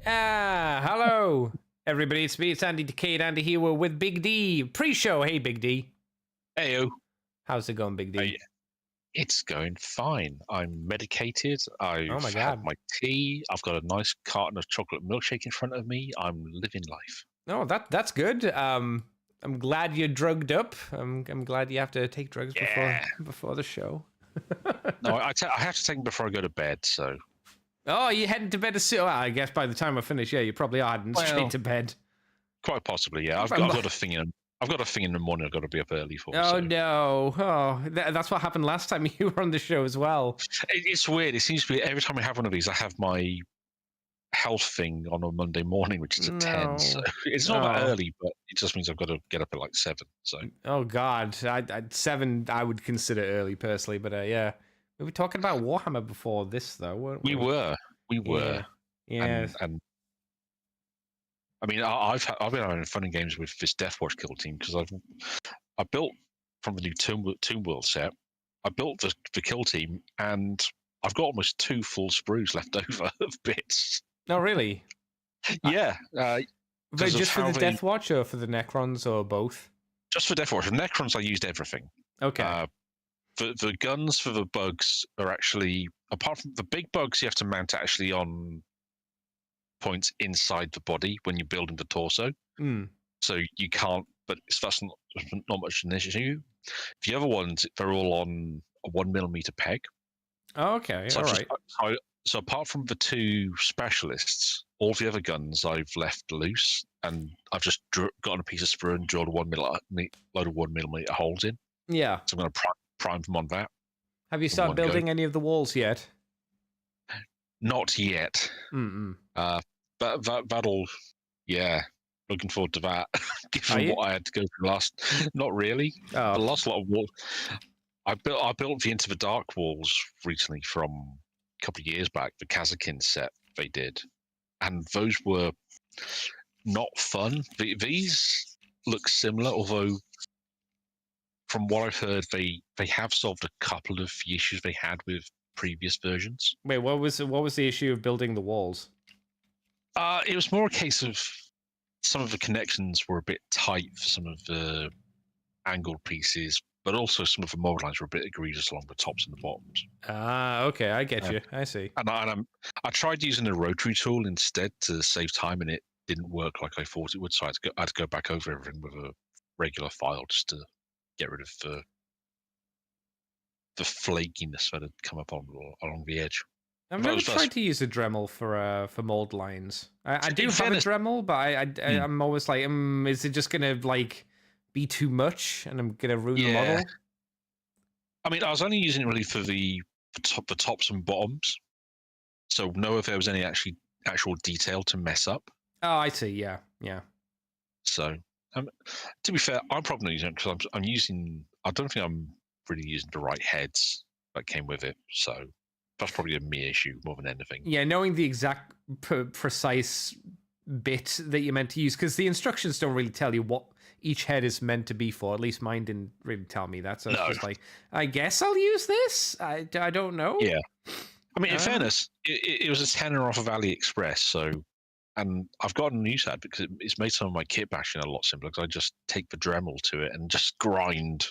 Hello, everybody. It's me, it's Andy Decade. Andy here. We're with Big D. Pre-show. Hey, Big D. Heyo. How's it going, Big D? It's going fine. I'm medicated. Oh my I've God. had my tea. I've got a nice carton of chocolate milkshake in front of me. I'm living life. Oh, that's good. I'm glad you're drugged up. I'm glad you have to take drugs before the show. No, I have to take them before I go to bed. So. Oh, you heading to bed as soon? Well, I guess by the time I finish, yeah, you probably are heading straight to bed. Quite possibly, yeah. I've got a thing in. I've got a thing in the morning. I've got to be up early for. Oh so. No! Oh, that's what happened last time you were on the show as well. It's weird. It seems to be every time I have one of these, I have my health thing on a Monday morning, which is at 10. So it's not that early, but it just means I've got to get up at like 7. So. Oh God, I'd 7 I would consider early personally, but yeah. We were talking about Warhammer before this, though, weren't we? We were. Yeah. And I mean, I've been having fun in games with this Deathwatch kill team because I built from the new Tomb World set. I built the kill team, and I've got almost 2 full sprues left over of bits. Oh, really? Yeah. But just for the Deathwatch or for the Necrons or both? Just for Deathwatch. For Necrons, I used everything. Okay. The guns for the bugs are actually, apart from the big bugs, you have to mount actually on points inside the body when you're building the torso. So you can't, but that's not much an issue. The other ones, they're all on a 1mm peg. Oh, okay, so all right. So apart from the 2 specialists, all the other guns I've left loose, and I've just gotten a piece of sprue and drilled a load of 1mm holes in. Yeah. So I'm going to prime them on that. Have you started building any of the walls yet? Not yet. But that'll, yeah. Looking forward to that. Given what I had to go through last, not really. The last lot of walls. I built the Into the Dark walls recently from a couple of years back. The Kazakin set they did, and those were not fun. These look similar, although from what I've heard, they have solved a couple of the issues they had with previous versions. Wait, what was the issue of building the walls? It was more a case of some of the connections were a bit tight for some of the angled pieces, but also some of the mold lines were a bit egregious along the tops and the bottoms. Okay, I get you. I see. And I tried using a rotary tool instead to save time, and it didn't work like I thought it would. So I had to go back over everything with a regular file just to get rid of the flakiness that had come up along the edge. I've never tried to use a Dremel for mold lines. I do have a Dremel, but I'm always like, is it just gonna like be too much, and I'm gonna ruin the model? I mean, I was only using it really for the tops and bottoms, so know if there was any actual detail to mess up. Oh, I see. Yeah. So, to be fair, I'm probably not using it because I'm using. I don't think I'm really using the right heads that came with it. So that's probably a me issue more than anything. Yeah, knowing the exact precise bit that you're meant to use, because the instructions don't really tell you what each head is meant to be for. At least mine didn't really tell me that. So it's just like, I guess I'll use this. I don't know. Yeah. I mean, in fairness, it was a tenner off of AliExpress. So, and I've gotten a use ad because it's made some of my kit bashing a lot simpler because I just take the Dremel to it and just grind.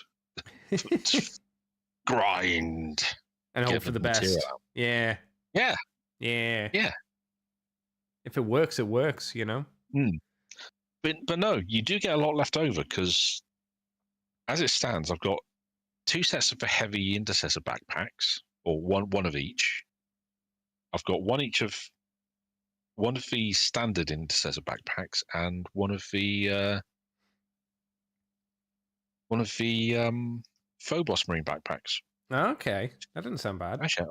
And hope for the best. Yeah. If it works, you know? But no, you do get a lot left over because as it stands, I've got 2 sets of the heavy intercessor backpacks, or one of each. I've got one of the standard intercessor backpacks and one of the Phobos Marine backpacks. Okay, that doesn't sound bad. Actually,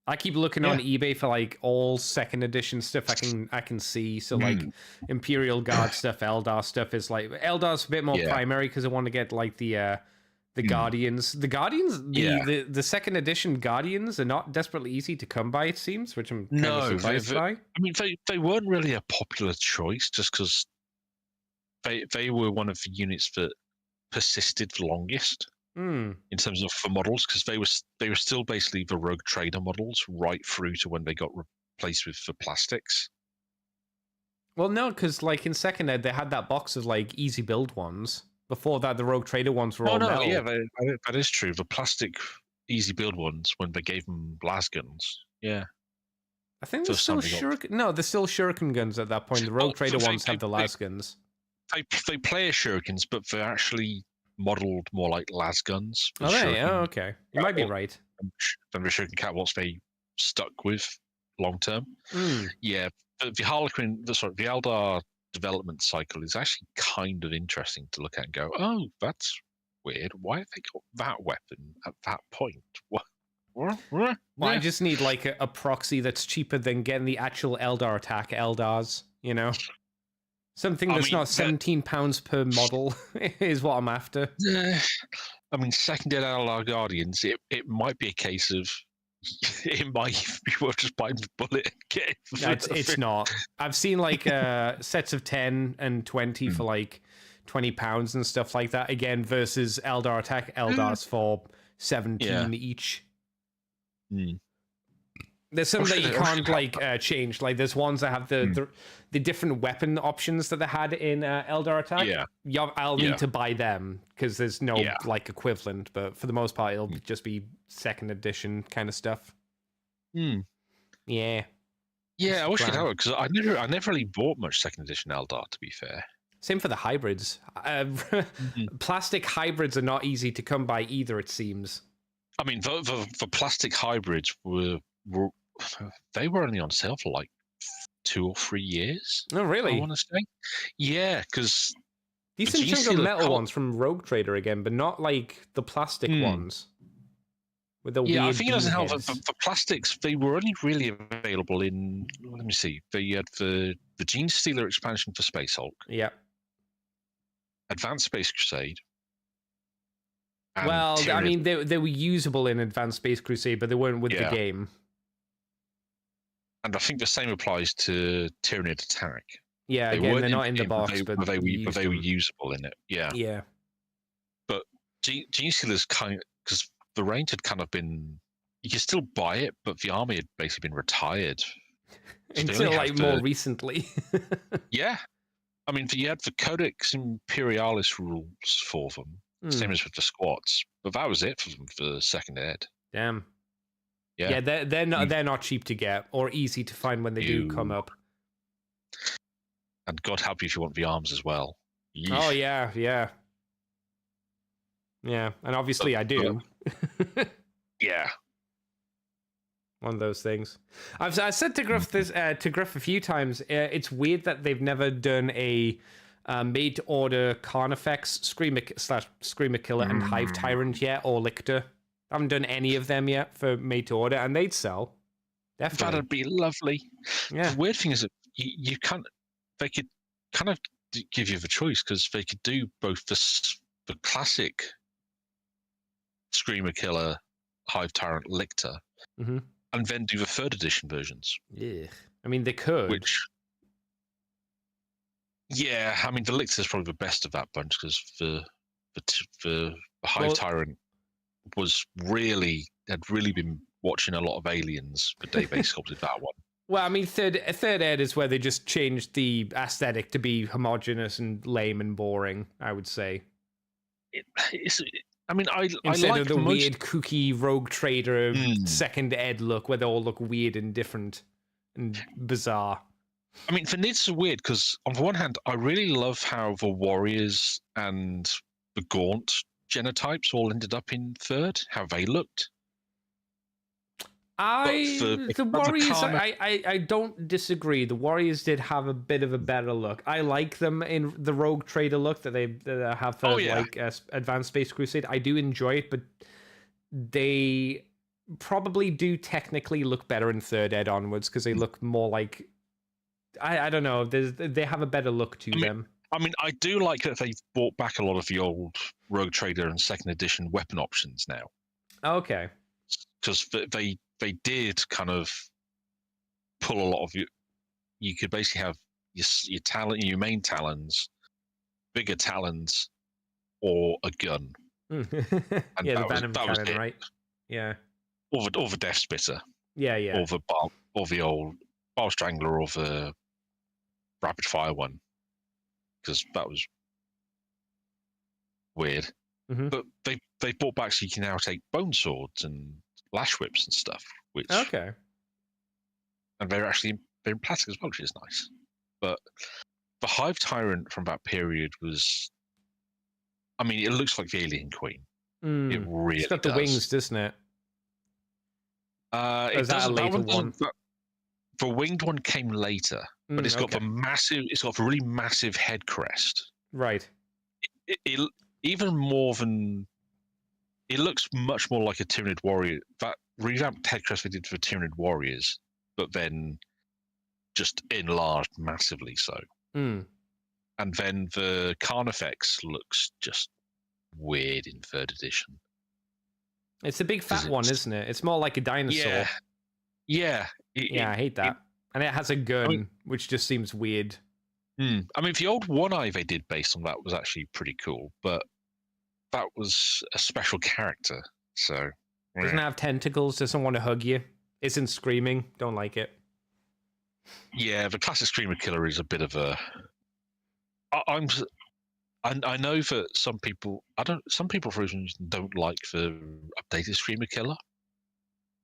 I keep looking on eBay for like all 2nd edition stuff I can see. So like Imperial Guard stuff, Eldar stuff is like Eldar's a bit more primary because I want to get like the Guardians. The Guardians, the 2nd edition Guardians are not desperately easy to come by, it seems, which I'm kind of surprised by. I mean, they weren't really a popular choice just because they were one of the units that persisted the longest in terms of for models, because they were still basically the rogue trader models right through to when they got replaced with for plastics. Well, no, because like in second ed, they had that box of like easy build ones. Before that, the Rogue Trader ones were all metal. Yeah, that is true. The plastic easy build ones, when they gave them las guns, yeah. I think they're still shuriken. No, they're still shuriken guns at that point. The Rogue Trader ones have the las guns. They play as shurikens, but they're actually modeled more like las guns. Oh, okay. You might be right. Than the shuriken catapults they stuck with long term. Yeah, the Harlequin, the Eldar development cycle is actually kind of interesting to look at and go, oh, that's weird. Why have they got that weapon at that point? What? Well, I just need like a proxy that's cheaper than getting the actual Eldar attack Eldars, you know? Something that's not £17 per model is what I'm after. I mean, second ed Eldar Guardians, it might be a case of it might be worth just buying the bullet and getting it's not. I've seen like sets of 10 and 20 for like £20 and stuff like that again versus Eldar attack Eldars for 17 each. There's some that you can't like change. Like there's ones that have the different weapon options that they had in Eldar Attack. I'll need to buy them because there's no like equivalent. But for the most part, it'll just be second edition kind of stuff. Yeah. Yeah, I wish it had because I never really bought much second edition Eldar. To be fair. Same for the hybrids. Plastic hybrids are not easy to come by either. It seems. I mean, the plastic hybrids were they were only on sale for like 2 or 3 years. Oh, really? I want to say, yeah, because decent chunk of metal ones from Rogue Trader again, but not like the plastic ones with the weird. I think it doesn't help. The plastics they were only really available in. Let me see. They had the Gene Stealer expansion for Space Hulk. Yeah. Advanced Space Crusade. Well, Tyranid. I mean, they were usable in Advanced Space Crusade, but they weren't with the game. And I think the same applies to Tyranid Attack. Yeah, again, they're not in the box, but they were usable in it. Yeah. Yeah. But Gene Stealer's because the range had kind of been, you could still buy it, but the army had basically been retired. So until like more recently. Yeah. I mean, you had the Codex Imperialis rules for them, same as with the squads, but that was it for them for second ed. Damn. Yeah, they're not cheap to get or easy to find when they do come up. And God help you if you want the arms as well. Yeesh. Oh yeah. And obviously I do. Yeah. One of those things. I said to Griff a few times. It's weird that they've never done a made to order Carnifex, Screamer Killer, and Hive Tyrant yet, or Lictor. I haven't done any of them yet for made to order, and they'd sell. Definitely. That'd be lovely. Yeah. The weird thing is that you can't. They could kind of give you the choice because they could do both the classic Screamer Killer, Hive Tyrant, Lictor, and then do the third edition versions. Yeah, I mean they could. I mean the Lictor is probably the best of that bunch because the Hive Tyrant had really been watching a lot of Aliens the day they sculpted that one. Well, I mean, third ed is where they just changed the aesthetic to be homogenous and lame and boring, I would say. Instead of the weird, kooky Rogue Trader second ed look, where they all look weird and different and bizarre. I mean, the Nids are weird because, on the one hand, I really love how the Warriors and the Gaunt genotypes all ended up in third, how they looked. The Warriors, I don't disagree. The Warriors did have a bit of a better look. I like them in the Rogue Trader look that they have for Advanced Space Crusade. I do enjoy it, but they probably do technically look better in third ed onwards because they look more like, I don't know, they have a better look to them. I mean, I do like that they've brought back a lot of the old Rogue Trader and second edition weapon options now. Okay. Because they did kind of pull a lot of you could basically have your main talons, bigger talons, or a gun. The Venom cannon, right? Yeah. Or the Death Spitter. Yeah. Or the old File Strangler or the Rapid Fire one, because that was weird. Mm-hmm. But they brought back so you can now take bone swords and lash whips and stuff, which okay, and they're in plastic as well, which is nice. But the Hive Tyrant from that period was, I mean, it looks like the Alien Queen. It really It's got the wings, doesn't it? It doesn't. That one doesn't. The winged one came later, but it's got the massive. It's got a really massive head crest. Right. It even more than. It looks much more like a Tyranid warrior. That revamped head crest they did for Tyranid warriors, but then just enlarged massively so. And then the Carnifex looks just weird in 3rd edition. It's a big fat one, isn't it? It's more like a dinosaur. Yeah. I hate that. And it has a gun, which just seems weird. I mean, the old One Eye they did based on that was actually pretty cool, but that was a special character, so... Doesn't have tentacles, doesn't want to hug you, isn't screaming, don't like it. Yeah, the classic Screamer Killer is a bit of a... I know that some people, for instance, don't like the updated Screamer Killer,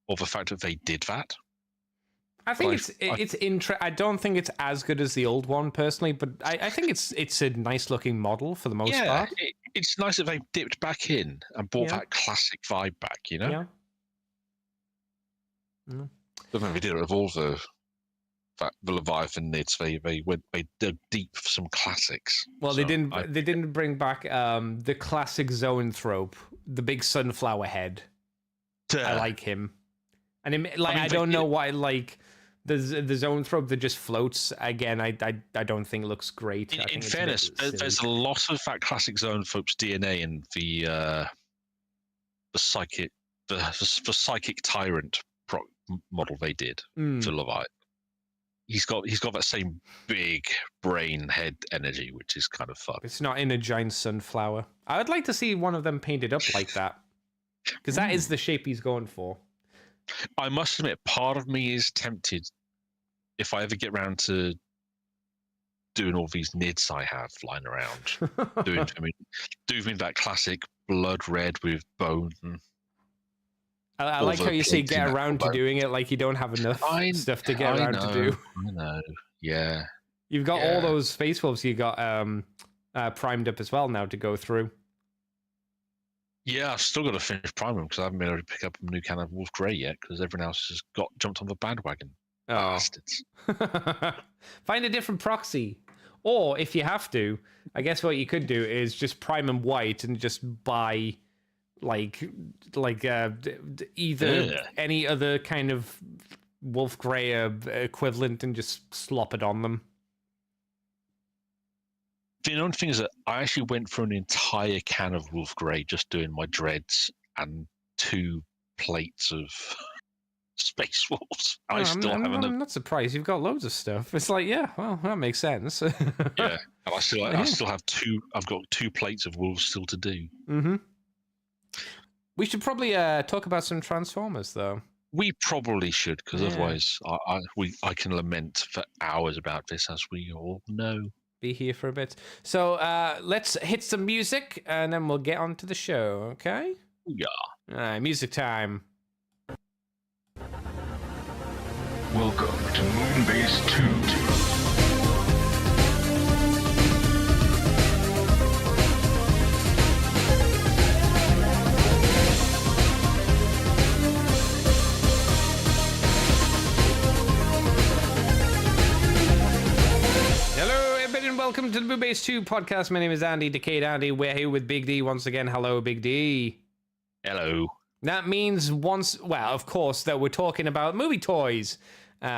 or the fact that they did that. I think I don't think it's as good as the old one personally, but I think it's a nice looking model for the most part. It's nice that they dipped back in and brought that classic vibe back, you know? Yeah. But when they did it with all the Leviathan Nids, they dug deep for some classics. Well, so they didn't bring back the classic Zoanthrope, the big sunflower head. I like him. And I don't know why, like, the Zoanthrope that just floats, again, I don't think looks great. In fairness, there's a lot of that classic Zoanthrope's DNA in the psychic tyrant model they did for Leviathan. He's got that same big brain head energy, which is kind of fun. It's not in a giant sunflower. I would like to see one of them painted up like that, because that is the shape he's going for. I must admit, part of me is tempted, if I ever get around to doing all these nids I have lying around, doing that classic blood red with bone. I like how you say get around to doing it, like you don't have enough stuff to get around to do. I know, yeah. You've got all those Space Wolves you got primed up as well now to go through. Yeah, I've still got to finish priming them because I haven't been able to pick up a new can of Wolf Grey yet because everyone else has jumped on the bandwagon. Bastards. Find a different proxy. Or if you have to, I guess what you could do is just prime them white and just buy either any other kind of Wolf Grey equivalent and just slop it on them. The only thing is that I actually went for an entire can of Wolf Grey just doing my dreads and 2 plates of Space Wolves. I'm not surprised. You've got loads of stuff. It's like, yeah, well, that makes sense. Yeah, and I still have 2. I've got 2 plates of wolves still to do. Mm-hmm. We should probably talk about some Transformers, though. We probably should, because otherwise I can lament for hours about this, as we all know. Be here for a bit. So let's hit some music, and then we'll get on to the show, okay? Yeah. All right, music time. Welcome to Moonbase 2. Welcome to the Moonbase 2 podcast. My name is Andy, Decade Andy. We're here with Big D once again. Hello, Big D. Hello. That means of course, that we're talking about movie toys.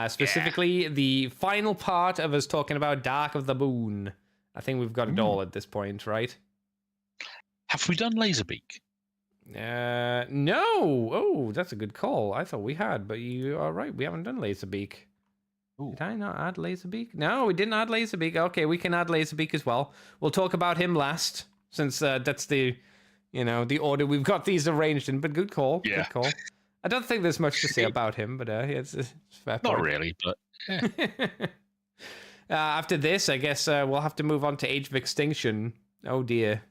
Specifically, the final part of us talking about Dark of the Moon. I think we've got it all at this point, right? Have we done Laserbeak? No. Oh, that's a good call. I thought we had, but you are right. We haven't done Laserbeak. Ooh. Did I not add Laserbeak? No, we didn't add Laserbeak. Okay, we can add Laserbeak as well. We'll talk about him last, since that's the order we've got these arranged in. But good call. Yeah. Good call. I don't think there's much to say about him, but it's fair point. Not really, but After this, I guess we'll have to move on to Age of Extinction. Oh dear.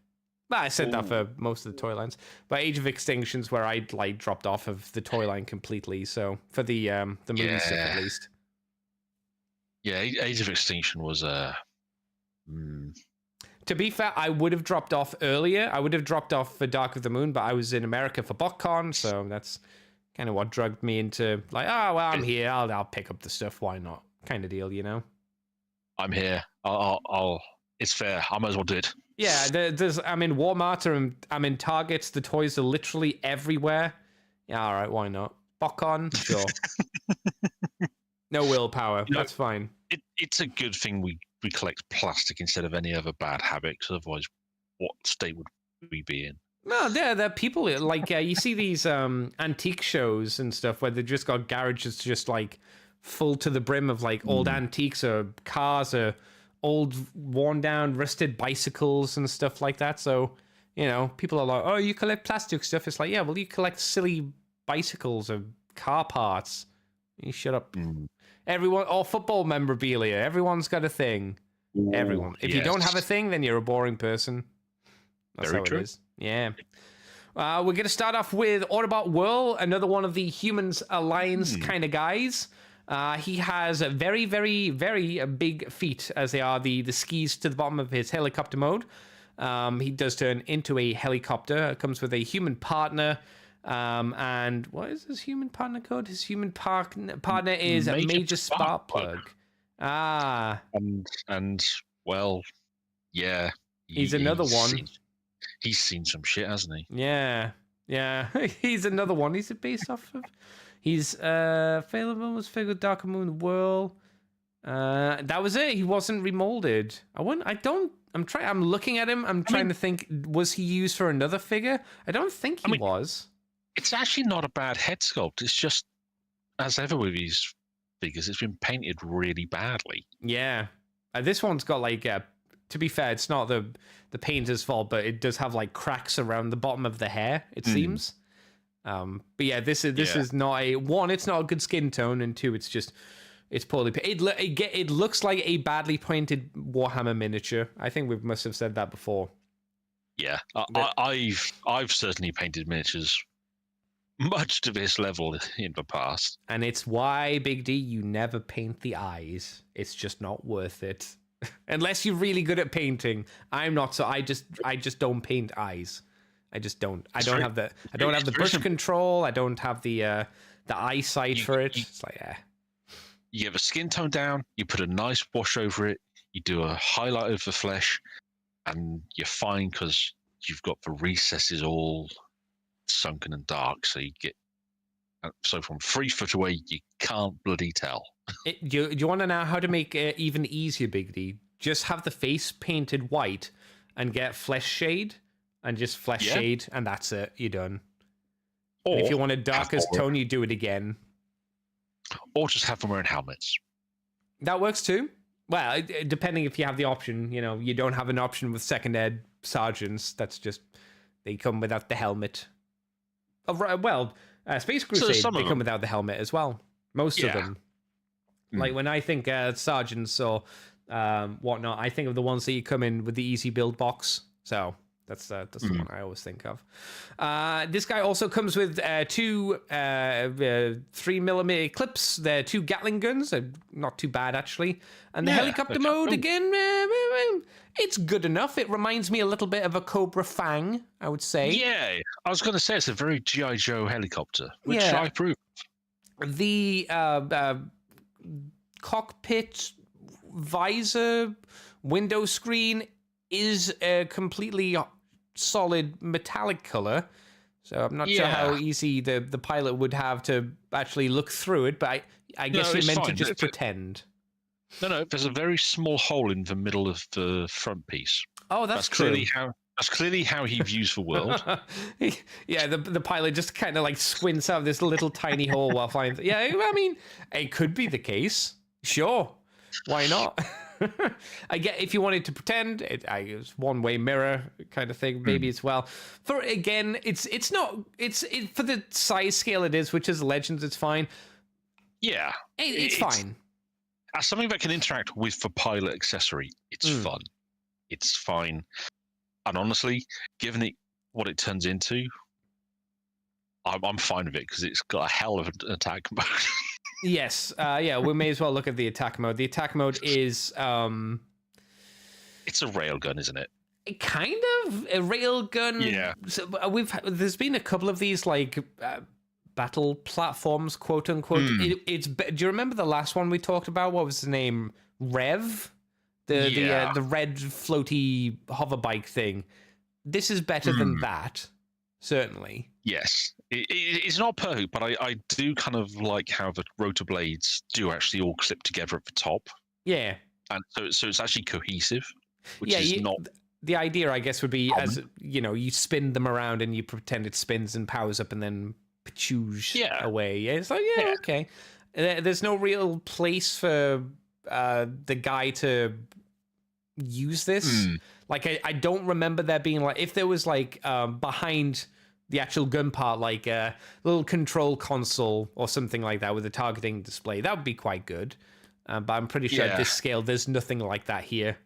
Well, I said that for most of the toy lines, but Age of Extinction's where I like dropped off of the toy line completely. So for the movie stuff at least. Yeah, Age of Extinction was To be fair, I would have dropped off earlier. I would have dropped off for Dark of the Moon, but I was in America for BotCon, so that's kind of what drugged me into like, oh well, I'm here. I'll pick up the stuff. Why not? Kind of deal, you know. I'm here. I'll. It's fair. I might as well do it. Yeah, I'm in Walmart or I'm in Targets. The toys are literally everywhere. Yeah, all right, why not? BotCon, sure. No willpower. That's fine. It's a good thing we collect plastic instead of any other bad habit, because otherwise, what state would we be in? No, there are people like you see these antique shows and stuff where they just got garages just like full to the brim of like old antiques or cars or old worn down rusted bicycles and stuff like that. So, you know, people are like, oh, you collect plastic stuff. It's like, yeah, well, you collect silly bicycles or car parts. You shut up. Everyone, all football memorabilia, everyone's got a thing. Everyone. If you don't have a thing, then you're a boring person. That's Very how true. it is. Yeah. We're going to start off with Autobot Whirl, another one of the Humans Alliance kind of guys. He has a very, very, very big feet, as they are the skis to the bottom of his helicopter mode. He does turn into a helicopter. It comes with a human partner. And what is his human partner code? His human partner is a major spark plug. And well, yeah. He's another one. He's seen some shit, hasn't he? Yeah. He's another one. He's based off of. He's available was figured Darker Moon Whirl. That was it. He wasn't remolded. I'm looking at him. I'm trying to think. Was he used for another figure? I don't think he was. It's actually not a bad head sculpt. It's just, as ever with these figures, it's been painted really badly. Yeah. This one's got like, to be fair, it's not the painter's fault, but it does have like cracks around the bottom of the hair, it seems. But yeah, this is not it's not a good skin tone, and two, it's poorly painted. It looks like a badly painted Warhammer miniature. I think we must have said that before. Yeah, I've certainly painted miniatures much to this level in the past. And it's why, Big D, you never paint the eyes. It's just not worth it. Unless you're really good at painting. I'm not, so I just don't paint eyes. I just don't. I don't have the brush control. I don't have the eyesight for it. It's like, yeah. You have a skin tone down, you put a nice wash over it, you do a highlight of the flesh, and you're fine because you've got the recesses all sunken and dark, so you get from 3 foot away you can't bloody tell. Do you want to know how to make it even easier, Big D? Just have the face painted white and get flesh shade and just flesh shade, and that's it. You're done. Or if you want a darkest tone, you do it again. Or just have them wearing helmets. That works too. Well, depending if you have the option. You know, you don't have an option with second ed sergeants. That's just, they come without the helmet. Space Crusade, they come without the helmet as well. Most of them. Like when I think sergeants or whatnot, I think of the ones that you come in with the easy build box. So that's the one I always think of. This guy also comes with two 3mm clips. They're 2 Gatling guns. They're not too bad, actually. And the helicopter mode, again, it's good enough. It reminds me a little bit of a Cobra Fang, I would say. Yeah, I was going to say it's a very G.I. Joe helicopter, which I approve. The cockpit visor window screen is a completely solid metallic color, so I'm not sure how easy the pilot would have to actually look through it, but I guess you're meant to just pretend. No, there's a very small hole in the middle of the front piece. Oh, that's true. That's clearly how he views the world. Yeah, the pilot just kind of like squints out of this little tiny hole while flying. Yeah, I mean, it could be the case. Sure, why not? I get if you wanted to pretend it's one-way mirror kind of thing, maybe as well. For again, it's for the size scale it is, which is Legends. It's fine. Yeah, it's fine. as something that can interact with the pilot accessory, it's fun. It's fine. And honestly, given it what it turns into, I'm fine with it because it's got a hell of an attack mode. Yes. Yeah, we may as well look at the attack mode. The attack mode is... It's a railgun, isn't it? Kind of a railgun. Yeah. So there's been a couple of these like battle platforms, quote unquote. Do you remember the last one we talked about? What was the name? Rev, the red floaty hover bike thing. This is better than that, certainly. Yes, it's not perfect, but I do kind of like how the rotor blades do actually all clip together at the top. Yeah, and so it's actually cohesive, which is not. The idea, I guess, would be as you spin them around and you pretend it spins and powers up and then pachoosh away. Yeah, it's like okay. There's no real place for the guy to use this. Like I don't remember there being like if there was like behind the actual gun part like a little control console or something like that with a targeting display. That would be quite good. But I'm pretty sure at this scale there's nothing like that here.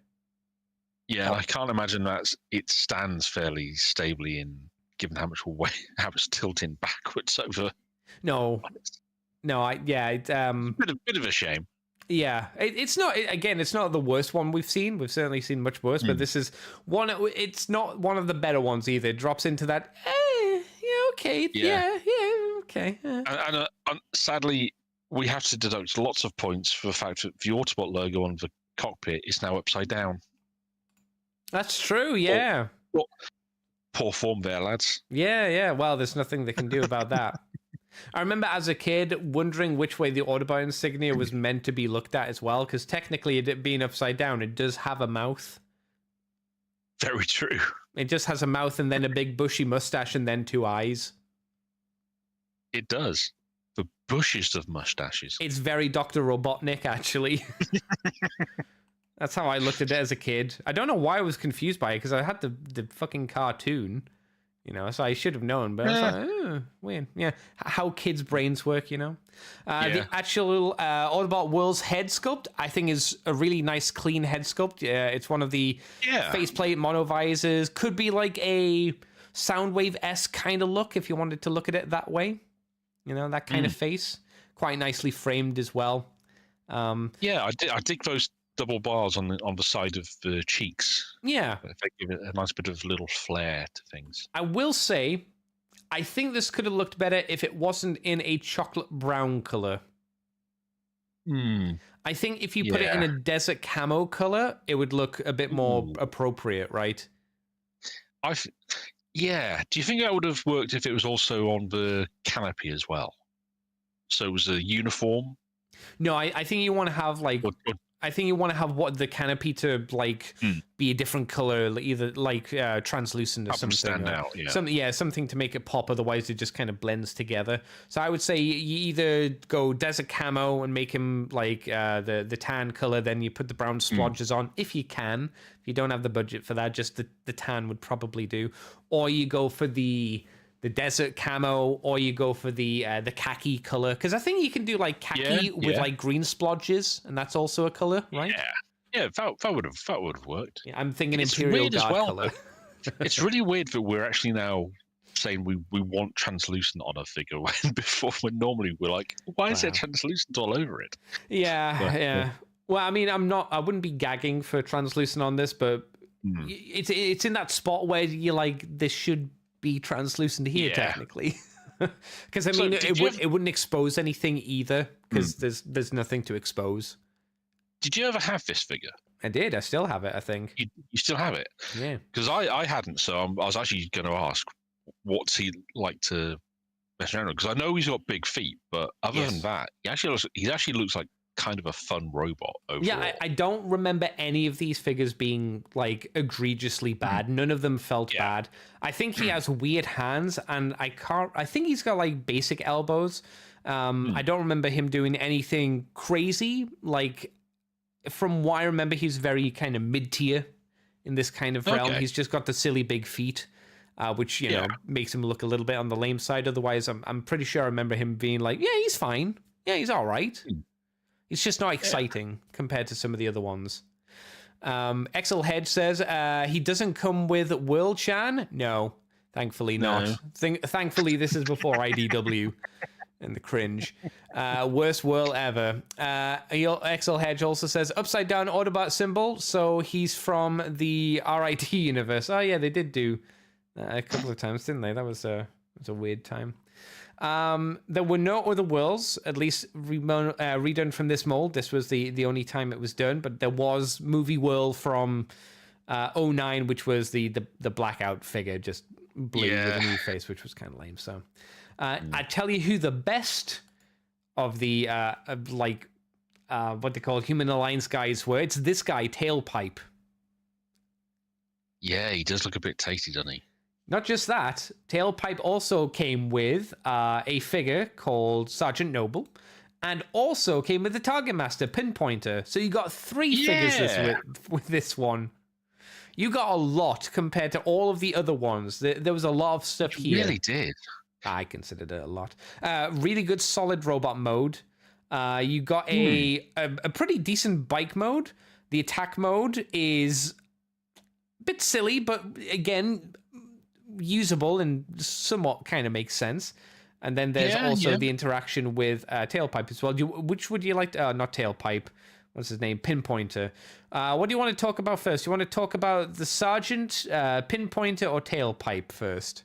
Yeah, I can't imagine that it stands fairly stably in given how much weight, how it's tilting backwards over. No, it's bit of a shame. Yeah, it's not. Again, it's not the worst one we've seen. We've certainly seen much worse, but this is one. It's not one of the better ones either. It drops into that. Okay, okay. And sadly, we have to deduct lots of points for the fact that the Autobot logo on the cockpit is now upside down. That's true, yeah. Poor form there, lads. Yeah. Well, there's nothing they can do about that. I remember as a kid wondering which way the Autobot insignia was meant to be looked at as well, because technically it being upside down, it does have a mouth. Very true. It just has a mouth and then a big bushy mustache and then 2 eyes. It does. The bushiest of mustaches. It's very Dr. Robotnik, actually. That's how I looked at it as a kid. I don't know why I was confused by it, because I had the fucking cartoon, so I should have known, but I was like, weird. Yeah, how kids' brains work, The actual Autobot World's head sculpt, I think, is a really nice, clean head sculpt. It's one of the faceplate monovisors. Could be like a Soundwave-esque kind of look, if you wanted to look at it that way. That kind of face. Quite nicely framed as well. I dig those double bars on the side of the cheeks. Yeah. They give it a nice bit of little flair to things. I will say, I think this could have looked better if it wasn't in a chocolate brown color. I think if you put it in a desert camo color, it would look a bit more appropriate, right? Do you think that would have worked if it was also on the canopy as well? So it was a uniform? No, I think you want to have like... I think you want to have the canopy to be a different color, either translucent or something. Stand out, something to make it pop. Otherwise, it just kind of blends together. So I would say you either go desert camo and make him like the tan color, then you put the brown splodges on if you can. If you don't have the budget for that, just the tan would probably do. Or you go for the desert camo, or you go for the khaki color, because I think you can do like khaki with like green splodges, and that's also a color, right? That would have worked. Yeah, I'm thinking Imperial Guard color. It's really weird that we're actually now saying we want translucent on a figure when normally we're like, why is there translucent all over it? Yeah. Well, I mean, I wouldn't be gagging for translucent on this, but it's in that spot where you're like, this should be translucent here technically, because I mean it wouldn't expose anything either, because there's nothing to expose. Did you ever have this figure? I did. I still have it, I think. You still have it? Yeah. Because I hadn't, so I was actually going to ask, what's he like to mess around with? Because I know he's got big feet, but other than that, he actually looks like kind of a fun robot overall. Yeah, I don't remember any of these figures being like egregiously bad. None of them felt bad. I think he has weird hands, and I think he's got like basic elbows. I don't remember him doing anything crazy. Like, from what I remember, he's very kind of mid-tier in this kind of realm. He's just got the silly big feet, which makes him look a little bit on the lame side. Otherwise, I'm pretty sure I remember him being like, yeah, he's fine. Yeah, he's all right. It's just not exciting compared to some of the other ones. Excel Hedge says he doesn't come with Whirl Chan. No, thankfully not. Thankfully, this is before IDW and the cringe. Worst whirl ever. Excel Hedge also says upside down Autobot symbol, so he's from the RIT universe. Oh yeah, they did do a couple of times, didn't they? That was a weird time. There were no other whirls, at least redone from this mold. This was the only time it was done, but there was movie whirl from 09, which was the blackout figure, just blue with a new face, which was kind of lame. So I tell you who the best of the what they call Human Alliance guys were. It's this guy, Tailpipe. Yeah, he does look a bit tasty, doesn't he? Not just that, Tailpipe also came with a figure called Sergeant Noble, and also came with the Target Master Pinpointer. So you got 3 figures with this one. You got a lot compared to all of the other ones. There was a lot of stuff here. You really did. I considered it a lot. Really good solid robot mode. You got a pretty decent bike mode. The attack mode is a bit silly, but again, usable and somewhat kind of makes sense. And then there's also the interaction with Tailpipe as well. Which would you like to... not Tailpipe. What's his name? Pinpointer. What do you want to talk about first? You want to talk about the Sergeant, Pinpointer, or Tailpipe first?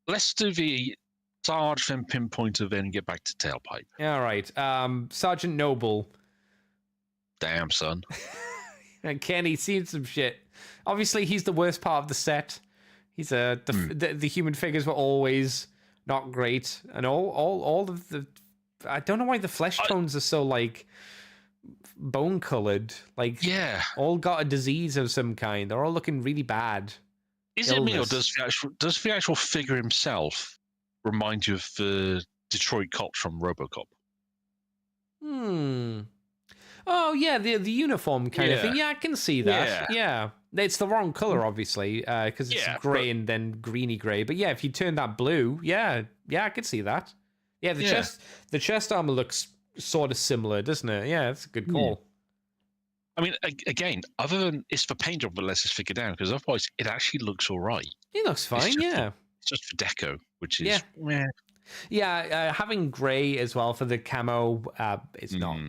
Let's do the Sarge, then Pinpointer, then get back to Tailpipe. All right. Sergeant Noble. Damn, son. Kenny's seen some shit. Obviously, he's the worst part of the set. He's the human figures were always not great, and all of the... I don't know why the flesh tones are so like bone colored. Like, all got a disease of some kind. They're all looking really bad. Is it me, or does the actual figure himself remind you of the Detroit cops from RoboCop? Oh yeah, the uniform kind of thing. Yeah, I can see that. Yeah. It's the wrong color, obviously, because it's gray and then greeny gray. But yeah, if you turn that blue, yeah, I could see that. Yeah, the chest armor looks sort of similar, doesn't it? Yeah, that's a good call. I mean, again, other than it's the paint job that lets us figure down, because otherwise it actually looks all right. It looks fine, it's just for deco, which is having gray as well for the camo is not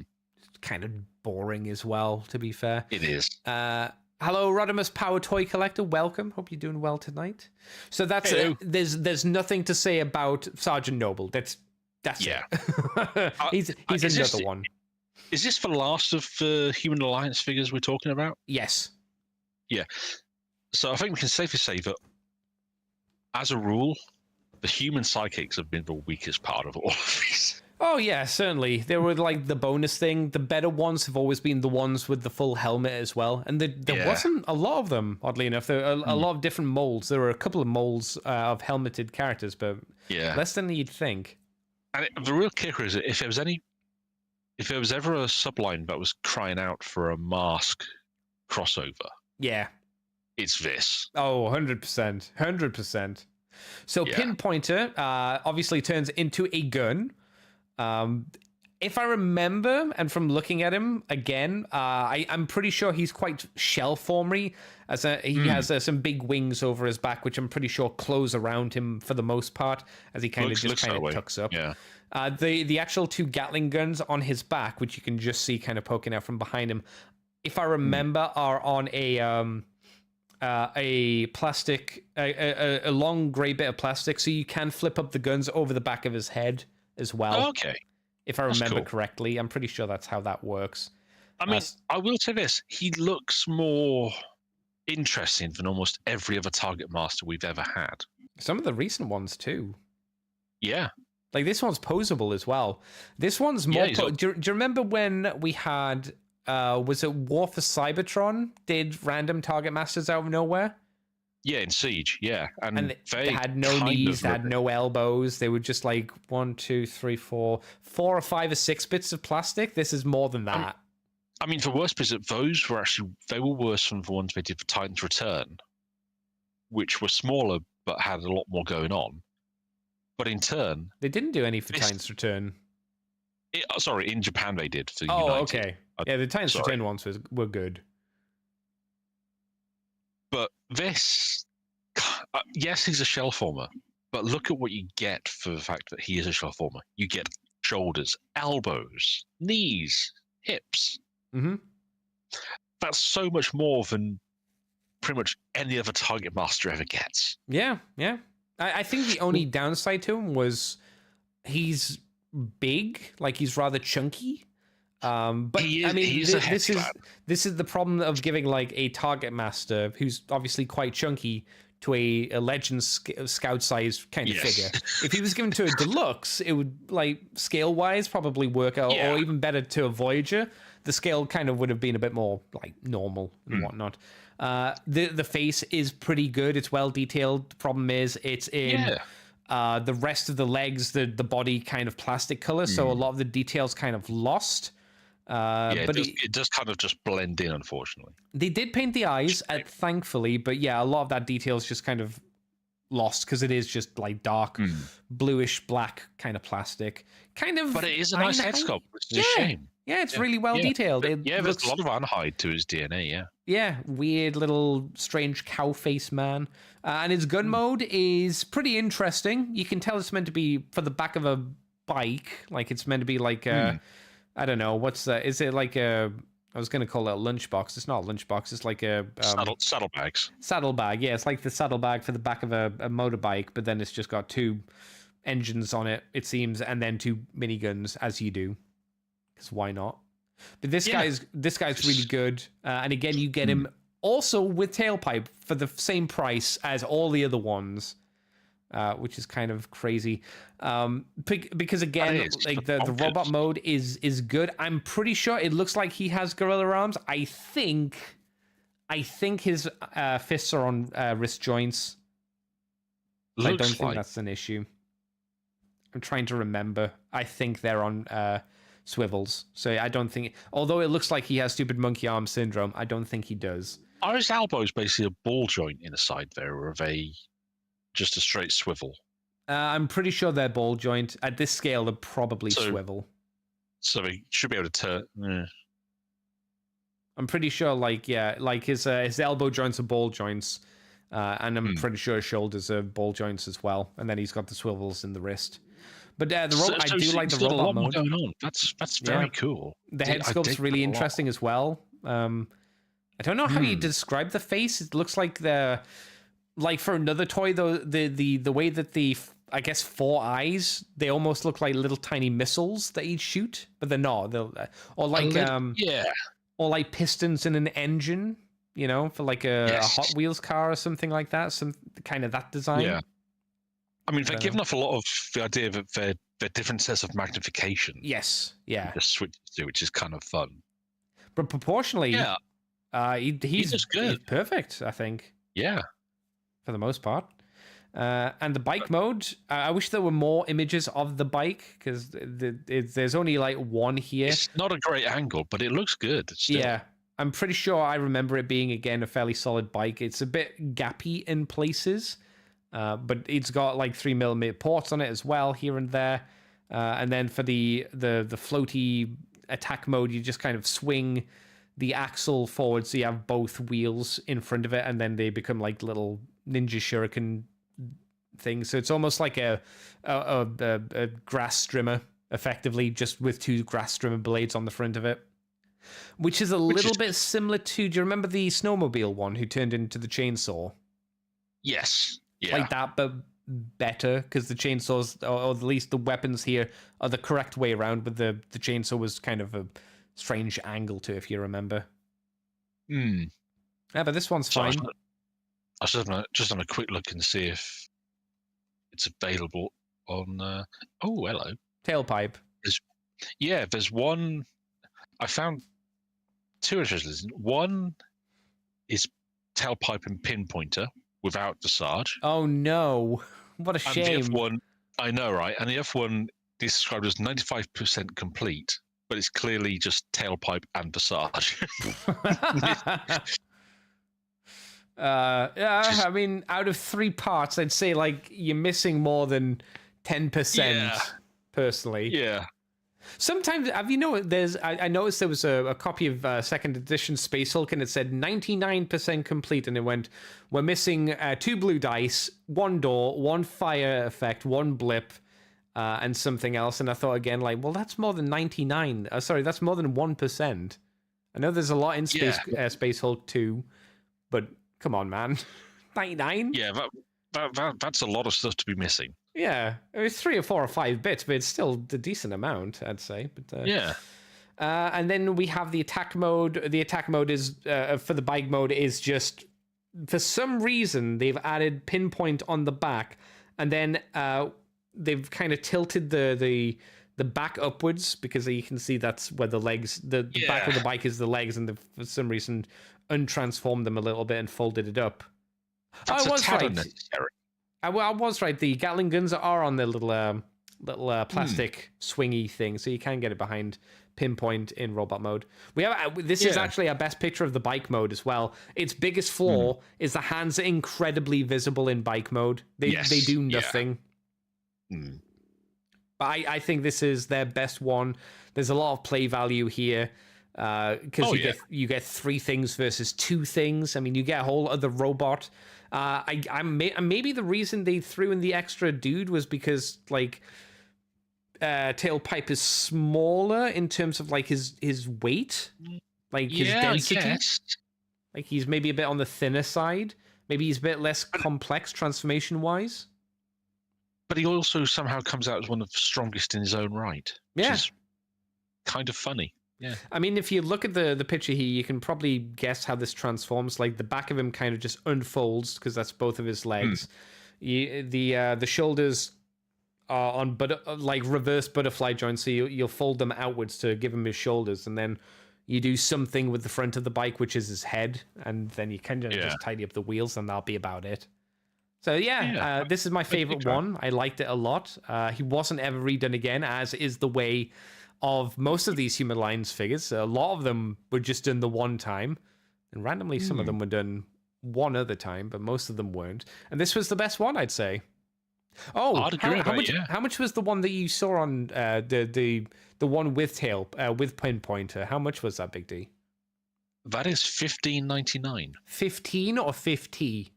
kind of boring as well. To be fair, it is. Hello, Rodimus Power Toy Collector. Welcome. Hope you're doing well tonight. So that's there's nothing to say about Sergeant Noble. That's it. he's another one. Is this the last of the Human Alliance figures we're talking about? Yes. Yeah. So I think we can safely say that, as a rule, the human psychics have been the weakest part of all of these. Oh, yeah, certainly. They were like the bonus thing. The better ones have always been the ones with the full helmet as well. And there wasn't a lot of them, oddly enough. There were a lot of different molds. There were a couple of molds of helmeted characters, but less than you'd think. And the real kicker is that if there was ever a subline that was crying out for a mask crossover, it's this. Oh, 100%. 100%. So Pinpointer obviously turns into a gun. If I remember, and from looking at him again, I'm pretty sure he's quite shell-formy. He has some big wings over his back, which I'm pretty sure close around him for the most part, as he kind of tucks up. Yeah. The actual 2 Gatling guns on his back, which you can just see kind of poking out from behind him, if I remember, are on a plastic, a long grey bit of plastic, so you can flip up the guns over the back of his head as well. Okay. If I remember correctly, I'm pretty sure that's how that works. I mean, I will say this. He looks more interesting than almost every other Target Master we've ever had. Some of the recent ones, too. Yeah. Like, this one's posable as well. This one's more... Do you remember when we had... was it War for Cybertron did random Target Masters out of nowhere? Yeah, in Siege, yeah. And they had no knees, they had no elbows. They were just like 1, 2, 3, 4 or 5 or 6 bits of plastic. This is more than that. I mean, the worst is that those were they were worse than the ones they did for Titan's Return, which were smaller but had a lot more going on. But in turn... They didn't do any for Titan's Return. Sorry, in Japan they did for Oh, United. okay. Yeah, the Titans to Tin ones were good. But this, yes, he's a shell former, but look at what you get for the fact that he is a shell former. You get shoulders, elbows, knees, hips. Mm-hmm. That's so much more than pretty much any other Target Master ever gets. Yeah. I think the only downside to him was he's big, like he's rather chunky. But I mean, this is the problem of giving like a Target Master who's obviously quite chunky to a Legend Scout size kind of figure. If he was given to a Deluxe, it would like scale wise probably work out, or even better to a Voyager. The scale kind of would have been a bit more like normal and whatnot. The face is pretty good. It's well detailed. The problem is it's in the rest of the legs, the body kind of plastic color, so a lot of the details kind of lost. But it does kind of just blend in, unfortunately. They did paint the eyes, thankfully, but yeah, a lot of that detail is just kind of lost because it is just like dark, bluish black kind of plastic. But it is a nice head sculpt, which is a shame. Yeah, it's really well detailed. There's a lot of unhide to his DNA, Yeah, weird little strange cow face man. And his gun mode is pretty interesting. You can tell it's meant to be for the back of a bike. Like it's meant to be like I don't know, what's that? Is it like I was going to call it a lunchbox. It's not a lunchbox. It's like a... saddlebags. Saddlebag, yeah. It's like the saddlebag for the back of a motorbike, but then it's just got 2 engines on it, it seems, and then 2 miniguns, as you do. Because why not? But this guy's really good. And again, you get him also with tailpipe for the same price as all the other ones. Which is kind of crazy. Because again, like the robot mode is good. I'm pretty sure it looks like he has gorilla arms. I think his fists are on wrist joints. I don't think that's an issue. I'm trying to remember. I think they're on swivels. So I don't think, although it looks like he has stupid monkey arm syndrome, I don't think he does. Are his elbows basically a ball joint in the side there, or are they just a straight swivel? I'm pretty sure they're ball joint. At this scale, they're probably swivel. So he should be able to turn. I'm pretty sure, like his elbow joints are ball joints, and I'm pretty sure his shoulders are ball joints as well. And then he's got the swivels in the wrist. But I do like the robot mode. Going on. That's very cool. The head sculpt's really interesting as well. I don't know how you describe the face. It looks like for another toy, though, the way that the, I guess, 4 eyes, they almost look like little tiny missiles that he'd shoot, but they're not. Or like pistons in an engine, for like a Hot Wheels car or something like that. Some kind of that design. Yeah. I mean, they're giving off a lot of the idea that they're different sets of magnification. Yes. Yeah. Just switch to, which is kind of fun. But proportionally, he's good. He's perfect, I think. Yeah. For the most part. And the bike mode, I wish there were more images of the bike, because there's only like 1 here. It's not a great angle, but it looks good. Yeah, I'm pretty sure I remember it being, again, a fairly solid bike. It's a bit gappy in places, but it's got like 3mm ports on it as well, here and there. And then for the floaty attack mode, you just kind of swing the axle forward, so you have both wheels in front of it, and then they become like little ninja shuriken things. So it's almost like a grass strimmer, effectively, just with 2 grass strimmer blades on the front of it, which is a little bit similar to, do you remember the snowmobile one who turned into the chainsaw? Yes. Yeah. Like that, but better, because the chainsaws, or at least the weapons here, are the correct way around, but the chainsaw was kind of a strange angle to, if you remember. Yeah, but this one's fine. I was just on a quick look and see if it's available on. Oh, hello. Tailpipe. There's one. I found 2 interesting. One is tailpipe and pinpointer without Visage. Oh no! What a shame. And the other one, I know, right? And the other one is described as 95% complete, but it's clearly just tailpipe and Visage. I mean, out of 3 parts, I'd say like you're missing more than 10%. Personally, Sometimes, have you know, I noticed there was a copy of second edition Space Hulk and it said 99% complete, and it went, we're missing 2 blue dice, 1 door, 1 fire effect, 1 blip, and something else. And I thought again, like, well, that's more than 99. Sorry, that's more than 1%. I know there's a lot in Space Hulk 2, but come on, man. 99? Yeah, that's a lot of stuff to be missing. Yeah, it's 3 or 4 or 5 bits, but it's still a decent amount, I'd say. But yeah. And then we have the attack mode. The attack mode is for the bike mode is just, for some reason they've added pinpoint on the back, and then they've kind of tilted the back upwards, because you can see that's where the legs, the back of the bike is the legs, and they've for some reason untransformed them a little bit and folded it up. That's I was right. Unnecessary. I was right. The Gatling guns are on their little plastic swingy thing, so you can get it behind pinpoint in robot mode. We have this is actually our best picture of the bike mode as well. Its biggest flaw is the hands are incredibly visible in bike mode. They do nothing. Yeah. But I think this is their best one. There's a lot of play value here. Because you get 3 things versus 2 things. I mean, you get a whole other robot. Maybe the reason they threw in the extra dude was because like Tailpipe is smaller in terms of like his weight, like his density. Like he's maybe a bit on the thinner side. Maybe he's a bit less complex transformation wise. But he also somehow comes out as one of the strongest in his own right. Which is kind of funny. Yeah. I mean, if you look at the picture here, you can probably guess how this transforms. Like the back of him kind of just unfolds because that's both of his legs. The shoulders are on like reverse butterfly joints, so you'll fold them outwards to give him his shoulders, and then you do something with the front of the bike, which is his head, and then you kind of just tidy up the wheels, and that'll be about it. So this is my favorite one. I liked it a lot. He wasn't ever redone again, as is the way of most of these Human Alliance figures. A lot of them were just done the one time, and randomly some of them were done one other time, but most of them weren't. And this was the best one, I'd say. Oh, how much was the one that you saw on the one with tail with pinpointer? How much was that, Big D? That is $15.99. 15 or 50?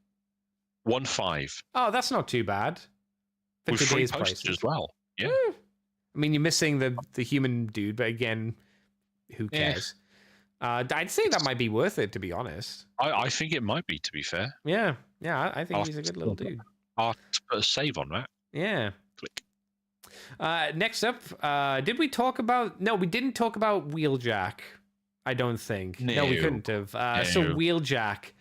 15. Oh, that's not too bad. For with today's free prices as well. Yeah. I mean, you're missing the human dude, but again, who cares? I'd say that might be worth it, to be honest. I think it might be, to be fair. Yeah, I think he's a good little dude. I'll put a save on that. Yeah. Click. Next up, did we talk about... No, we didn't talk about Wheeljack, I don't think. No, we couldn't have. So Wheeljack,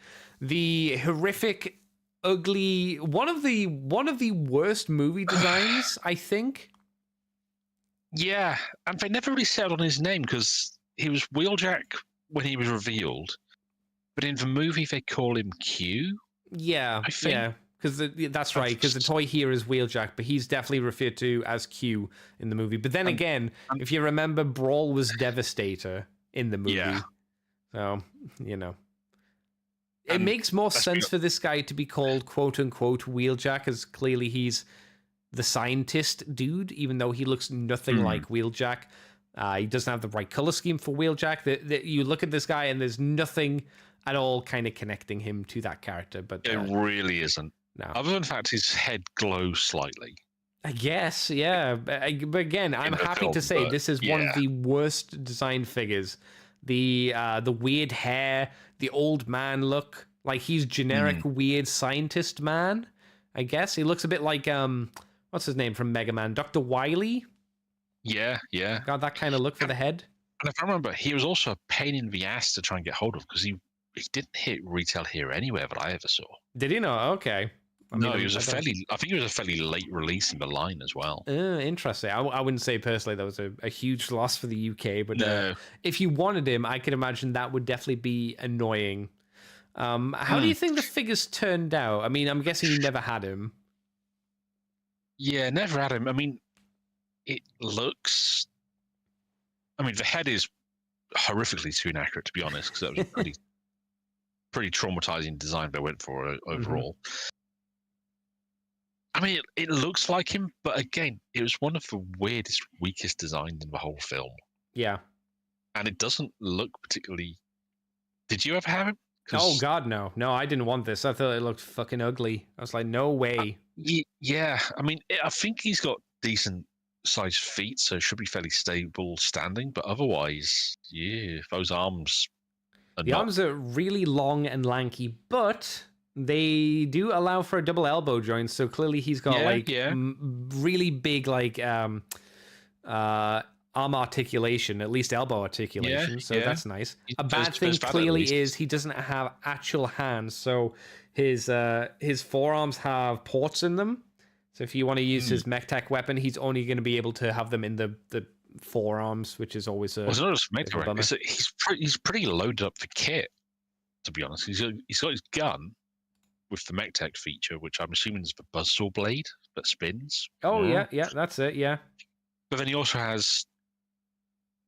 the horrific, ugly... One of the worst movie designs, I think. Yeah, and they never really settled on his name because he was Wheeljack when he was revealed, but in the movie they call him Q. Yeah, I think. Because that's right. Because the toy here is Wheeljack, but he's definitely referred to as Q in the movie. But then again, if you remember, Brawl was Devastator in the movie. Yeah. So it makes more sense for this guy to be called "quote unquote" Wheeljack, as clearly he's the scientist dude, even though he looks nothing like Wheeljack. He doesn't have the right color scheme for Wheeljack. You look at this guy and there's nothing at all kind of connecting him to that character. But it really isn't. No. Other than the fact his head glows slightly. I guess, yeah. But again, I'm happy to say this is one of the worst designed figures. The weird hair, the old man look. Like he's generic weird scientist man, I guess. He looks a bit like... what's his name from Mega Man? Dr. Wily? Yeah. Got that kind of look for the head. And if I remember, he was also a pain in the ass to try and get hold of because he didn't hit retail here anywhere that I ever saw. Did he not? Okay. I think he was a fairly late release in the line as well. Interesting. I wouldn't say personally that was a huge loss for the UK, but if you wanted him, I could imagine that would definitely be annoying. How do you think the figures turned out? I mean, I'm guessing you never had him. Yeah, never had him. I mean, it looks... I mean, the head is horrifically too inaccurate, to be honest, because that was a pretty traumatizing design they went for overall. I mean, it looks like him, but again, it was one of the weirdest, weakest designs in the whole film. Yeah. And it doesn't look particularly... Did you ever have him? Oh, God, no. No, I didn't want this. I thought it looked fucking ugly. I was like, no way. Yeah, I mean, I think he's got decent sized feet, so it should be fairly stable standing, but otherwise, yeah, those arms... The arms are really long and lanky, but they do allow for a double elbow joint, so clearly he's got really big arm articulation, at least elbow articulation, so that's nice. A bad thing clearly is he doesn't have actual hands, so his forearms have ports in them, so if you want to use his mech-tech weapon, he's only going to be able to have them in the forearms, which is always a... Well, it's not just he's pretty loaded up for kit, to be honest. He's got his gun with the mech-tech feature, which I'm assuming is the buzzsaw blade that spins. Oh, yeah, that's it, yeah. But then he also has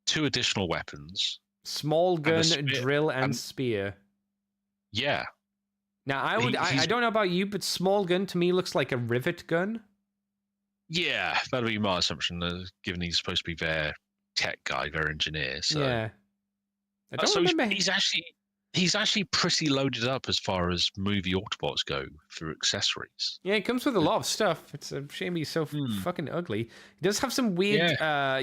2 additional weapons. Small gun, drill, and spear. Yeah. Now, I don't know about you, but small gun to me looks like a rivet gun. Yeah, that'd be my assumption, given he's supposed to be their tech guy, their engineer. So. Yeah. I don't remember. He's actually pretty loaded up as far as movie Autobots go for accessories. Yeah, it comes with a lot of stuff. It's a shame he's so fucking ugly. He does have some weird...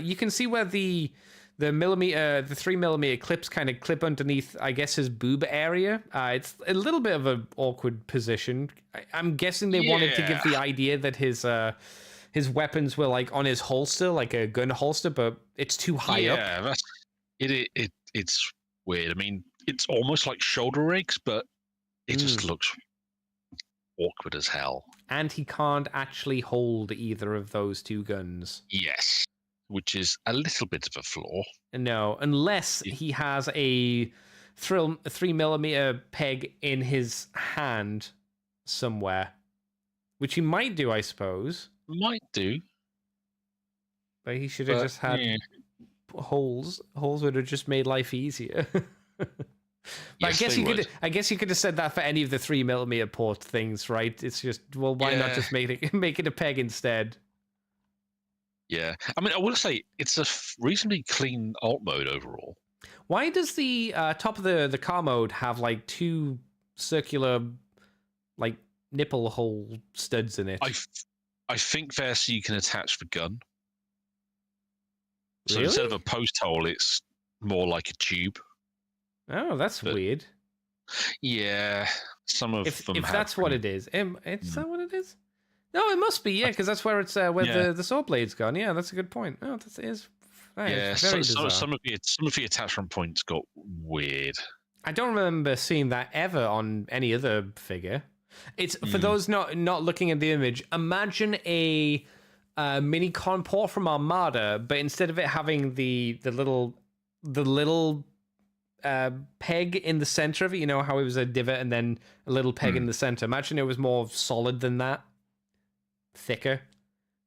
you can see where the 3mm clips kind of clip underneath, I guess, his boob area. It's a little bit of an awkward position. I'm guessing they wanted to give the idea that his weapons were like on his holster, like a gun holster, but it's too high up. Yeah, it's weird. I mean, it's almost like shoulder rigs, but it just looks awkward as hell. And he can't actually hold either of those 2 guns. Yes, which is a little bit of a flaw. No, unless he has a 3mm peg in his hand somewhere, which he might do, I suppose. Might do. But he should have just had holes. Holes would have just made life easier. Yes, I guess you could have said that for any of the 3mm port things, right? It's just, well, why not just make it a peg instead? Yeah. I mean, I will say it's a reasonably clean alt mode overall. Why does the top of the car mode have like 2 circular like nipple hole studs in it? I think there so you can attach the gun. So Really? instead of a post hole, it's more like a tube. Oh, that's weird. Yeah, some of them. If that's what it is, is that what it is? No, it must be. Yeah, because that's where it's where the saw blade's gone. Yeah, that's a good point. Oh, that is. Some of the attachment points got weird. I don't remember seeing that ever on any other figure. It's for those not looking at the image. Imagine a mini con port from Armada, but instead of it having the little peg in the center of it, you know how it was a divot and then a little peg in the center. Imagine it was more solid than that, thicker.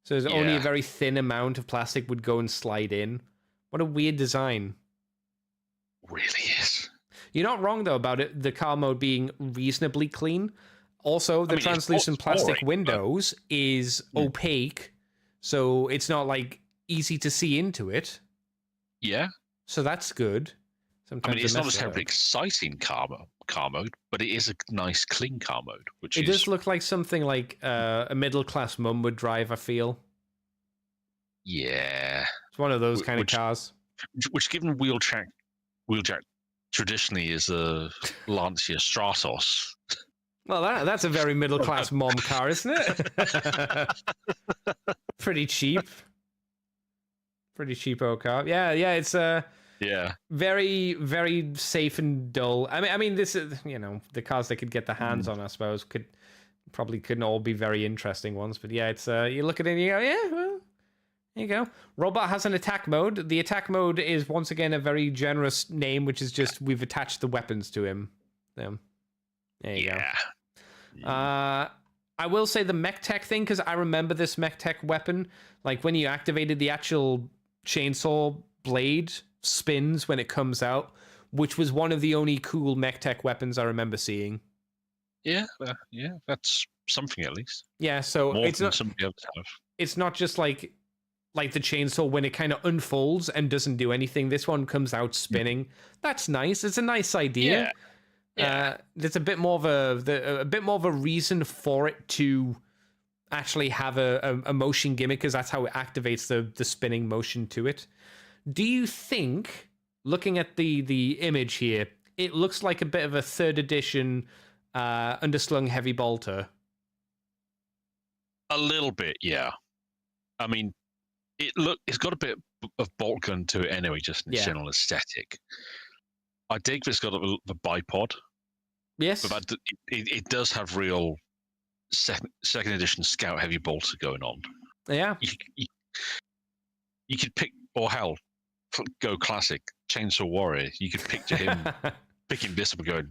So there's only a very thin amount of plastic would go and slide in. What a weird design. Really is. You're not wrong though about it. The car mode being reasonably clean. Also, the translucent plastic windows is opaque, so it's not like easy to see into it. Yeah. So that's good. Sometimes it's not a terribly exciting car mode, but it is a nice, clean car mode. It does look like something like a middle-class mum would drive, I feel. Yeah. It's one of those kind of cars. Which, given Wheeljack traditionally is a Lancia Stratos. Well, that's a very middle-class mom car, isn't it? Pretty cheap. Pretty cheapo car. Yeah, it's very, very safe and dull. I mean, this is, the cars they could get their hands on, I suppose, couldn't all be very interesting ones. But yeah, it's you look at it and you go, yeah, well, there you go. Robot has an attack mode. The attack mode is once again a very generous name, which is just we've attached the weapons to him. There you go. I will say the mech tech thing, because I remember this mech tech weapon. Like when you activated the actual chainsaw blade spins when it comes out, which was one of the only cool mech tech weapons I remember seeing. Yeah, that's something at least. Yeah, so More it's than not. somebody else have. It's not just like the chainsaw when it kind of unfolds and doesn't do anything. This one comes out spinning. That's nice. It's a nice idea. Yeah. There's a bit more of a reason for it to actually have a motion gimmick, because that's how it activates the spinning motion to it. Do you think, looking at the image here, it looks like a bit of a 3rd edition underslung heavy bolter? A little bit, yeah. I mean, it's got a bit of bolt gun to it anyway, just in general aesthetic. I dig that it's got the bipod. Yes. But it does have real second edition Scout heavy bolter going on. Yeah. You could pick, or hell, go classic Chainsaw Warrior. You could picture him picking this up and going,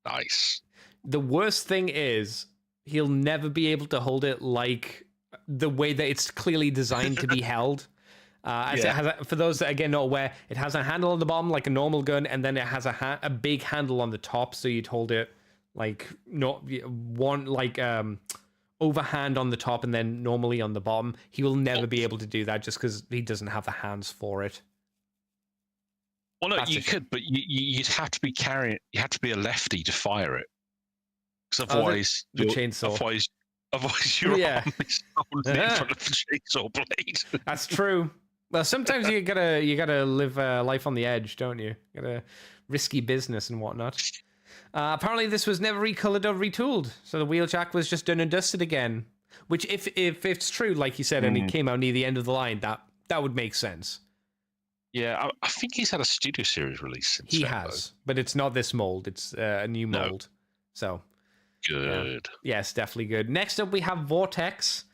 nice. The worst thing is he'll never be able to hold it like the way that it's clearly designed to be held. It has for those that again not aware, it has a handle on the bottom like a normal gun, and then it has a big handle on the top, so you'd hold it like not one like overhand on the top and then normally on the bottom. He will never be able to do that just because he doesn't have the hands for it. Well, no, you could, but you'd have to be carrying. You have to be a lefty to fire it, because otherwise the chainsaw. Otherwise, your arm is only in front of the chainsaw blade. That's true. Well, sometimes you gotta live life on the edge, don't you? Gotta risky business and whatnot. Apparently, this was never recolored or retooled, so the wheeljack was just done and dusted again. Which, if it's true, like you said, and it came out near the end of the line, that would make sense. Yeah, I think he's had a Studio Series release since he has, but it's not this mold. It's a new mold. So good. Yes, definitely good. Next up, we have Vortex,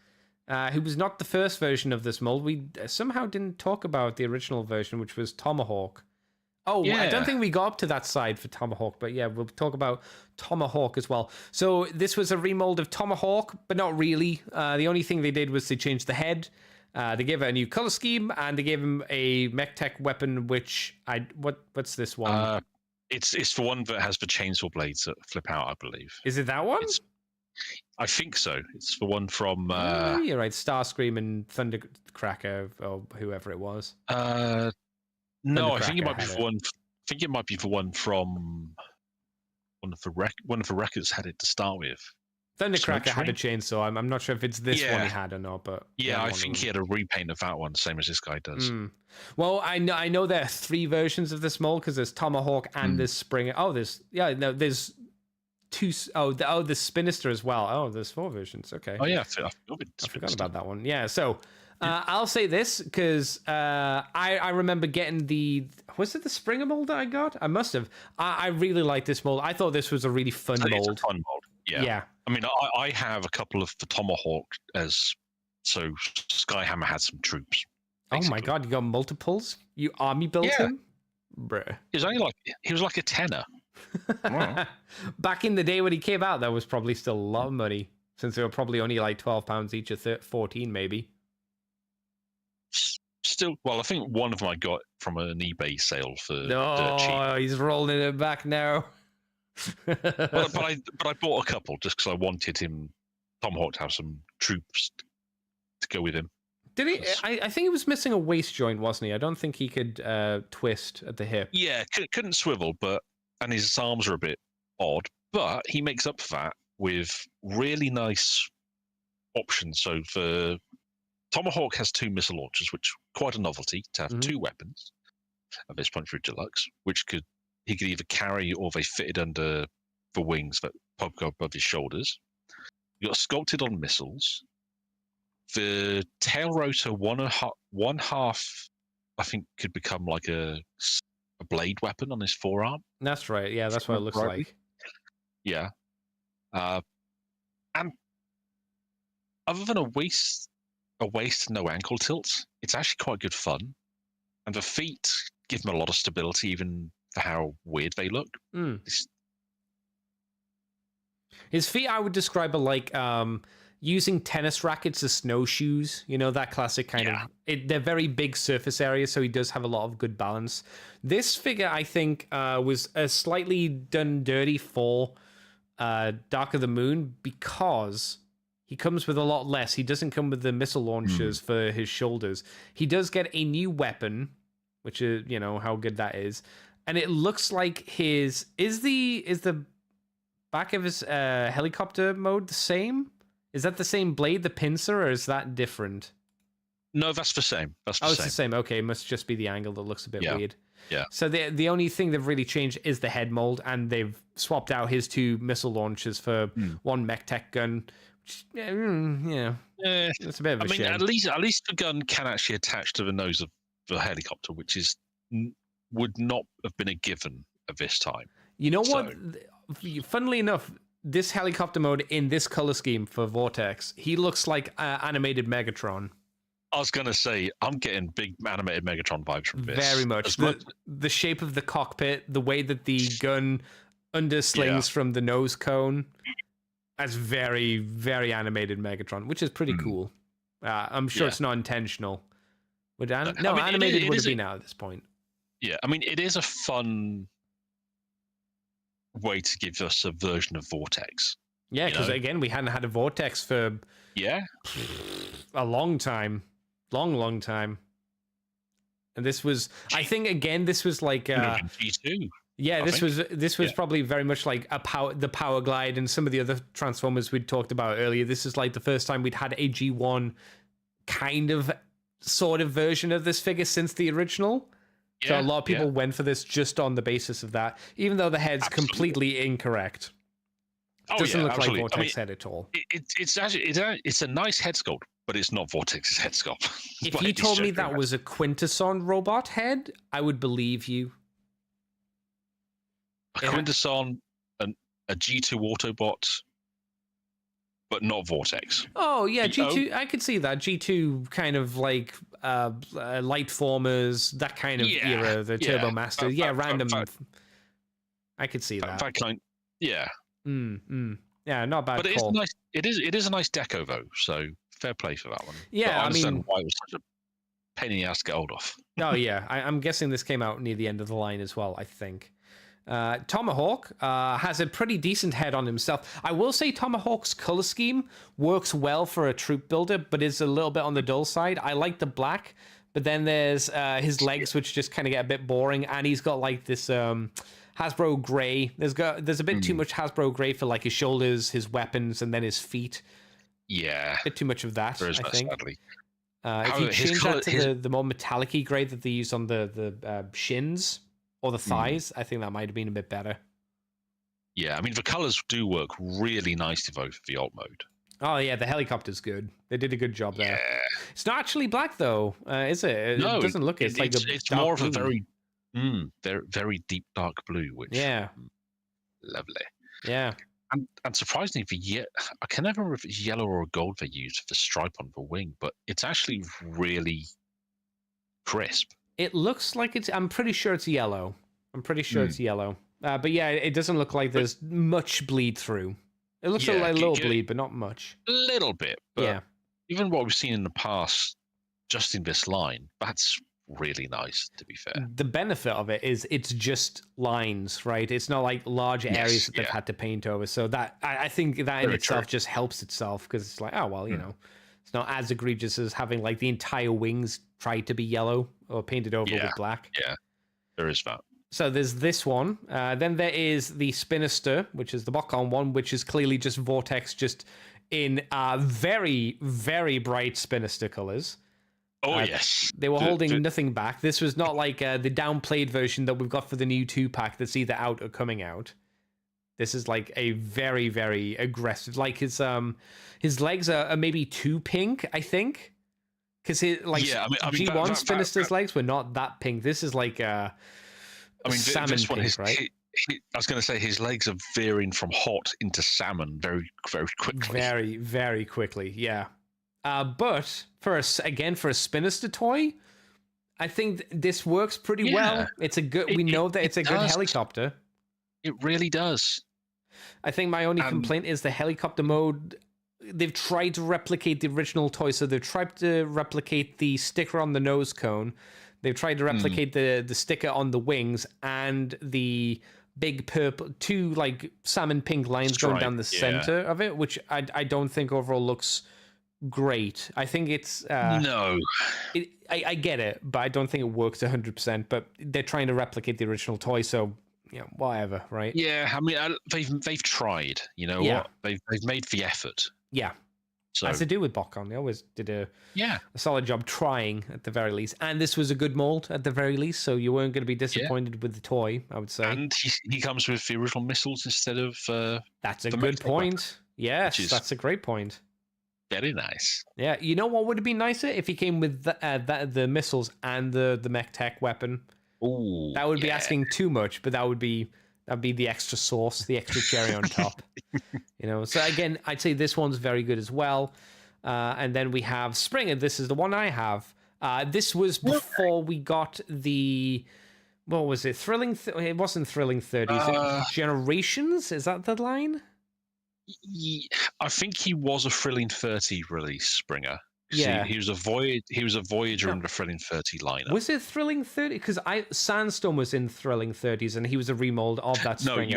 who was not the first version of this mold. We somehow didn't talk about the original version, which was Tomahawk. Oh, yeah. I don't think we got up to that side for Tomahawk, but yeah, we'll talk about Tomahawk as well. So this was a remold of Tomahawk, but not really. The only thing they did was they changed the head. They gave it a new color scheme, and they gave him a mech tech weapon, which what's this one? It's the one that has the chainsaw blades that flip out, I believe. Is it that one? I think so. It's the one from. You're right, Starscream and Thundercracker or whoever it was. No, I think it might be for one. I think it might be for one from one of the records had it to start with. Thundercracker had a chainsaw. I'm not sure if it's this one he had or not, but I think he had a repaint of that one, same as this guy does. Well, I know there are 3 versions of this mold because there's Tomahawk and there's Springer. Oh, there's 2. There's Spinister as well. Oh, there's 4 versions. Okay. Oh yeah, I forgot about that one. Yeah, so. I'll say this because I remember getting was it the Springer mold that I got? I must have. I really like this mold. I thought this was a really fun mold. It's a fun mold. Yeah. I mean, I have a couple of the Tomahawk so Skyhammer had some troops. Basically. Oh my god, you got multiples? You army built him? Bruh. He was like a tenner. Wow. Back in the day when he came out, that was probably still a lot of money, since they were probably only like £12 each, or 14 maybe. Still, well, I think one of them I got from an eBay sale for dirt cheap. Oh, he's rolling it back now. but I bought a couple just because I wanted Tomahawk to have some troops to go with him. Did he? I think he was missing a waist joint, wasn't he? I don't think he could twist at the hip. Yeah, couldn't swivel, and his arms are a bit odd. But he makes up for that with really nice options. So for Tomahawk has 2 missile launchers, which is quite a novelty to have 2 weapons of this Punch Through Deluxe, which he could either carry or they fitted under the wings that poke above his shoulders. You got sculpted on missiles. The tail rotor one half, I think, could become like a blade weapon on his forearm. That's right. Yeah, that's what it looks like. Yeah. And other than a waist no ankle tilts, it's actually quite good fun. And the feet give him a lot of stability, even for how weird they look. His feet, I would describe, are like using tennis rackets as snowshoes. You know, that classic kind of. They're very big surface areas, so he does have a lot of good balance. This figure, I think, was slightly done dirty for Dark of the Moon because he comes with a lot less. He doesn't come with the missile launchers for his shoulders. He does get a new weapon, which is, how good that is. And it looks like is the back of his helicopter mode the same? Is that the same blade, the pincer, or is that different? No, that's the same. It's the same. Okay, it must just be the angle that looks a bit weird. Yeah. So the only thing they've really changed is the head mold, and they've swapped out his 2 missile launchers for one mech tech gun. Which, it's a bit of a shame. At least the gun can actually attach to the nose of the helicopter, which would not have been a given at this time. You know what? Funnily enough, this helicopter mode in this color scheme for Vortex, he looks like animated Megatron. I was going to say, I'm getting big animated Megatron vibes from this. Very much. The shape of the cockpit, the way that the gun underslings from the nose cone, that's very, very animated Megatron, which is pretty cool. I'm sure it's not intentional. Animated would have been out at this point. Yeah, it is a fun way to give us a version of Vortex. Yeah, because again, we hadn't had a Vortex for a long time. Long time. And this was, I think, again, this was like G2. Yeah, this was probably very much like the Power Glide and some of the other Transformers we'd talked about earlier. This is like the first time we'd had a G1 sort of version of this figure since the original. So a lot of people went for this just on the basis of that, even though the head's completely incorrect. Doesn't look like Vortex head at all. It's a nice head sculpt, but it's not Vortex's head sculpt. If you told me that was a Quintesson robot head, I would believe you. A Quintesson, a G2 Autobot, but not Vortex. Oh, yeah, G2, I could see that. G2 kind of like light formers, that kind of era, the Turbo Master. Random. I could see that. That kind, yeah. Yeah, not bad. But it is nice. It is a nice deco though, so fair play for that one. Yeah, I understand why it was such a pain in the ass to get hold of. Oh yeah, I'm guessing this came out near the end of the line as well. I think. Tomahawk has a pretty decent head on himself. I will say Tomahawk's color scheme works well for a troop builder, but is a little bit on the dull side. I like the black, but then there's his legs, which just kind of get a bit boring, and he's got like this Hasbro gray. There's a bit too much Hasbro gray for like his shoulders, his weapons, and then his feet. Yeah, a bit too much of that. I think. Sadly. If you change that to the more metallic-y gray that they use on the shins or the thighs, I think that might have been a bit better. Yeah, the colors do work really nicely though for the alt mode. Oh yeah, the helicopter's good. They did a good job there. It's not actually black though, is it? No, it doesn't look. It's like it's more of a very very deep dark blue, which lovely. Yeah. And surprisingly, I can never remember if it's yellow or gold they used for the stripe on the wing, but it's actually really crisp. It looks like it's. I'm pretty sure it's yellow. It's yellow. But yeah, it doesn't look like there's much bleed through. It looks like a little bleed, but not much. A little bit. But even what we've seen in the past, just in this line, that's really nice, to be fair. The benefit of it is it's just lines, right? It's not like large areas that they've had to paint over. So that I think that very in itself just helps itself, because it's like, oh well, it's not as egregious as having like the entire wings tried to be yellow or painted over with black. Yeah, there is that. So there's this one. Then there is the Spinister, which is the Bocon one, which is clearly just Vortex, just in very, very bright Spinister colors. Oh, yes. They were holding nothing back. This was not like the downplayed version that we've got for the new 2-pack that's either out or coming out. This is like a very, very aggressive. Like his legs are maybe too pink, I think. Because G1 Spinister's legs were not that pink. This is like salmon pink, right? I was going to say his legs are veering from hot into salmon very, very quickly. Very, very quickly, yeah. But for a Spinister toy, I think this works pretty well. It's a good. We know that it's a good helicopter. It really does. I think my only complaint is the helicopter mode. They've tried to replicate the original toy, so they've tried to replicate the sticker on the nose cone. They've tried to replicate the sticker on the wings and the big purple, two like salmon pink lines going down the center of it, which I don't think overall looks great. I think it's no. I get it, but I don't think it works 100%. But they're trying to replicate the original toy, so whatever, right? Yeah, I mean, they've tried. You know what? They've made the effort. Yeah. So, as they do with BotCon, they always did a solid job trying at the very least. And this was a good mold at the very least, so you weren't going to be disappointed with the toy, I would say. And he comes with the original missiles instead of that's a good point. Yes, that's a great point. Very nice. Yeah, you know what would have been nicer if he came with the missiles and the mech tech weapon. Ooh, that would be asking too much, but that'd be the extra sauce, the extra cherry on top. So again, I'd say this one's very good as well. And then we have Springer. This is the one I have. This was before we got the, what was it? It wasn't Thrilling 30s. Generations? Is that the line? I think he was a Thrilling 30 release, Springer. Yeah, he was a Voyager in the Thrilling 30 lineup. Was it Thrilling 30? Because Sandstorm was in Thrilling 30s, and he was a remold of that Springer. No,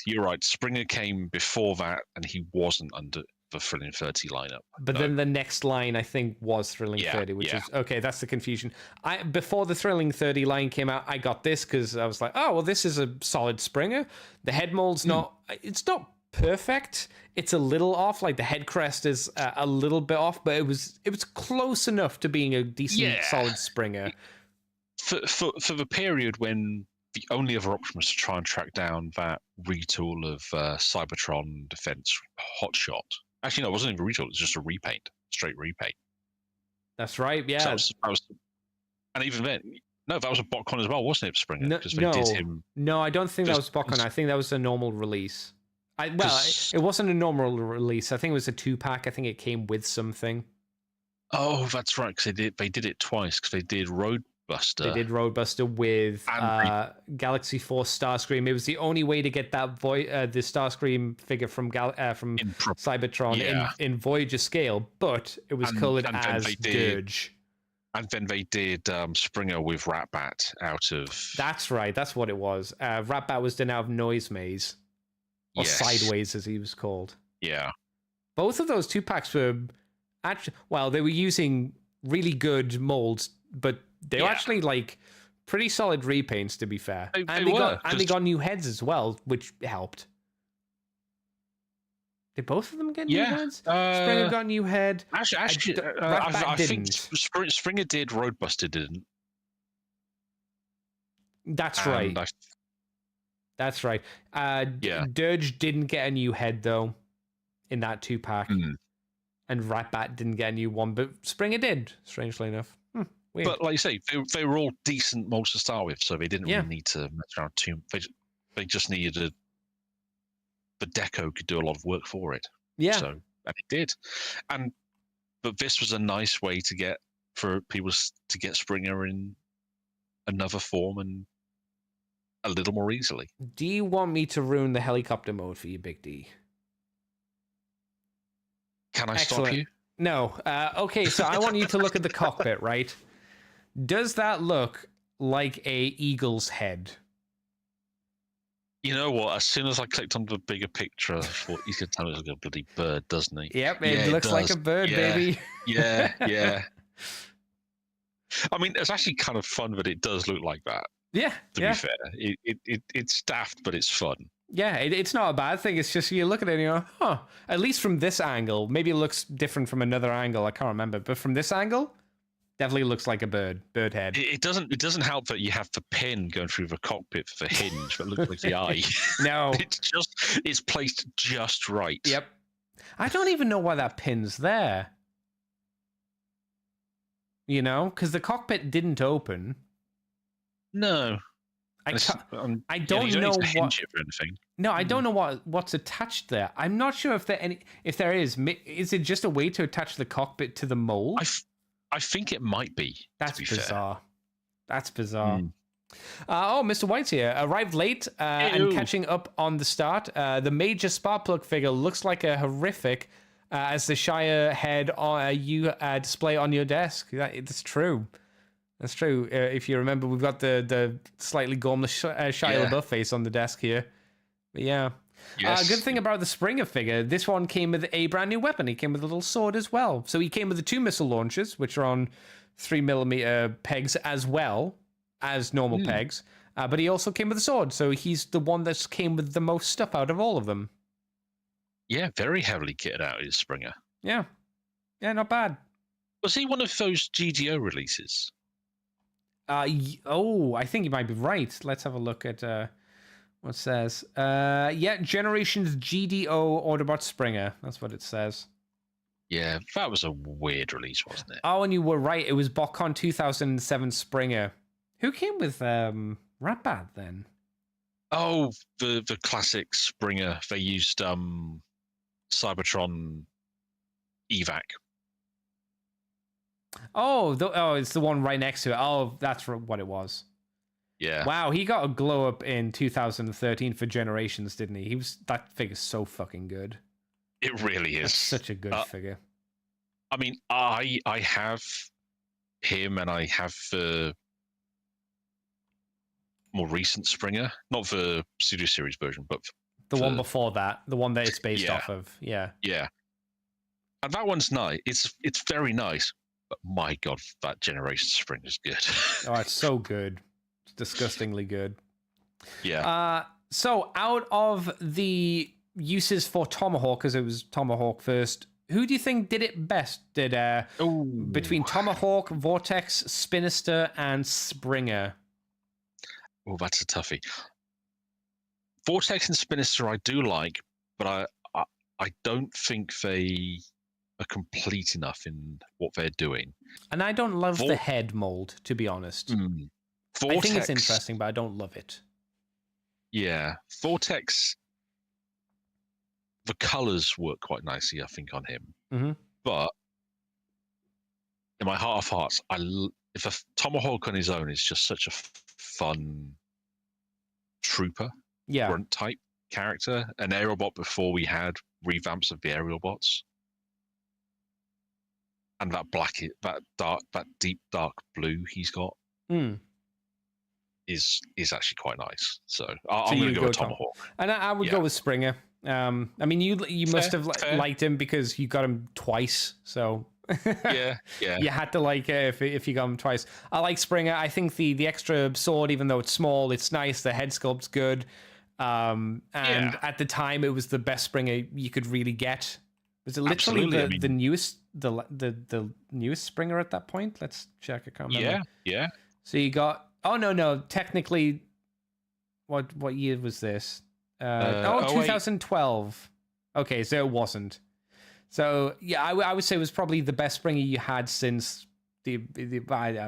you're right. Springer came before that, and he wasn't under the Thrilling 30 lineup. But then the next line, I think, was Thrilling 30, which is okay. That's the confusion. Before the Thrilling 30 line came out, I got this because I was like, oh well, this is a solid Springer. The head mold's not perfect. It's a little off. Like the head crest is a little bit off, but it was close enough to being a decent solid Springer. For the period when the only other option was to try and track down that retool of Cybertron Defense Hotshot. Actually, no, it wasn't even a retool. It was just a repaint, straight repaint. That's right. Yeah. So that was, and even then, no, that was a BotCon as well, wasn't it, Springer? No, I don't think that was BotCon. I think that was a normal release. It wasn't a normal release. I think it was a 2-pack. I think it came with something. Oh, that's right. Because they did it twice. Because they did Roadbuster. They did Roadbuster with Galaxy Force Starscream. It was the only way to get that the Starscream figure from Cybertron in Voyager scale, but it was colored as Dirge. And then they did Springer with Ratbat out of. That's right. That's what it was. Ratbat was done out of Noise Maze. Or Sideways, as he was called. Yeah. Both of those 2-packs were actually, they were using really good molds, but they were actually like pretty solid repaints, to be fair. They got new heads as well, which helped. Did both of them get new heads? Springer got a new head. Actually, I think Springer did, Roadbuster didn't. That's right. That's right. Dirge didn't get a new head, though, in that 2-pack. And Ratbat didn't get a new one, but Springer did, strangely enough. Weird. But like you say, they were all decent molds to start with, so they didn't really need to mess around too much. They just needed the deco could do a lot of work for it. Yeah. So, and it did. But this was a nice way for people to get Springer in another form and a little more easily. Do you want me to ruin the helicopter mode for you, Big D? Can I stop you? No. Okay, so I want you to look at the cockpit, right? Does that look like a eagle's head? You know what? As soon as I clicked on the bigger picture, I thought he's going to tell me it's like a bloody bird, doesn't he? Yep, it looks like a bird, baby. Yeah. I mean, it's actually kind of fun that it does look like that. Yeah, to be fair, it's daft, but it's fun. Yeah, it's not a bad thing. It's just you look at it and you go, at least from this angle. Maybe it looks different from another angle. I can't remember, but from this angle, definitely looks like a bird head. It doesn't help that you have the pin going through the cockpit for the hinge that looks like the eye. No, it's placed just right. Yep. I don't even know why that pin's there. Because the cockpit didn't open. No, I don't know what. No, I don't know what's attached there. I'm not sure if there is. Is it just a way to attach the cockpit to the mold? I think it might be. That's bizarre. That's bizarre. Mr. White's here. Arrived late and catching up on the start. The major spark plug figure looks like a horrific as the Shire head you display on your desk. It's true. That's true. If you remember, we've got the slightly gormless Shia LaBeouf face on the desk here. But yeah. Yes. Good thing about the Springer figure, this one came with a brand new weapon. He came with a little sword as well. So he came with the 2 missile launchers, which are on 3mm pegs as well as normal pegs. But he also came with a sword. So he's the one that came with the most stuff out of all of them. Yeah, very heavily kitted out is Springer. Yeah. Yeah, not bad. Was he one of those GDO releases? I think you might be right. Let's have a look at what it says. Yeah, Generations GDO Autobot Springer. That's what it says. Yeah, that was a weird release, wasn't it? Oh, and you were right. It was BotCon 2007 Springer. Who came with Ratbat then? Oh, the classic Springer. They used Cybertron evac. It's the one right next to it. Oh, that's what it was. Yeah. Wow, he got a glow up in 2013 for Generations, didn't he? That figure's so fucking good. It really is. That's such a good figure. I mean, I have him, and I have the more recent Springer, not the Studio Series version, but the one before that, the one that it's based off of. Yeah. Yeah. And that one's nice. It's very nice. But my God, that Generation Spring is good. Oh, it's so good. It's disgustingly good. Yeah. So out of the uses for Tomahawk, because it was Tomahawk first, who do you think did it best? Between Tomahawk, Vortex, Spinister, and Springer? Oh, that's a toughie. Vortex and Spinister I do like, but I don't think they are complete enough in what they're doing. And I don't love the head mold, to be honest. Vortex, I think it's interesting, but I don't love it. Yeah. Vortex, the colors work quite nicely, I think, on him. Mm-hmm. But in my heart of hearts, if a Tomahawk on his own is just such a fun trooper, grunt type character, an Aerobot before we had revamps of the aerial bots. And that that deep dark blue he's got is actually quite nice. So I'm going to go with Tomahawk. And I would go with Springer. I mean, you must have liked him because you got him twice. So yeah. You had to like it if you got him twice. I like Springer. I think the extra sword, even though it's small, it's nice. The head sculpt's good. And at the time, it was the best Springer you could really get. Was it literally the newest the newest Springer at that point? Let's check. I can't remember. Yeah. So you got no. Technically, what year was this? 2012. Okay, so it wasn't. So yeah, I would say it was probably the best Springer you had since the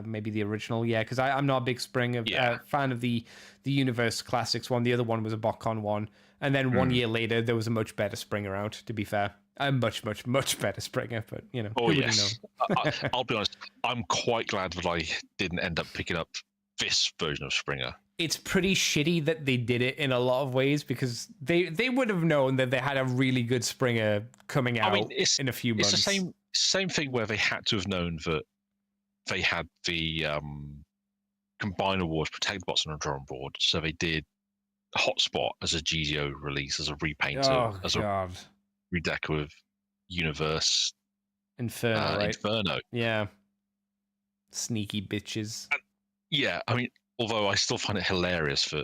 maybe the original. Yeah, because I'm not a big Springer fan of the Universe Classics one. The other one was a BotCon one, and then 1 year later there was a much better Springer out. To be fair. A much better Springer, but Oh yes, I'll be honest. I'm quite glad that I didn't end up picking up this version of Springer. It's pretty shitty that they did it in a lot of ways because they would have known that they had a really good Springer coming out in a few months. It's the same thing where they had to have known that they had the Combiner Wars Protect bots on a drawing board, so they did Hotspot as a GDO release, as a repainter, a redeco of Universe Inferno, right? Inferno. Yeah. Sneaky bitches. And, I mean, although I still find it hilarious for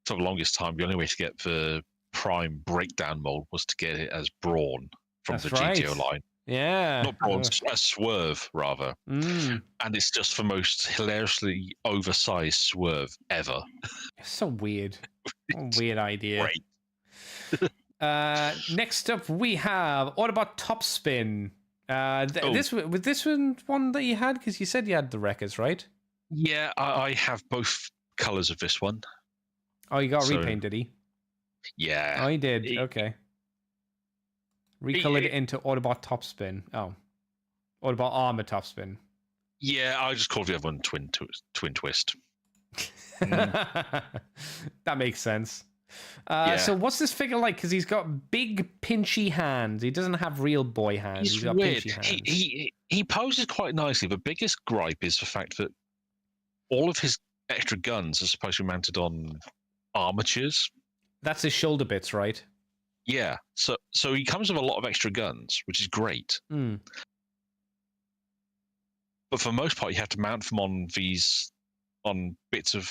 the longest time, the only way to get the Prime Breakdown mold was to get it as Brawn from the GTO line. Yeah. Not Brawn, a Swerve, rather. And it's just the most hilariously oversized Swerve ever. It's so weird. Weird idea. Great. Next up, we have Autobot Topspin. Was this one that you had? Because you said you had the Wreckers, right? Yeah, I have both colors of this one. Oh, you got a repaint, did he? Yeah. Oh, he did. Okay. Recolored it into Autobot Topspin. Oh. Autobot Armor Topspin. Yeah, I just called the other one Twin Twist. That makes sense. So what's this figure like? Because he's got big pinchy hands. He doesn't have real boy hands. He's got weird. Pinchy hands. He poses quite nicely. The biggest gripe is the fact that all of his extra guns are supposed to be mounted on armatures. That's his shoulder bits, right? Yeah. So he comes with a lot of extra guns, which is great. Mm. But for the most part, you have to mount them on bits of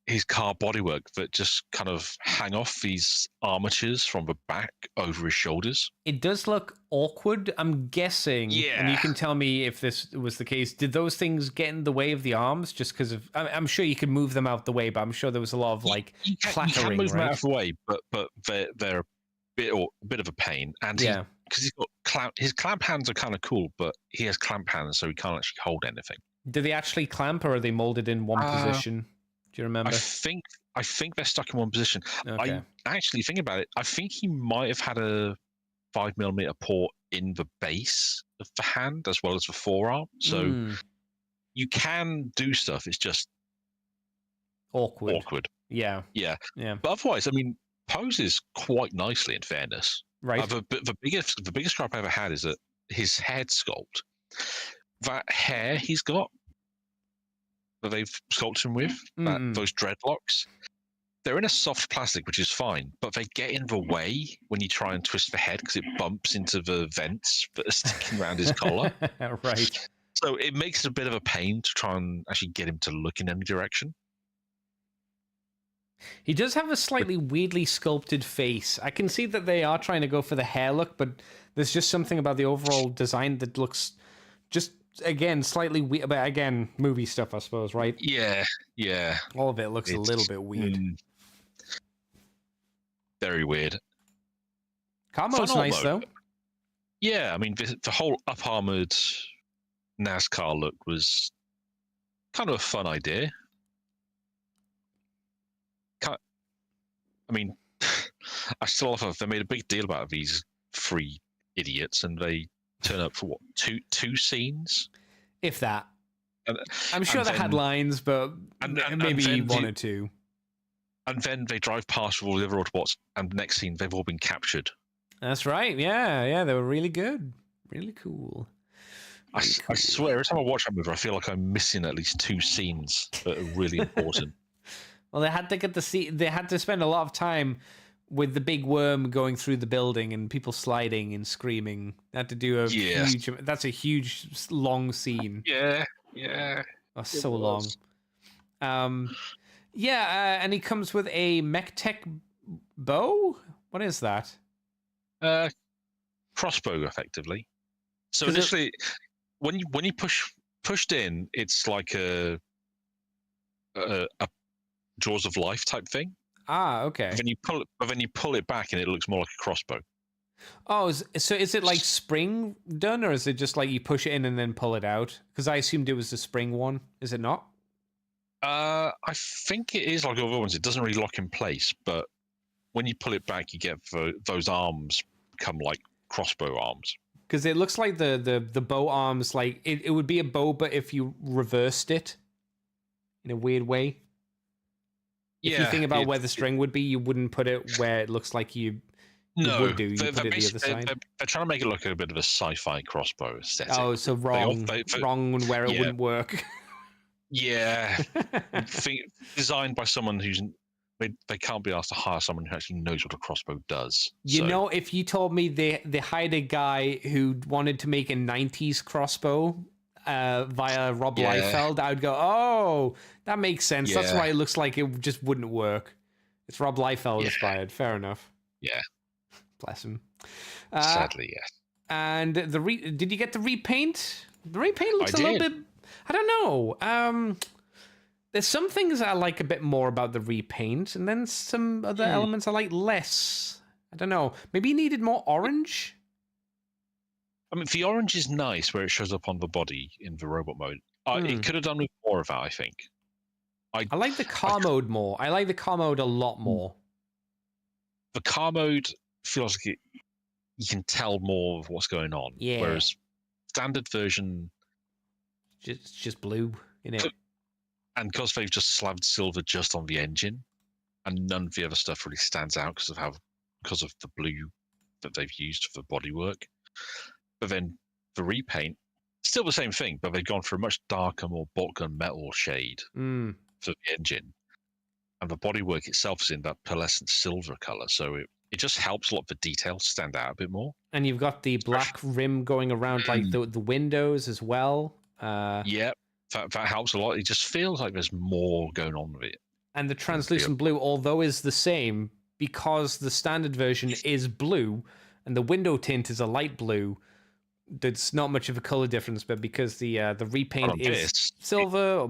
his car bodywork that just kind of hang off these armatures from the back over his shoulders. It does look awkward, I'm guessing. Yeah. And you can tell me if this was the case. Did those things get in the way of the arms just because of... I'm sure you could move them out the way, but I'm sure there was a lot of, like, clattering, you can move them right? out of the way, but they're a bit of a pain. And yeah. Because he's got his clamp hands are kind of cool, but he has clamp hands, so he can't actually hold anything. Do they actually clamp, or are they molded in one position? Do you remember? I think they're stuck in one position. Okay. I actually think about it. I think he might have had a 5mm port in the base of the hand as well as the forearm. So you can do stuff. It's just awkward. Yeah. But otherwise, I mean, poses quite nicely. In fairness, right. The biggest gripe I ever had is that his head sculpt, that hair he's got, that they've sculpted him with, those dreadlocks, they're in a soft plastic, which is fine, but they get in the way when you try and twist the head because it bumps into the vents that are sticking around his collar. Right. So it makes it a bit of a pain to try and actually get him to look in any direction. He does have a slightly weirdly sculpted face. I can see that they are trying to go for the hair look, but there's just something about the overall design that looks just... Again, slightly weird, but again, movie stuff, I suppose, right? Yeah. All of it looks a little bit weird. Very weird. Car mode's nice, though. Yeah, I mean, the whole up-armored NASCAR look was kind of a fun idea. I mean, I still love how they made a big deal about these 3 idiots, and they turn up for what, two scenes, if that. I'm sure they had lines, but maybe 1 or 2. And then they drive past with all the other Autobots, and the next scene they've all been captured. That's right. Yeah, they were really good, really cool. I swear, every time I watch that movie, I feel like I'm missing at least 2 scenes that are really important. Well, they had to spend a lot of time with the big worm going through the building and people sliding and screaming. They had to do huge... That's a huge, long scene. Yeah. Oh, so long. And he comes with a mech tech bow? What is that? Crossbow, effectively. So initially, when you pushed in, it's like a Jaws of Life type thing. Ah, okay. But then you pull it back, and it looks more like a crossbow. Oh, so is it like spring done, or is it just like you push it in and then pull it out? Because I assumed it was the spring one. Is it not? I think it is like other ones. It doesn't really lock in place, but when you pull it back, you get those arms become like crossbow arms. Because it looks like the bow arms, like it would be a bow, but if you reversed it in a weird way. If you think about where the string would be, you wouldn't put it where it looks like you would do. You put it the other side. They're trying to make it look like a bit of a sci-fi crossbow aesthetic. Oh, so wrong where it wouldn't work. Yeah. Designed by someone who's... They can't be asked to hire someone who actually knows what a crossbow does. You know, if you told me they hired a guy who wanted to make a 90s crossbow via Rob Liefeld, I would go, oh, that makes sense. Yeah. That's why it looks like it just wouldn't work. It's Rob Liefeld inspired. Fair enough. Yeah. Bless him. Sadly, yes. And did you get the repaint? The repaint looks a little bit... I don't know. There's some things I like a bit more about the repaint, and then some other elements I like less. I don't know. Maybe you needed more orange? I mean, the orange is nice where it shows up on the body in the robot mode. It could have done with more of that, I think. I like the car mode more. I like the car mode a lot more. The car mode feels like you can tell more of what's going on. Yeah. Whereas standard version... Just blue, innit? And because they've just slabbed silver just on the engine, and none of the other stuff really stands out because of the blue that they've used for bodywork. But then the repaint, Still the same thing, but they've gone for a much darker, more boltgun metal shade for the engine. And the bodywork itself is in that pearlescent silver color, so it just helps a lot of the details stand out a bit more. And you've got the black rim going around like the windows as well. Yeah, that helps a lot. It just feels like there's more going on with it. And the translucent blue, although is the same, because the standard version is blue and the window tint is a light blue, there's not much of a color difference, but because the repaint is silver,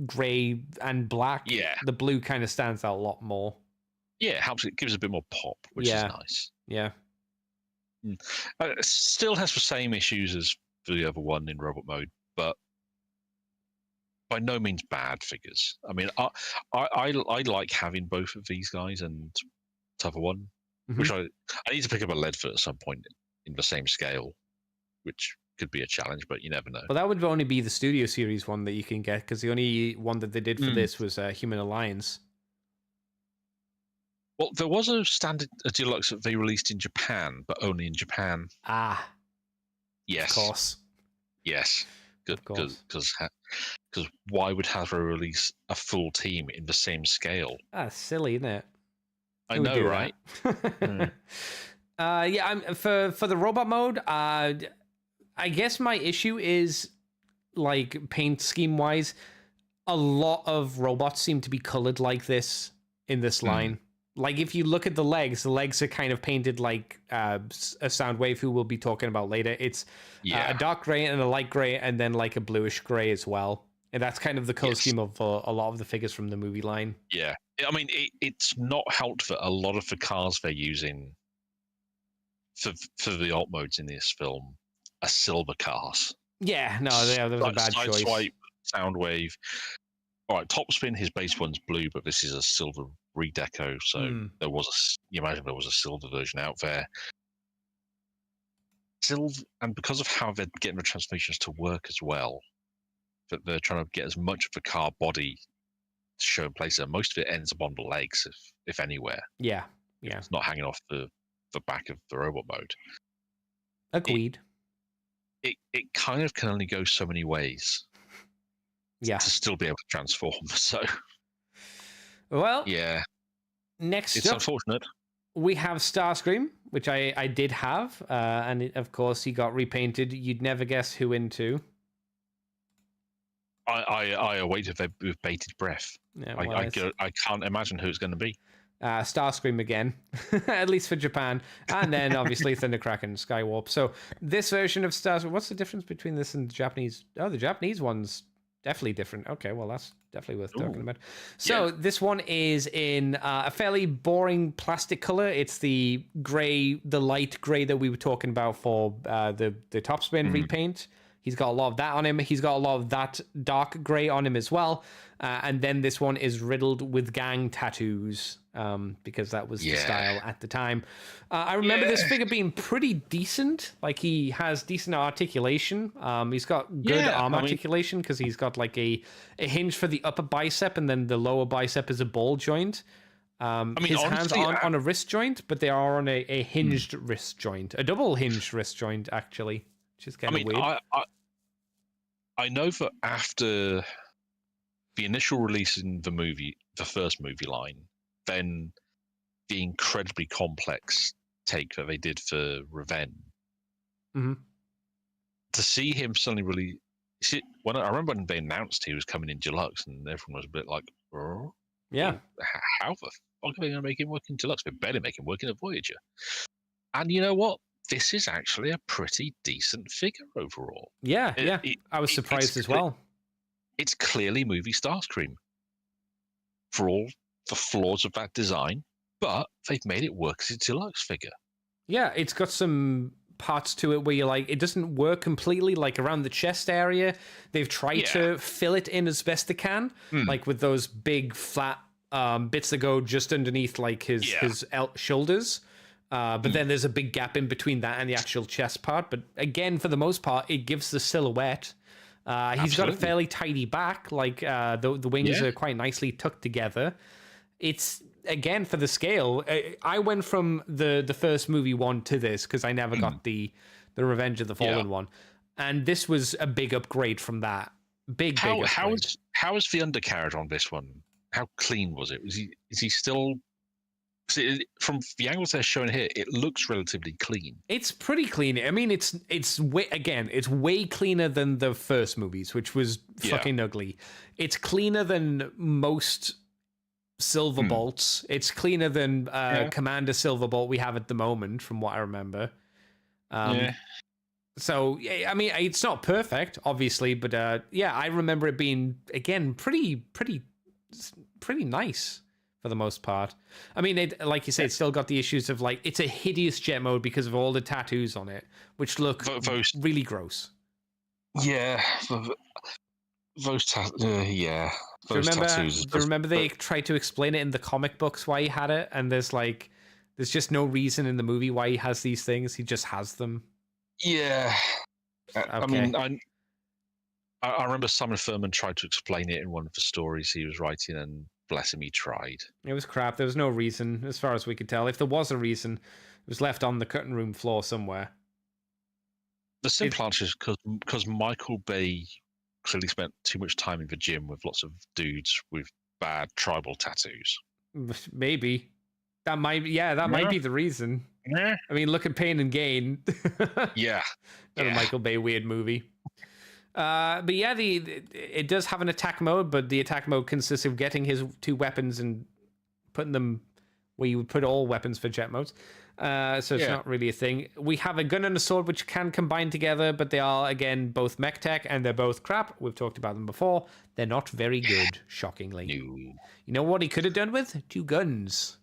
gray and black, the blue kind of stands out a lot more. Yeah, it helps. It gives a bit more pop, which is nice. Yeah. It still has the same issues as the other one in robot mode, but by no means bad figures. I mean, I like having both of these guys and the other one, which I need to pick up a Leadfoot at some point in the same scale, which could be a challenge, but you never know. Well, that would only be the Studio Series one that you can get, because the only one that they did for this was Human Alliance. Well, there was a deluxe that they released in Japan, but only in Japan. Ah. Yes. Of course. Yes. Good. Because why would Hasbro release a full team in the same scale? That's silly, isn't it? I know, right? For the robot mode, I guess my issue is, like, paint scheme wise, a lot of robots seem to be colored like this in this line. Like, if you look at the legs are kind of painted like a Soundwave, who we'll be talking about later. It's a dark gray and a light gray, and then like a bluish gray as well. And that's kind of the color scheme of a lot of the figures from the movie line. Yeah. I mean, it's not helped that a lot of the cars they're using for the alt modes in this film are silver cars. Yeah, no, that was a bad choice. Sideswipe, Soundwave. All right, Topspin, his base one's blue, but this is a silver redeco, so you imagine there was a silver version out there. Silver, and because of how they're getting the transmissions to work as well, that they're trying to get as much of the car body to show in place there. Most of it ends up on the legs, if anywhere. Yeah. It's not hanging off the back of the robot mode. Agreed. It kind of can only go so many ways. Yeah. To still be able to transform. So. Well. Yeah. Next it's up, unfortunate. We have Starscream, which I did have, and of course he got repainted. You'd never guess who into. I await with bated breath. Yeah, well, I can't imagine who it's going to be. Starscream again, at least for Japan, and then obviously Thundercracker and Skywarp. So this version of Starscream, what's the difference between this and the Japanese? Oh, the Japanese one's definitely different. Okay, well that's definitely worth talking about. So this one is in a fairly boring plastic color. It's the light gray that we were talking about for the Topspin repaint. He's got a lot of that on him. He's got a lot of that dark gray on him as well. And then this one is riddled with gang tattoos because that was the style at the time. I remember this figure being pretty decent. Like, he has decent articulation. He's got good arm articulation because he's got like a hinge for the upper bicep, and then the lower bicep is a ball joint. His hands aren't on a wrist joint, but they are on a hinged wrist joint. A double hinged wrist joint, actually. Which is kind of weird. I know that after the initial release in the first movie line, then the incredibly complex take that they did for Revenge, to see him suddenly really... I remember when they announced he was coming in Deluxe, and everyone was a bit like, oh, yeah, how the fuck are they going to make him work in Deluxe? They barely make him work in a Voyager. And you know what? This is actually a pretty decent figure overall. Yeah, I was surprised as well. It's clearly movie Starscream for all the flaws of that design, but they've made it work as a deluxe figure. Yeah, it's got some parts to it where you're like, it doesn't work completely, like around the chest area. They've tried to fill it in as best they can, like with those big flat bits that go just underneath like his shoulders. But then there's a big gap in between that and the actual chest part. But again, for the most part, it gives the silhouette. He's got a fairly tidy back. Like the wings are quite nicely tucked together. It's, again, for the scale. I went from the first movie one to this because I never got the Revenge of the Fallen one. And this was a big upgrade from that. Big upgrade. How is the undercarriage on this one? How clean was it? Is he still? From the angles they're showing here, it looks relatively clean. It's pretty clean. I mean, it's way cleaner than the first movies, which was fucking ugly. It's cleaner than most Silverbolts. It's cleaner than Commander Silverbolt we have at the moment, from what I remember. So, I mean, it's not perfect, obviously, but I remember it being, again, pretty nice for the most part. I mean, like you said, it's still got the issues of, like, it's a hideous jet mode because of all the tattoos on it, which look really gross. Yeah. Those tattoos. Do you remember they tried to explain it in the comic books why he had it? And there's just no reason in the movie why he has these things. He just has them. Yeah. Okay. I mean, I remember Simon Furman tried to explain it in one of the stories he was writing, and bless him, he tried. It was crap. There was no reason, as far as we could tell. If there was a reason, it was left on the cutting room floor somewhere. The simple answer is because Michael Bay clearly spent too much time in the gym with lots of dudes with bad tribal tattoos. Maybe. That might be the reason. Yeah. I mean, look at Pain and Gain. Yeah. A Michael Bay weird movie. But yeah, it does have an attack mode, but the attack mode consists of getting his two weapons and putting them where you would put all weapons for jet modes. So it's not really a thing. We have a gun and a sword which can combine together, but they are, again, both mech tech, and they're both crap. We've talked about them before. They're not very good, shockingly. No. You know what he could have done with? 2 guns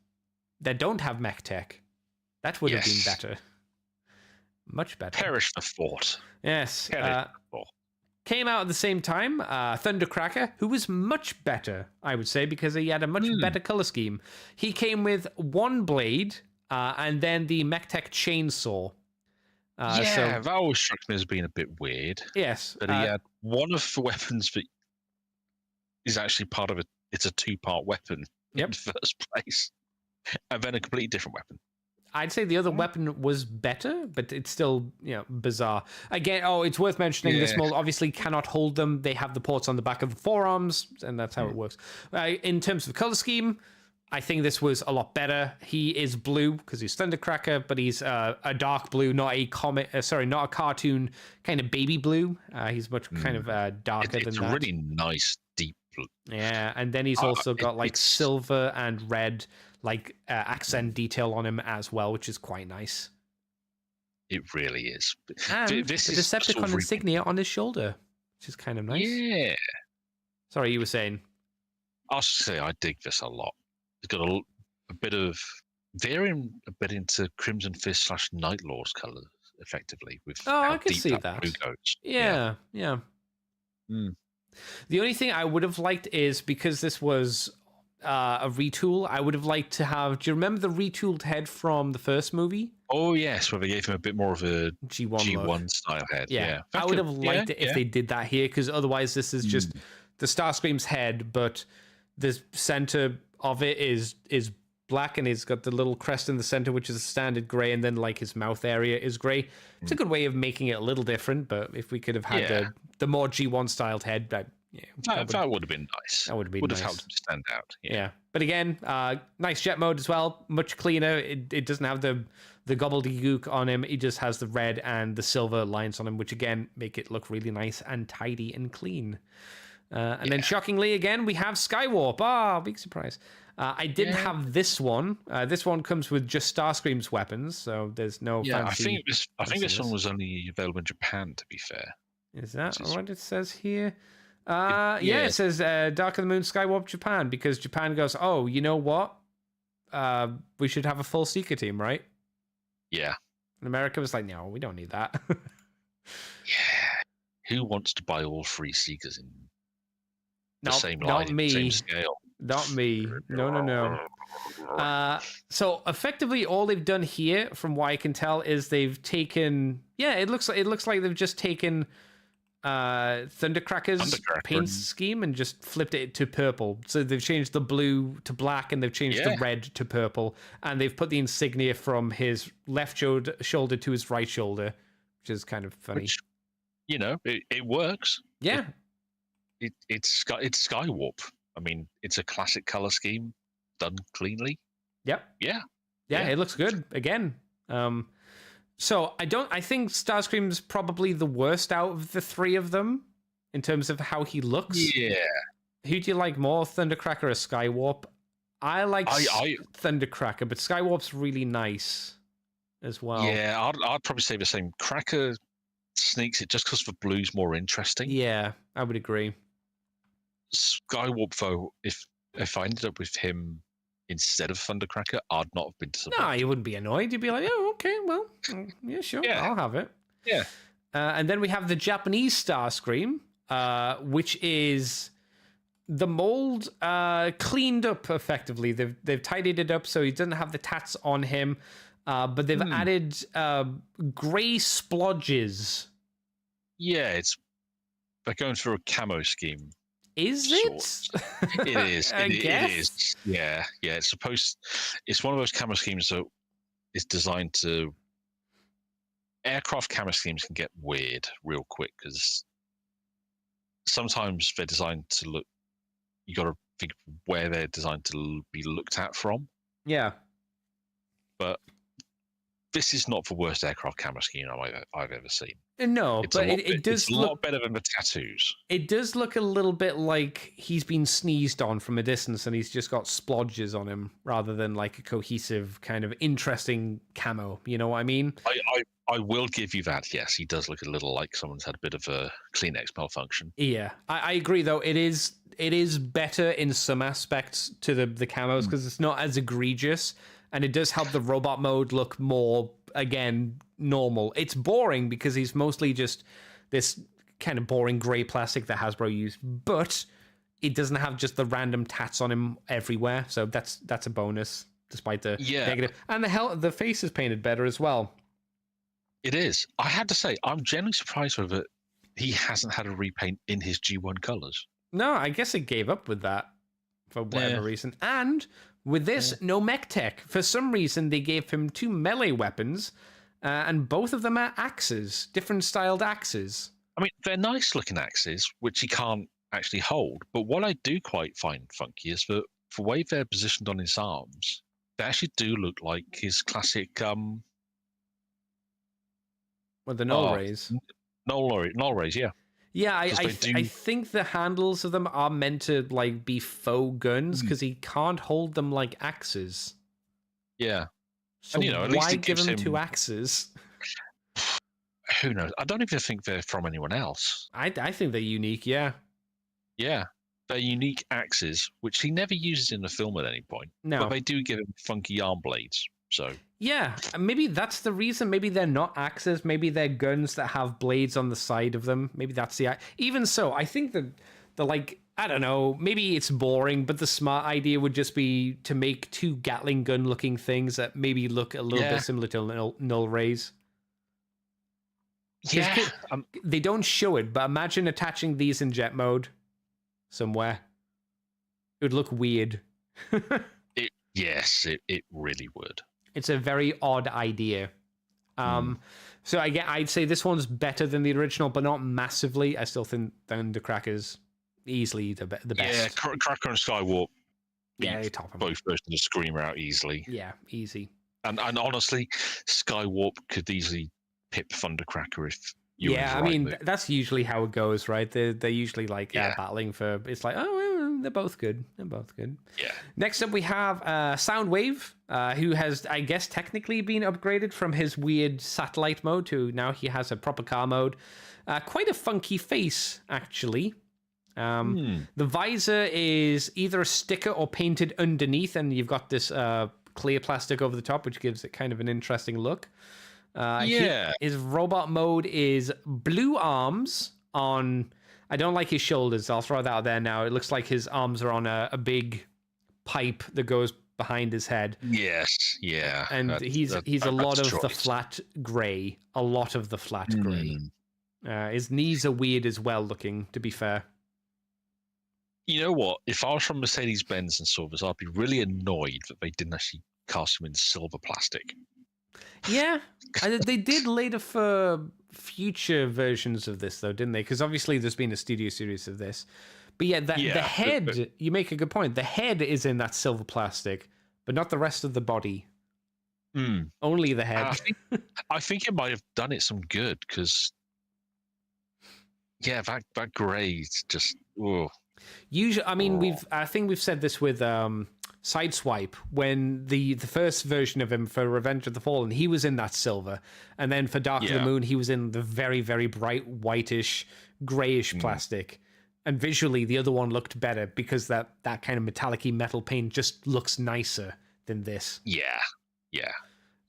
that don't have mech tech. That would have been better. Much better. Perish the thought. Yes. Came out at the same time, Thundercracker, who was much better, I would say, because he had a much better color scheme. He came with 1 blade, and then the MechTech chainsaw. That always struck me as being a bit weird. Yes. But he had one of the weapons that is actually part of it's a 2-part weapon in the first place, and then a completely different weapon. I'd say the other weapon was better, but it's still, bizarre. Again, it's worth mentioning this mold obviously cannot hold them. They have the ports on the back of the forearms, and that's how it works. In terms of color scheme, I think this was a lot better. He is blue because he's Thundercracker, but he's a dark blue, not a cartoon kind of baby blue. He's much kind of darker than that. It's a really nice deep blue. Yeah, and then he's also got silver and red accent detail on him as well, which is quite nice. It really is. And this the Decepticon insignia on his shoulder, which is kind of nice. Yeah. Sorry, you were saying? I was just say I dig this a lot. It's got a bit of varying a bit into Crimson Fist / Night Lord's colours, effectively. With I can see that. Blue goes. Yeah. The only thing I would have liked is, because this was a retool, I would have liked to have... Do you remember the retooled head from the first movie? Oh, yes, where they gave him a bit more of a G1 style head. Yeah. I would have liked it if they did that here, because otherwise this is just the Starscream's head, but the center of it is black, and it's got the little crest in the center, which is a standard gray, and then his mouth area is gray. It's a good way of making it a little different, but if we could have had the more G1 styled head, that would have been nice. That would have been would nice. have helped him stand out. Yeah. But again, nice jet mode as well. Much cleaner. It doesn't have the gobbledygook on him. It just has the red and the silver lines on him, which again make it look really nice and tidy and clean. And then shockingly, again, we have Skywarp. Big surprise. I didn't have this one. This one comes with just Starscream's weapons, so there's no fancy... I think this one was only available in Japan, to be fair. Is that what it says here? It says Dark of the Moon Skywarp Japan, because Japan goes, oh, you know what? We should have a full Seeker team, right? Yeah. And America was like, no, we don't need that. Who wants to buy all 3 Seekers in the same line, not me. Same scale? Not me. No. So effectively, all they've done here, from what I can tell, is they've taken... Yeah, it looks like they've just taken Thundercracker's paint scheme and just flipped it to purple. So they've changed the blue to black, and they've changed the red to purple, and they've put the insignia from his left shoulder to his right shoulder, which is kind of funny. you know, it works. Yeah. It's Skywarp. I mean, it's a classic color scheme done cleanly. Yep. Yeah. Yeah, it looks good again. So I think Starscream's probably the worst out of the three of them in terms of how he looks. Yeah. Who do you like more, Thundercracker or Skywarp? I like Thundercracker, but Skywarp's really nice as well. Yeah, I'd probably say the same. Cracker sneaks it just because the blue's more interesting. Yeah, I would agree. Skywarp, though, if I ended up with him instead of Thundercracker, I'd not have been disappointed. No, you wouldn't be annoyed. You'd be like, oh, okay, well, yeah, sure, I'll have it. Yeah. And then we have the Japanese Starscream, which is the mold cleaned up effectively. They've tidied it up so he doesn't have the tats on him, but they've added gray splodges. Yeah, they're going through a camo scheme. Is it? It is. I guess. It is. Yeah. It's one of those camo schemes that is designed to. Aircraft camo schemes can get weird real quick because sometimes they're designed to look. You got to think where they're designed to be looked at from. Yeah. But this is not the worst aircraft camo scheme I've ever seen. No, but it does look a lot better than the tattoos. It does look a little bit like he's been sneezed on from a distance and he's just got splodges on him rather than like a cohesive kind of interesting camo. You know what I mean? I will give you that. Yes, he does look a little like someone's had a bit of a Kleenex malfunction. Yeah, I agree though. It is better in some aspects to the camos because it's not as egregious and it does help the robot mode look more, again, normal. It's boring because he's mostly just this kind of boring gray plastic that Hasbro used, but it doesn't have just the random tats on him everywhere, so that's a bonus despite the negative. And the face is painted better as well. It is. I had to say, I'm genuinely surprised with it. He hasn't had a repaint in his G1 colors. No, I guess it gave up with that for whatever reason. And with this, no mech tech. For some reason, they gave him 2 melee weapons, and both of them are axes, different styled axes. I mean, they're nice looking axes, which he can't actually hold. But what I do quite find funky is that the way they're positioned on his arms, they actually do look like his classic... the null rays. Null rays, yeah. Yeah, I think the handles of them are meant to like be faux guns because he can't hold them like axes. Yeah. So and, at least why give him 2 axes? Who knows? I don't even think they're from anyone else. I think they're unique, yeah. Yeah. They're unique axes, which he never uses in the film at any point. No. But they do give him funky arm blades, so... Yeah, maybe that's the reason. Maybe they're not axes. Maybe they're guns that have blades on the side of them. Maybe that's the... Even so, I think the like, I don't know, maybe it's boring, but the smart idea would just be to make 2 Gatling gun-looking things that maybe look a little bit similar to null rays. Yeah. They don't show it, but imagine attaching these in jet mode somewhere. It would look weird. Yes, it really would. It's a very odd idea. So I'd say this one's better than the original, but not massively. I still think Thundercracker's easily the best. Yeah, Cracker and Skywarp. Yeah, they top them. Both versions of Screamer out easily. Yeah, easy. And honestly, Skywarp could easily pip Thundercracker if you. Yeah, I mean that's usually how it goes, right? They're usually like battling for. It's like, oh, well, they're both good. They're both good. Yeah. Next up, we have Soundwave, who has, I guess, technically been upgraded from his weird satellite mode to now he has a proper car mode. Quite a funky face, actually. The visor is either a sticker or painted underneath, and you've got this clear plastic over the top, which gives it kind of an interesting look. His robot mode is blue arms on... I don't like his shoulders. I'll throw that out there now. It looks like his arms are on a big pipe that goes behind his head. Yes, yeah. And he's a lot of the flat grey. A lot of the flat grey. His knees are weird as well looking, to be fair. You know what? If I was from Mercedes-Benz and saw this, I'd be really annoyed that they didn't actually cast him in silver plastic. Yeah, they did later for future versions of this, though, didn't they? Because obviously there's been a studio series of this. But the head, you make a good point. The head is in that silver plastic, but not the rest of the body. Only the head. I think it might have done it some good because, that grey just. Whoa. Usually, I mean, I think we've said this with Sideswipe when the first version of him for Revenge of the Fallen, he was in that silver, and then for Dark of the Moon, he was in the very, very bright whitish, grayish plastic. And visually, the other one looked better because that kind of metallic-y metal paint just looks nicer than this. Yeah.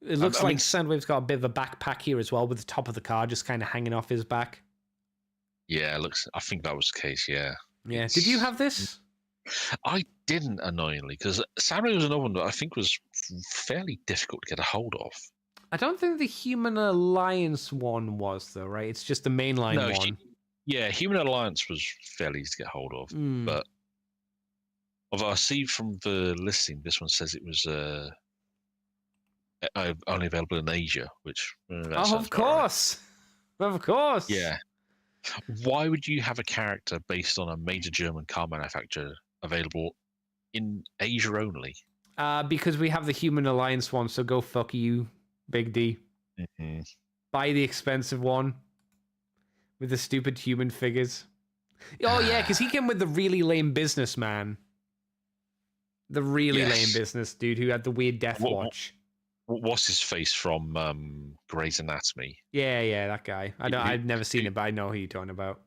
It looks like Soundwave's got a bit of a backpack here as well, with the top of the car just kind of hanging off his back. Yeah, it looks. I think that was the case. Yeah. Yeah. Did you have this? I didn't, annoyingly, because Soundwave was another one that I think was fairly difficult to get a hold of. I don't think the Human Alliance one was, though, right? It's just the mainline one. Human Alliance was fairly easy to get hold of, but although I see from the listing, this one says it was only available in Asia, which of course, right. Of course, yeah. Why would you have a character based on a major German car manufacturer available in Asia only? Because we have the Human Alliance one, so go fuck you, Big D. Buy the expensive one. With the stupid human figures. Oh, yeah, because he came with the really lame businessman. The really lame business dude who had the weird death watch. What's his face from Grey's Anatomy? Yeah, that guy. I've never seen it, but I know who you're talking about.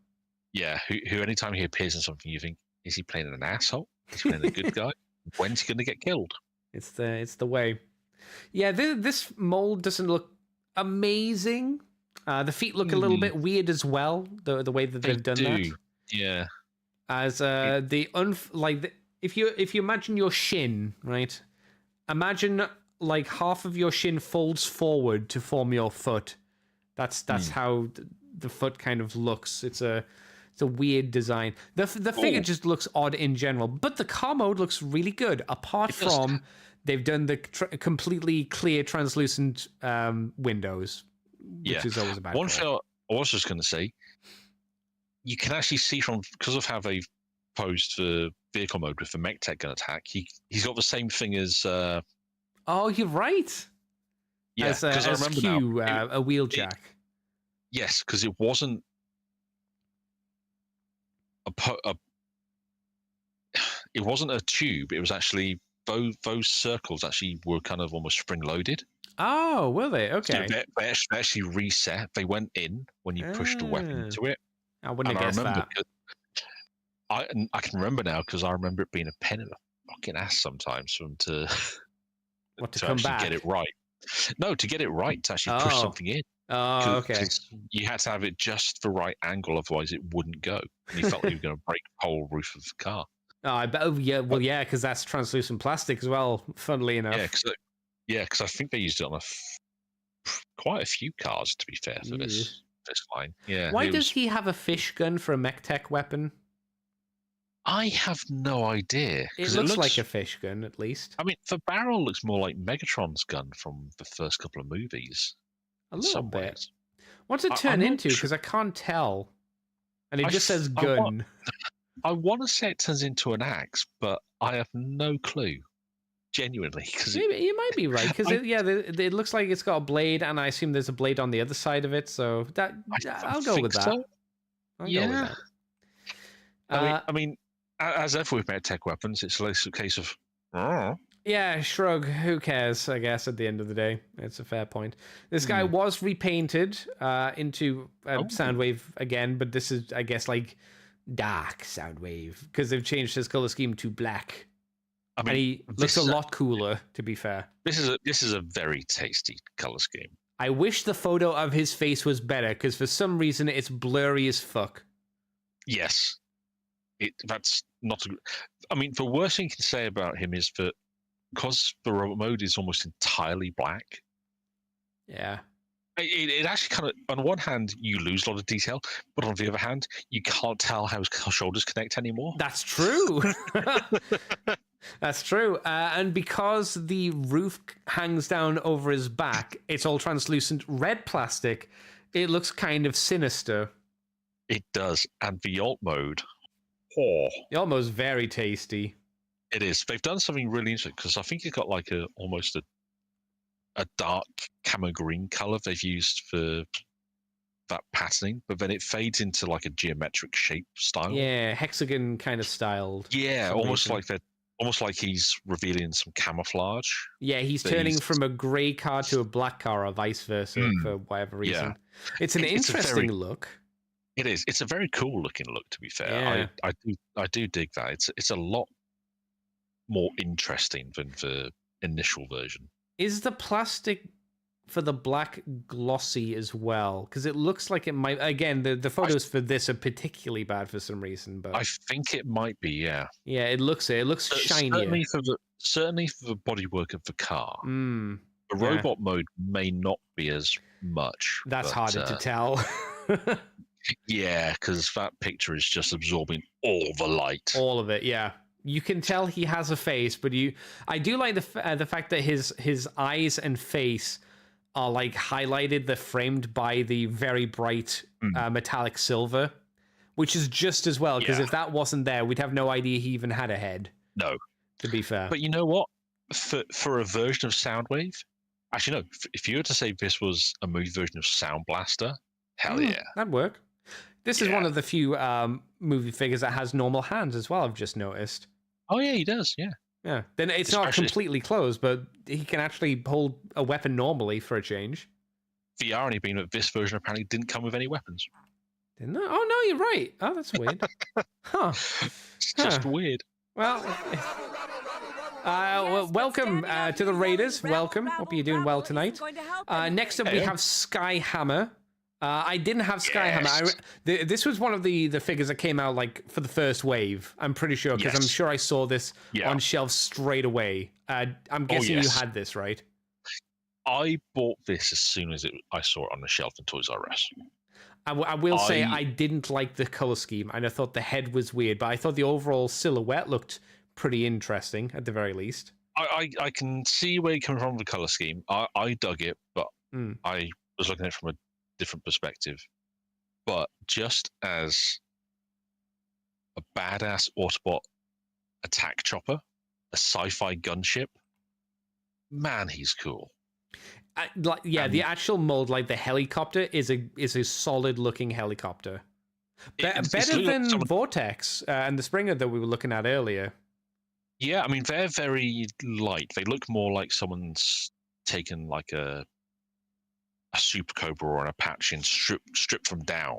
Yeah, who anytime he appears in something, you think, is he playing an asshole? Is he playing a good guy? When's he going to get killed? It's the way. Yeah, this mold doesn't look amazing. The feet look a little bit weird as well, the way that they've done that. Yeah. As if you imagine your shin, right? Imagine like half of your shin folds forward to form your foot. That's how the foot kind of looks. It's a weird design. The figure just looks odd in general, but the car mode looks really good. Apart from they've done the completely clear translucent windows. Which is always a bad one thing I was just going to say, you can actually see because of how they've posed the vehicle mode with the mech tech gun attack, he's got the same thing as. Oh, you're right. Yeah, because I remember Q, a wheeljack. Yes, because it wasn't it wasn't a tube. It was actually those circles actually were kind of almost spring loaded. Oh, were they? Okay. So they actually reset. They went in when you pushed the weapon into it. I wouldn't have guessed that. I can remember now because I remember it being a pain in the fucking ass sometimes for them to come actually back? Get it right. No, to get it right, to actually push something in. Oh, okay. You had to have it just the right angle, otherwise it wouldn't go. And you felt like you were going to break the whole roof of the car. Oh, I bet. Yeah, because that's translucent plastic as well. Funnily enough. Yeah, because I think they used it on quite a few cars. To be fair, for this line. Yeah. Why does he have a fish gun for a mech tech weapon? I have no idea. It looks like a fish gun, at least. I mean, the barrel looks more like Megatron's gun from the first couple of movies. A little bit. What's it turn into? Because I can't tell. And it just says gun. I want to say it turns into an axe, but I have no clue. Genuinely. You might be right. Because it looks like it's got a blade, and I assume there's a blade on the other side of it. So I'll go with that. So. Go with that. I mean, as ever with tech weapons, it's a case of. Yeah, shrug. Who cares? I guess at the end of the day, it's a fair point. This guy was repainted into Soundwave again, but this is, I guess, like dark Soundwave because they've changed his color scheme to black. I mean, and he looks a lot cooler. To be fair, this is a very tasty color scheme. I wish the photo of his face was better because for some reason it's blurry as fuck. Yes, that's not. I mean, the worst thing you can say about him is that because the robot mode is almost entirely black. Yeah. It actually kind of, on one hand, you lose a lot of detail, but on the other hand, you can't tell how his shoulders connect anymore. That's true. That's true. And because the roof hangs down over his back, it's all translucent red plastic. It looks kind of sinister. It does. And the alt mode. The alt mode is very tasty. It is. They've done something really interesting because I think it's got like almost a dark camo green color they've used for that patterning, but then it fades into like a geometric shape style. Yeah, hexagon kind of styled. Yeah, almost like he's revealing some camouflage. Yeah, he's turning from a grey car to a black car, or vice versa, for whatever reason. Yeah. It's an interesting look. It is. It's a very cool looking look, to be fair. Yeah. I do dig that. It's a lot more interesting than the initial version. Is the plastic for the black glossy as well? Because it looks like it might. Again, the photos for this are particularly bad for some reason. But I think it might be. Yeah. Yeah, it looks shinier. Certainly for the bodywork of the car. The robot mode may not be as much. That's harder to tell. Yeah, because that picture is just absorbing all the light. All of it. Yeah. You can tell he has a face, but I do like the fact that his eyes and face are like highlighted, they're framed by the very bright metallic silver, which is just as well, because if that wasn't there, we'd have no idea he even had a head. No. To be fair. But you know what? For a version of Soundwave, actually no, if you were to say this was a movie version of Sound Blaster, hell yeah. That'd work. This is one of the few movie figures that has normal hands as well, I've just noticed. Oh, yeah, he does, yeah. Yeah, then it's not completely closed, but he can actually hold a weapon normally for a change. The irony being that this version apparently didn't come with any weapons. Didn't it? Oh, no, you're right. Oh, that's weird. Huh. It's just weird. Well, welcome to the Raiders. Welcome. Hope you're doing well tonight. Next up, we have Skyhammer. I didn't have Skyhammer. This was one of the figures that came out like for the first wave. I'm pretty sure, because I'm sure I saw this on shelves straight away. I'm guessing you had this, right? I bought this as soon as I saw it on the shelf in Toys R Us. I will say I didn't like the color scheme, and I thought the head was weird, but I thought the overall silhouette looked pretty interesting at the very least. I can see where you're coming from with the color scheme. I dug it, but I was looking at it from a different perspective. But just as a badass Autobot attack chopper, a sci-fi gunship, man, he's cool. The actual mold, like the helicopter, is a solid looking helicopter. Better than Vortex and the Springer that we were looking at earlier. Yeah, I mean, they're very light. They look more like someone's taken like a Super Cobra or an Apache and stripped them down.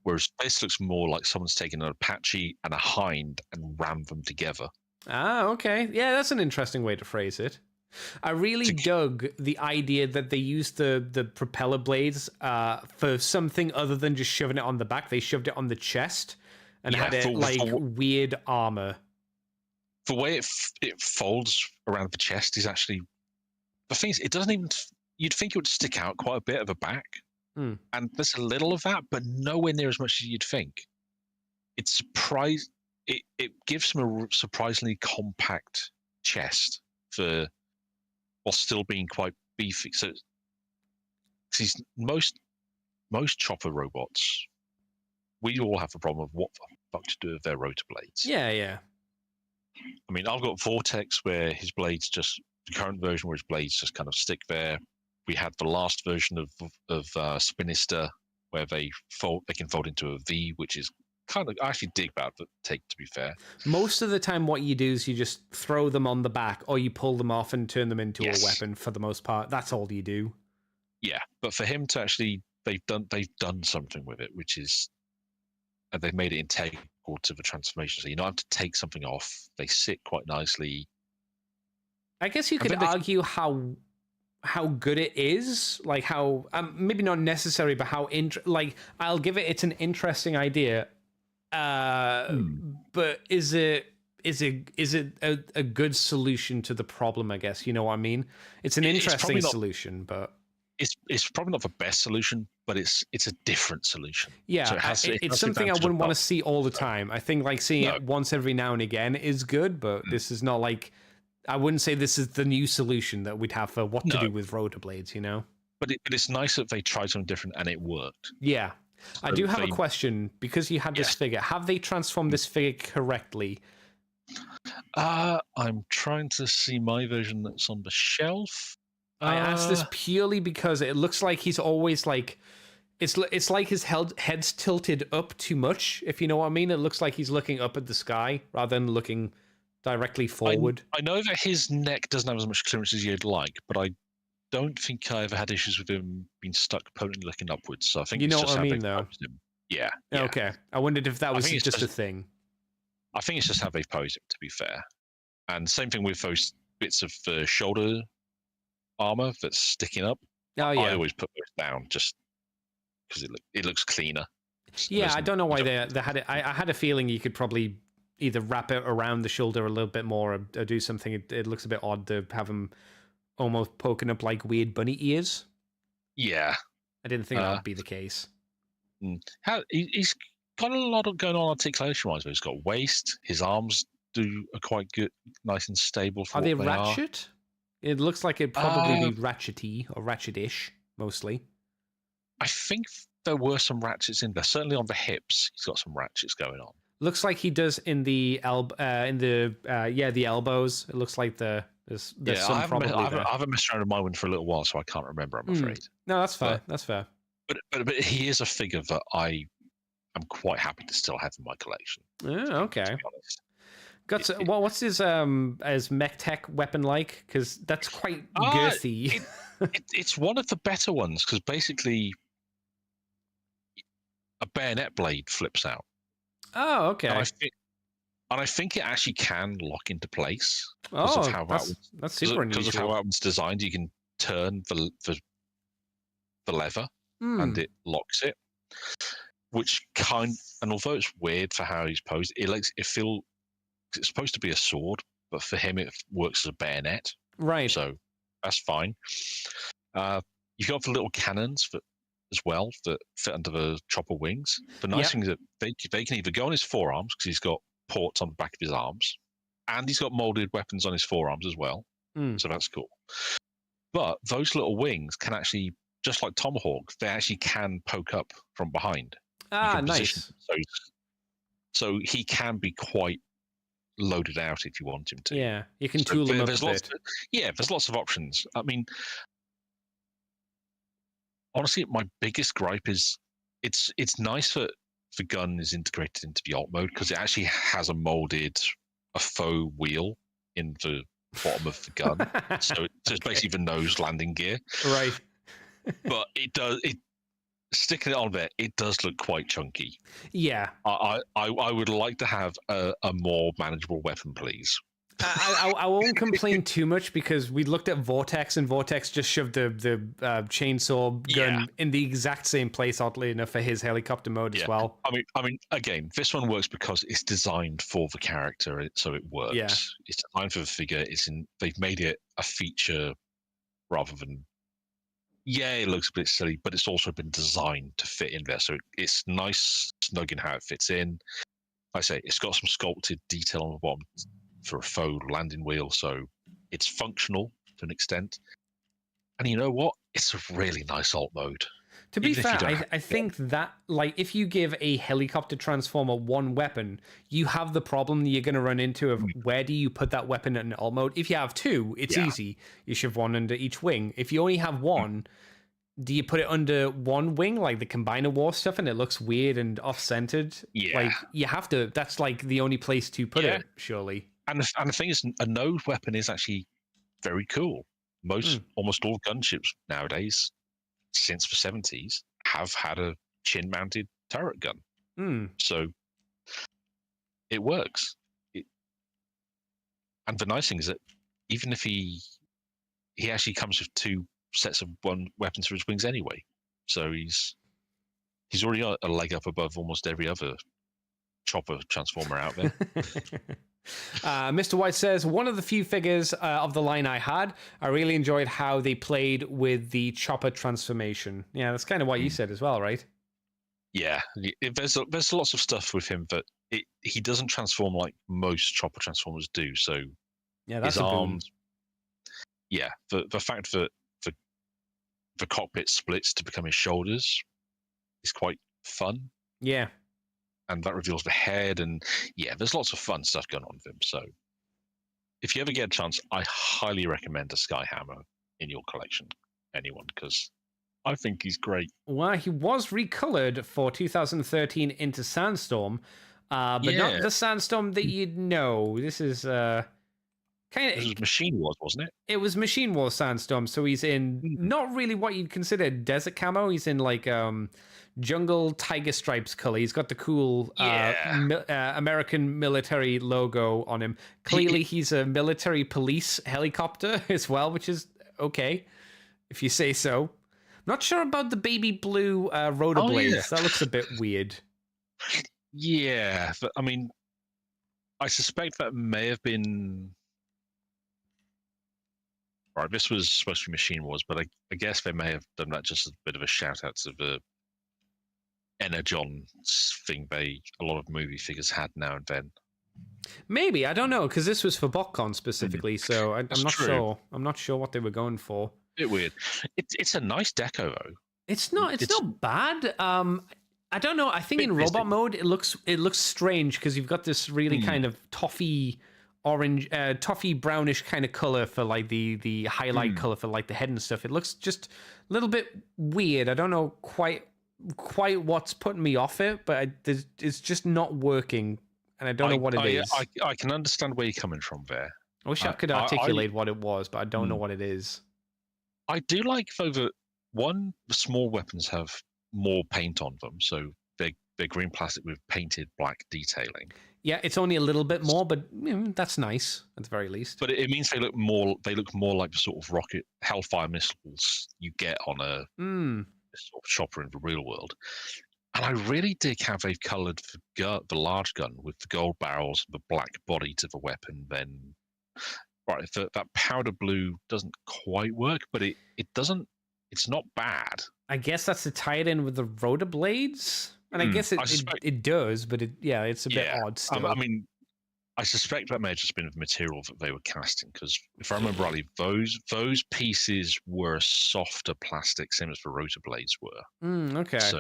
Whereas this looks more like someone's taken an Apache and a Hind and rammed them together. Ah, okay. Yeah, that's an interesting way to phrase it. I really dug the idea that they used the propeller blades for something other than just shoving it on the back. They shoved it on the chest and had it like weird armor. The way it folds around the chest is actually... The thing is, it doesn't even... You'd think it would stick out quite a bit of a back. And there's a little of that, but nowhere near as much as you'd think. It gives him a surprisingly compact chest while still being quite beefy. So most chopper robots, we all have the problem of what the fuck to do with their rotor blades. Yeah. I mean, I've got Vortex where his blades the current version where his blades just kind of stick there. We had the last version of Spinister where they can fold into a V, which is kind of, I actually dig that take, to be fair. Most of the time what you do is you just throw them on the back, or you pull them off and turn them into a weapon for the most part. That's all you do. Yeah, but for him to actually, they've done something with it, which is, they've made it integral to the transformation. So you don't have to take something off. They sit quite nicely. I guess you could argue how good it is, like how maybe not necessary, but how I'll give it's an interesting idea. But is it a good solution to the problem? I guess you know what I mean. It's an interesting solution, but it's probably not the best solution, but it's a different solution. Yeah, so it's something I wouldn't want to see all the time. I think like seeing it once every now and again is good, but this is not like, I wouldn't say this is the new solution that we'd have for what to do with rotor blades, you know? But it's nice that they tried something different and it worked. Yeah. So I do have a question, because you had this figure. Have they transformed this figure correctly? I'm trying to see my version that's on the shelf. I asked this purely because it looks like he's always like, it's like his head's tilted up too much, if you know what I mean. It looks like he's looking up at the sky rather than looking directly forward. I know that his neck doesn't have as much clearance as you'd like, but I don't think I ever had issues with him being stuck permanently looking upwards. So I think you know it's just what I mean, how though. posed him. Yeah. Okay. I wondered if that was just a thing. I think it's just how they posed him, to be fair. And same thing with those bits of shoulder armor that's sticking up. Oh yeah. I always put those down just because it looks cleaner. Yeah, I don't know why they had it. I had a feeling you could probably either wrap it around the shoulder a little bit more or do something. It looks a bit odd to have him almost poking up like weird bunny ears. Yeah. I didn't think that would be the case. He's got a lot of going on articulation-wise. He's got waist. His arms are quite good, nice and stable. Are they ratchet? It looks like it'd probably be ratchety or ratchetish, mostly. I think there were some ratchets in there. Certainly on the hips, he's got some ratchets going on. Looks like he does in the the elbows. It looks like there's some probably there. I haven't messed around with my one for a little while, so I can't remember. I'm afraid. No, that's fair. That's fair. But he is a figure that I'm quite happy to still have in my collection. Oh, okay. To be honest. What's his mech tech weapon like? Because that's quite girthy. It's one of the better ones because basically a bayonet blade flips out. Oh, okay. And I think it actually can lock into place. That's super unusual. Because of how that one's designed, you can turn the lever and it locks it. And although it's weird for how he's posed, it's supposed to be a sword, but for him it works as a bayonet. Right. So that's fine. You've got the little cannons as well that fit under the chopper wings. The nice thing is that they can either go on his forearms because he's got ports on the back of his arms, and he's got molded weapons on his forearms as well. So that's cool. But those little wings can actually, just like Tomahawk, they actually can poke up from behind. Nice. So he can be quite loaded out if you want him to. Yeah, you can tool him up a bit. There's lots of options. I mean, honestly, my biggest gripe is it's nice that the gun is integrated into the alt mode because it actually has a faux wheel in the bottom of the gun. So it's basically the nose landing gear. Right. But sticking it on there, it does look quite chunky. Yeah. I would like to have a more manageable weapon, please. I won't complain too much because we looked at Vortex and Vortex just shoved the chainsaw gun in the exact same place, oddly enough, for his helicopter mode as well. I mean, again, this one works because it's designed for the character, so it works. Yeah. It's designed for the figure. They've made it a feature rather than. Yeah, it looks a bit silly, but it's also been designed to fit in there, so it's nice, snug in how it fits in. Like I say, it's got some sculpted detail on the bottom for a faux landing wheel, so it's functional to an extent. And you know what? It's a really nice alt mode. To be fair, I think that, like, if you give a helicopter transformer one weapon, you have the problem that you're going to run into of where do you put that weapon in alt mode. If you have two, it's easy. You shove one under each wing. If you only have one, do you put it under one wing, like the Combiner War stuff, and it looks weird and off-centered? Yeah. Like, you have to, that's like the only place to put it, surely. And the thing is, a node weapon is actually very cool. Almost all gunships nowadays, since the 70s, have had a chin-mounted turret gun. So it works. And the nice thing is that even if he actually comes with two sets of one weapons for his wings anyway, so he's already a leg up above almost every other chopper transformer out there. Mr. White says, one of the few figures of the line I had, I really enjoyed how they played with the chopper transformation. Yeah, that's kind of what you said as well, right? Yeah, there's lots of stuff with him, but he doesn't transform like most chopper transformers do. So yeah, that's his arms. Yeah, the fact that the cockpit splits to become his shoulders is quite fun. Yeah. And that reveals the head, and there's lots of fun stuff going on with him. So if you ever get a chance, I highly recommend a Skyhammer in your collection. Anyone, because I think he's great. Well, he was recolored for 2013 into Sandstorm, but not the Sandstorm that you'd know. This is This was Machine Wars, wasn't it? It was Machine Wars Sandstorm, so he's in not really what you'd consider desert camo. He's in like jungle tiger stripes color. He's got the cool American military logo on him. Clearly, he's a military police helicopter as well, which is okay, if you say so. Not sure about the baby blue rotor blades. That looks a bit weird. Yeah, but I mean, I suspect that may have been... Right, this was supposed to be Machine Wars, but I guess they may have done that just as a bit of a shout-out to the Energon thing a lot of movie figures had now and then. Maybe, I don't know, because this was for BotCon specifically, so I'm not sure. I'm not sure what they were going for. A bit weird. It's a nice deco though. It's not bad. I don't know. I think in robot mode it looks strange because you've got this really kind of toffee orange, toffee brownish kind of color for like the highlight color for like the head and stuff. It looks just a little bit weird. I don't know quite what's putting me off it, but it's just not working, and I don't know what it is. I can understand where you're coming from there. I wish I could articulate what it was, but I don't know what it is. I do like though that the small weapons have more paint on them, so they're green plastic with painted black detailing. Yeah, it's only a little bit more, but that's nice at the very least. But it means they look more like the sort of rocket Hellfire missiles you get on a sort of chopper in the real world. And I really dig how they've coloured the large gun with the gold barrels and the black body to the weapon. Then, right, that powder blue doesn't quite work, but it doesn't. It's not bad. I guess that's to tie it in with the rotor blades. And I guess it does, but it's a bit odd still. I mean, I suspect that may have just been the material that they were casting, because if I remember rightly, those pieces were softer plastic, same as the rotor blades were. Okay. So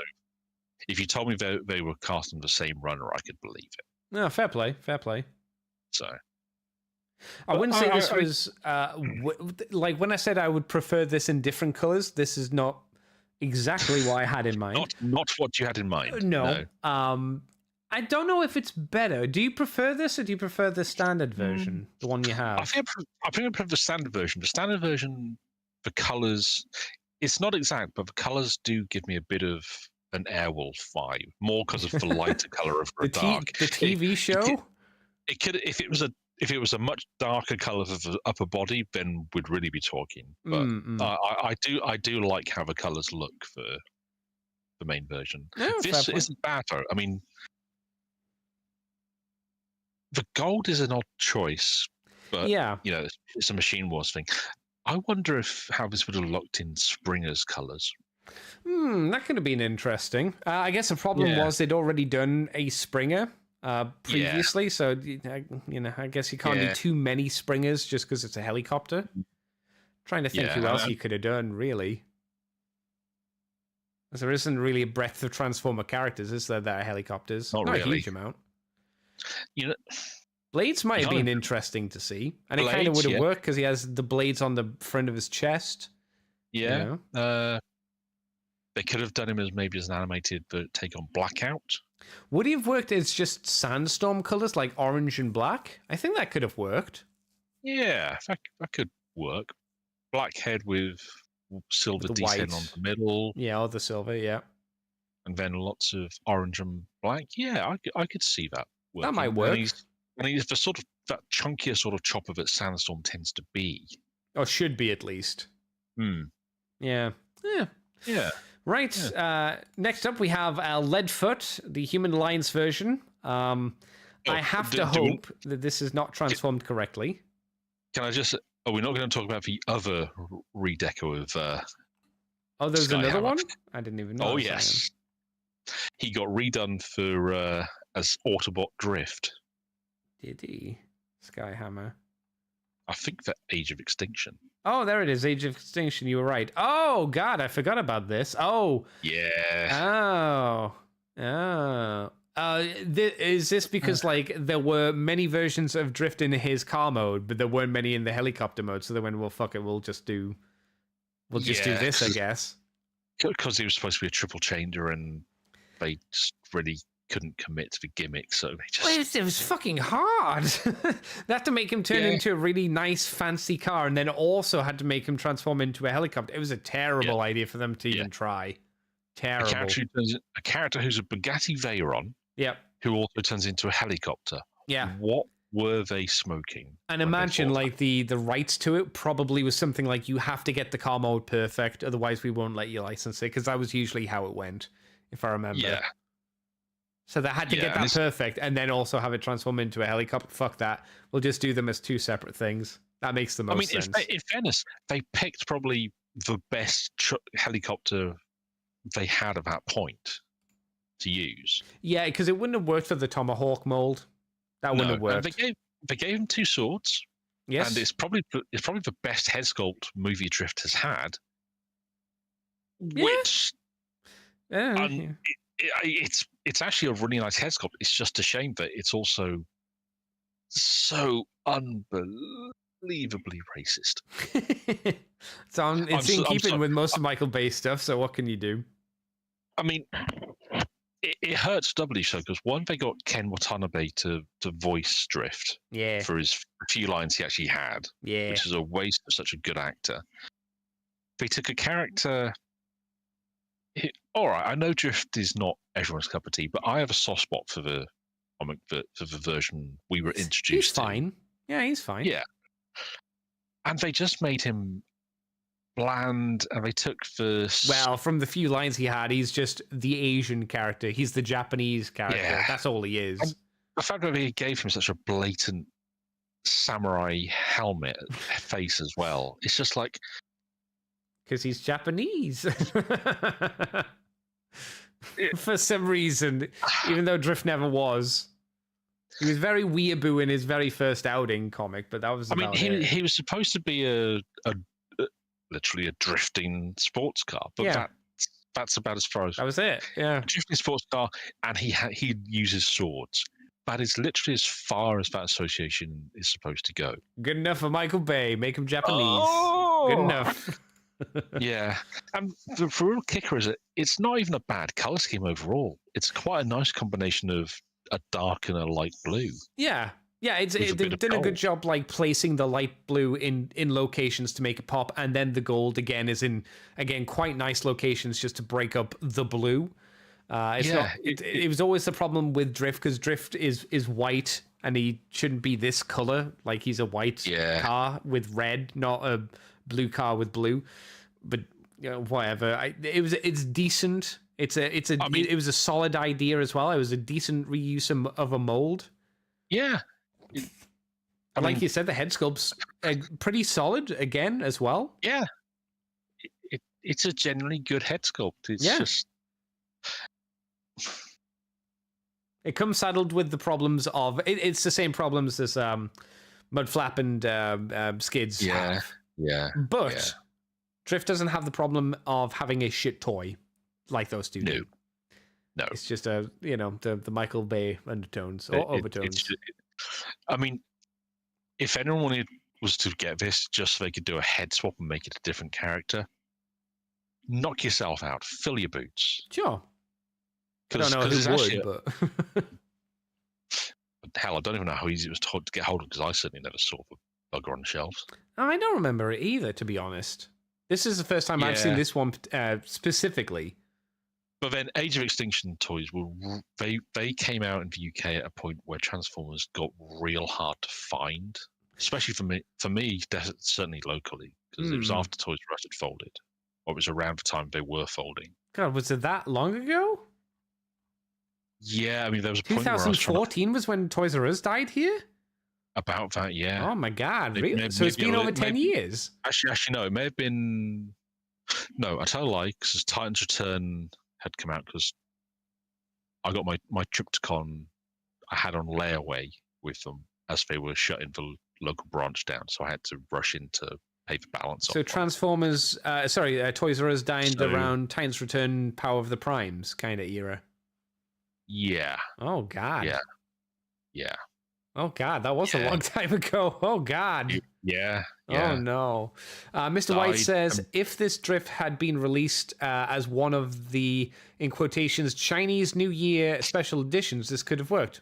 if you told me they were casting the same runner, I could believe it. No, fair play. So I wouldn't say this was like when I said I would prefer this in different colors. This is not exactly what I had in mind. Not what you had in mind. No. I don't know if it's better. Do you prefer this, or do you prefer the standard version, the one you have? I think I prefer the standard version. The standard version, the colors, it's not exact, but the colors do give me a bit of an Airwolf vibe, more because of the lighter color of the dark. The TV show? It could, if it was a much darker color for the upper body, then we'd really be talking. But I do like how the colors look for the main version. Yeah, this isn't bad though. I mean, the gold is an odd choice, but it's a Machine Wars thing. I wonder how this would have looked in Springer's colors. That could have been interesting. I guess the problem was they'd already done a Springer previously, so I guess you can't do too many Springers just because it's a helicopter. Trying to think who else you could have done, really. Because there isn't really a breadth of Transformer characters, is there, that are helicopters? Not really. A huge amount. Blades might have been interesting to see, and it kind of would have worked because he has the blades on the front of his chest. Yeah. They could have done him as maybe as an animated, but take on Blackout. Would he have worked as just Sandstorm colors, like orange and black? I think that could have worked. Yeah, that could work. Black head with silver detail on the middle. Yeah, or the silver, and then lots of orange and black. Yeah, I could see that working. That might work. And he's the sort of that chunkier sort of chopper that Sandstorm tends to be. Or should be, at least. Yeah. Right. Yeah. Next up, we have Leadfoot, the Human Alliance version. I have to hope that this is not transformed correctly. Can I just... Are we not going to talk about the other redeco of... there's another one? I didn't even know. Oh, yes. He got redone for as Autobot Drift. Did he? Skyhammer. I think for Age of Extinction. Oh, there it is. Age of Extinction. You were right. Oh, God, I forgot about this. Oh. Yeah. Oh. Is this because like there were many versions of Drift in his car mode, but there weren't many in the helicopter mode? So they went, well, fuck it, we'll just do this, I guess. Because he was supposed to be a triple changer, and they just really couldn't commit to the gimmick, so they just... Well, it was fucking hard. They had to make him turn into a really nice, fancy car, and then also had to make him transform into a helicopter. It was a terrible idea for them to even try. Terrible. A character who's a Bugatti Veyron, who also turns into a helicopter. Yeah. What were they smoking? And imagine, like, the rights to it probably was something like, you have to get the car mode perfect, otherwise we won't let you license it, because that was usually how it went, if I remember. Yeah. So they had to get that perfect and then also have it transform into a helicopter. Fuck that. We'll just do them as two separate things. That makes the most sense. In fairness, they picked probably the best helicopter they had at that point to use. Yeah, because it wouldn't have worked for the Tomahawk mold. That wouldn't have worked. They gave him two swords. Yes. And it's probably the best head sculpt movie Drift has had. Yeah. Which... It's actually a really nice head sculpt. It's just a shame that it's also so unbelievably racist. It's in keeping with most of Michael Bay stuff, so what can you do? I mean, it hurts doubly so because one, they got Ken Watanabe to voice Drift for his few lines he actually had, which is a waste of such a good actor. They took a character... All right, I know Drift is not everyone's cup of tea, but I have a soft spot for the comic, for the version we were introduced to. He's fine. Yeah, he's fine. Yeah. And they just made him bland, and they took the... Well, from the few lines he had, he's just the Asian character. He's the Japanese character. Yeah. That's all he is. And the fact that they gave him such a blatant samurai helmet face as well, it's just like... Because he's Japanese. For some reason, even though Drift never was. He was very weeaboo in his very first outing comic, but that was about it. He was supposed to be a literally a drifting sports car, but that's about as far as... That was it, yeah. A drifting sports car, and he uses swords. That is literally as far as that association is supposed to go. Good enough for Michael Bay. Make him Japanese. Oh! Good enough. Yeah, and the real kicker is it's not even a bad color scheme overall. It's quite a nice combination of a dark and a light blue. Yeah, they've done a good job like placing the light blue in locations to make it pop, and then the gold again is in quite nice locations just to break up the blue. It was always the problem with Drift because Drift is white and he shouldn't be this color. Like he's a white car with red, not a blue car with blue. But whatever. It's decent. It was a solid idea as well. It was a decent reuse of a mold. Yeah. Like you said, the head sculpt's pretty solid again as well. Yeah. It's a generally good head sculpt. It's just... It comes saddled with the problems of... It's the same problems as Mudflap and Skids have. Yeah. But Drift doesn't have the problem of having a shit toy like those two do. No. It's just the Michael Bay undertones or overtones. I mean, if anyone was to get this just so they could do a head swap and make it a different character, knock yourself out. Fill your boots. Sure. I don't know who would, but... Hell, I don't even know how easy it was to get hold of because I certainly never saw the bugger on the shelves. I don't remember it either, to be honest. This is the first time I've seen this one specifically. But then Age of Extinction toys they came out in the UK at a point where Transformers got real hard to find, especially for me certainly locally, because it was after Toys R Us had folded, or it was around the time they were folding. God, was it that long ago? Yeah, I mean there was a point where 2014 was when Toys R Us died here. About that, yeah. Oh my God! Really? So it's been over 10 years. Actually, no. It may have been. No, I tell a lie because Titan's Return had come out because I got my Triptychon I had on layaway with them as they were shutting the local branch down, so I had to rush in to paper balance. So Transformers, Toys R Us dined around Titans Return, Power of the Primes kind of era. Yeah. Oh God. Yeah. Oh God, that was a long time ago. Oh God. Yeah. Oh no. Mr. White says if this drift had been released as one of the, in quotations, Chinese New Year special editions, this could have worked.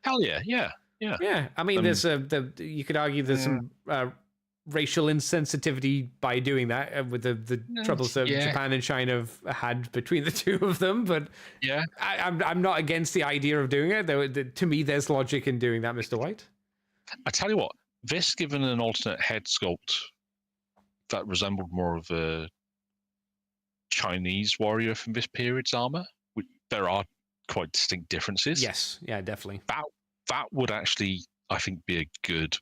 Hell yeah. Yeah. Yeah. Yeah. I mean, you could argue there's some racial insensitivity by doing that with the troubles that Japan and China have had between the two of them. But I'm not against the idea of doing it. Though to me, there's logic in doing that, Mr. White. I tell you what, this given an alternate head sculpt that resembled more of a Chinese warrior from this period's armor, there are quite distinct differences. Yes, yeah, definitely. That would actually, I think, be a good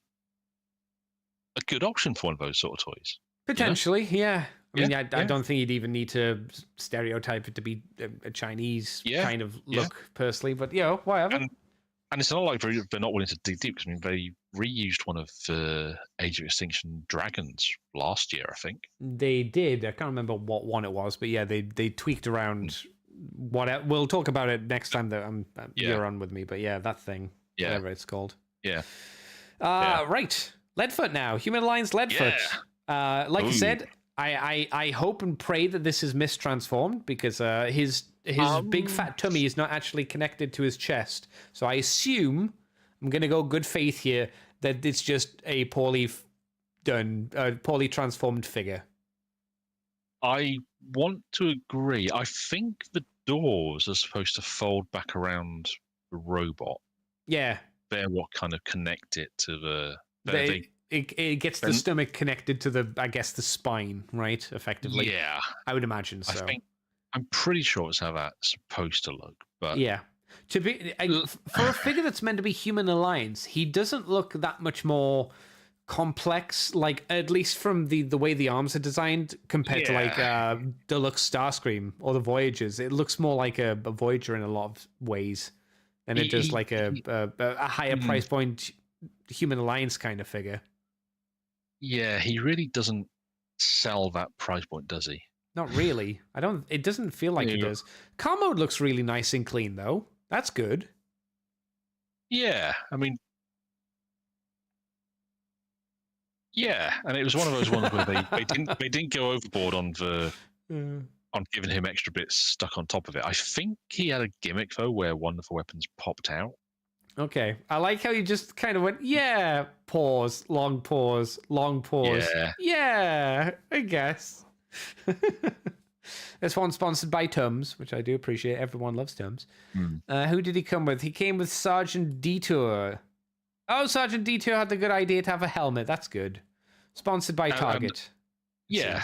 option for one of those sort of toys. Potentially, yeah. I mean, I don't think you'd even need to stereotype it to be a Chinese kind of look, personally. But whatever. And it's not like they're not willing to dig deep, because I mean, they reused one of the Age of Extinction dragons last year, I think. They did. I can't remember what one it was, but yeah, they tweaked around. We'll talk about it next time that you're on with me. But yeah, that thing, whatever it's called. Yeah. Right. Leadfoot now. Human Alliance Leadfoot. Yeah. Like you said, I hope and pray that this is mistransformed, because his big fat tummy is not actually connected to his chest. So I assume, I'm going to go good faith here, that it's just a poorly transformed figure. I want to agree. I think the doors are supposed to fold back around the robot. Yeah. They're what kind of connect it to the... It gets the stomach connected to the spine, right? Effectively. Yeah. I would imagine so. I'm pretty sure it's how that's supposed to look, but... Yeah. For a figure that's meant to be Human Alliance, he doesn't look that much more complex, like, at least from the way the arms are designed, compared to like Deluxe Starscream or the Voyagers. It looks more like a Voyager in a lot of ways than it does like a higher price point Human Alliance kind of figure. Yeah, he really doesn't sell that price point, does he? Not really. It doesn't feel like he does. Car mode looks really nice and clean, though. That's good. Yeah, I mean, yeah, and it was one of those ones where they didn't go overboard on giving him extra bits stuck on top of it. I think he had a gimmick though where one of the weapons popped out. Okay, I like how you just kind of went, pause, long pause, long pause. Yeah, I guess. This one's sponsored by Tums, which I do appreciate. Everyone loves Tums. Who did he come with? He came with Sergeant Detour. Oh, Sergeant Detour had the good idea to have a helmet. That's good. Sponsored by Target. Yeah.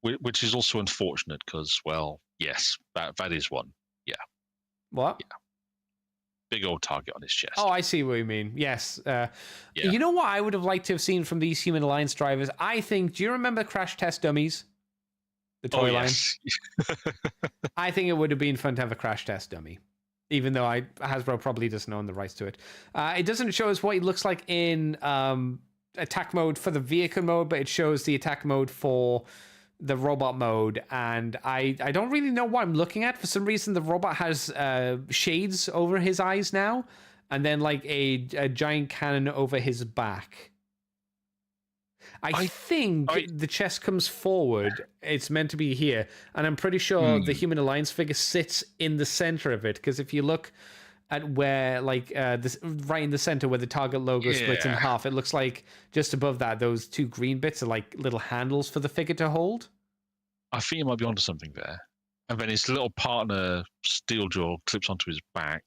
Which is also unfortunate because, well, yes, that is one. Yeah. What? Yeah. Big old target on his chest. Oh, I see what you mean. Yes. You know what I would have liked to have seen from these Human Alliance drivers? I think, do you remember Crash Test Dummies? The toy line? I think it would have been fun to have a Crash Test Dummy. Even though Hasbro probably doesn't own the rights to it. It doesn't show us what he looks like in attack mode for the vehicle mode, but it shows the attack mode for the robot mode, and I don't really know what I'm looking at. For some reason, the robot has shades over his eyes now, and then like a giant cannon over his back. I think the chest comes forward. It's meant to be here, and I'm pretty sure the Human Alliance figure sits in the center of it, because if you look at where, like, this right in the center where the Target logo splits in half, it looks like just above that, those two green bits are like little handles for the figure to hold. I think you might be onto something there. And then his little partner, Steeljaw, clips onto his back.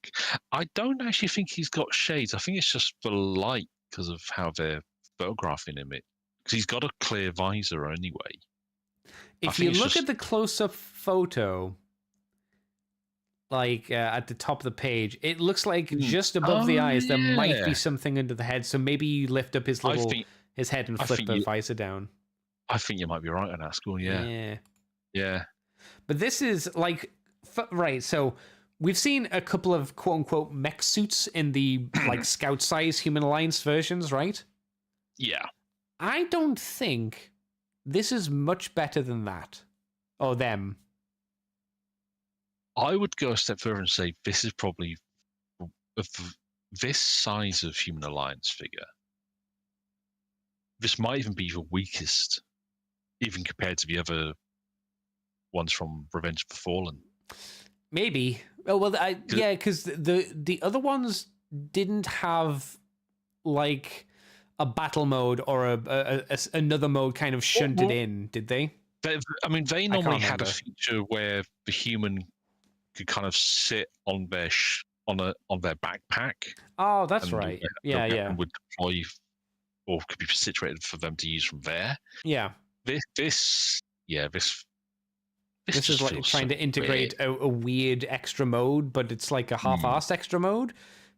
I don't actually think he's got shades. I think it's just the light because of how they're photographing him. Because he's got a clear visor anyway. If you look at the close-up photo, like at the top of the page, it looks like just above the eyes there might be something under the head. So maybe you lift up his his head and flip the visor down. I think you might be right on that score. Yeah. But this is like right. So we've seen a couple of quote unquote mech suits in the like scout size Human Alliance versions, right? Yeah. I don't think this is much better than that. Or them. I would go a step further and say this is probably this size of Human Alliance figure. This might even be the weakest, even compared to the other ones from Revenge of the Fallen. Maybe. Oh well, yeah, because the other ones didn't have like a battle mode or another mode kind of shunted in, did they? They normally had a feature where the human could kind of sit on their on their backpack. Oh, that's right. Yeah. Would deploy, or could be situated for them to use from there. Yeah. This is like trying to integrate a weird extra mode, but it's like a half-assed extra mode,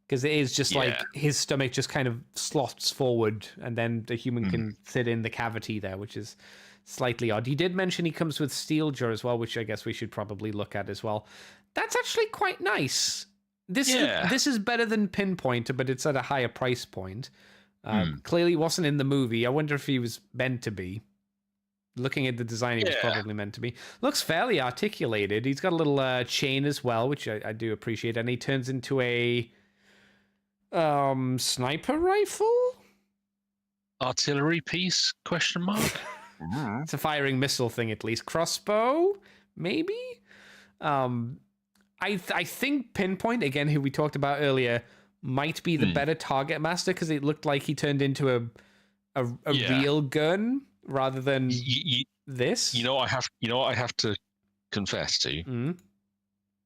because it is just like his stomach just kind of slots forward, and then the human can sit in the cavity there, which is slightly odd. You did mention he comes with steel jaw as well, which I guess we should probably look at as well. That's actually quite nice. This is better than Pinpoint, but it's at a higher price point. Clearly wasn't in the movie. I wonder if he was meant to be. Looking at the design, he was probably meant to be. Looks fairly articulated. He's got a little chain as well, which I do appreciate. And he turns into a sniper rifle? Artillery piece? Question mark? It's a firing missile thing, at least. Crossbow? Maybe? I think Pinpoint, again, who we talked about earlier, might be the better target master, because it looked like he turned into a real gun rather than this. You know what I have to confess to?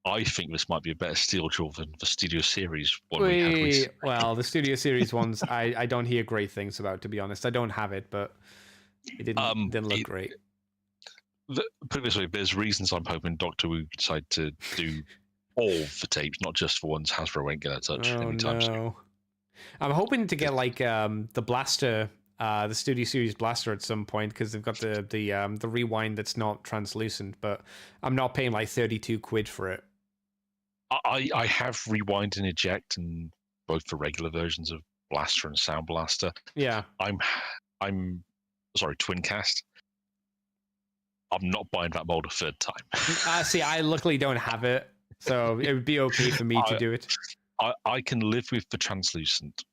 I think this might be a better steel jaw than the Studio Series one we had recently. Well, the Studio Series ones I don't hear great things about, to be honest. I don't have it, but it didn't look great. Put it this way, there's reasons I'm hoping Doctor Who decide to do all the tapes, not just the ones Hasbro ain't gonna touch anytime soon. I'm hoping to get like the blaster, the Studio Series blaster at some point, because they've got the rewind that's not translucent, but I'm not paying like 32 quid for it. I have rewind and eject in both the regular versions of Blaster and Sound Blaster. Yeah. I'm sorry, Twin Cast. I'm not buying that mold a third time. See, I luckily don't have it, so it would be okay for me to do it. I can live with the translucent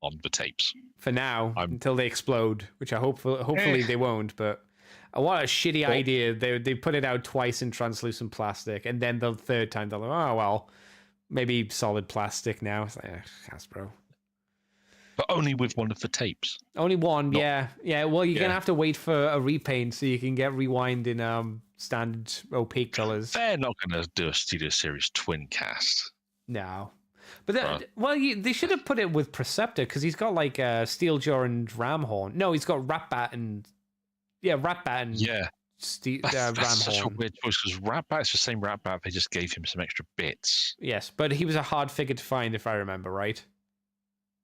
on the tapes for now, until they explode, which I hopefully they won't. But what a shitty idea! They put it out twice in translucent plastic, and then the third time they're like, oh well, maybe solid plastic now. It's like, Hasbro. But only with one of the tapes. Only one, yeah. Well, you're gonna have to wait for a repaint so you can get rewind in standard opaque colors. They're not gonna do a Studio Series twin cast. No, but they should have put it with Preceptor, because he's got like Steel Jaw and Ramhorn. No, he's got Ratbat and Ratbat and that's such a weird choice, because Ratbat's the same Ratbat. They just gave him some extra bits. Yes, but he was a hard figure to find, if I remember right.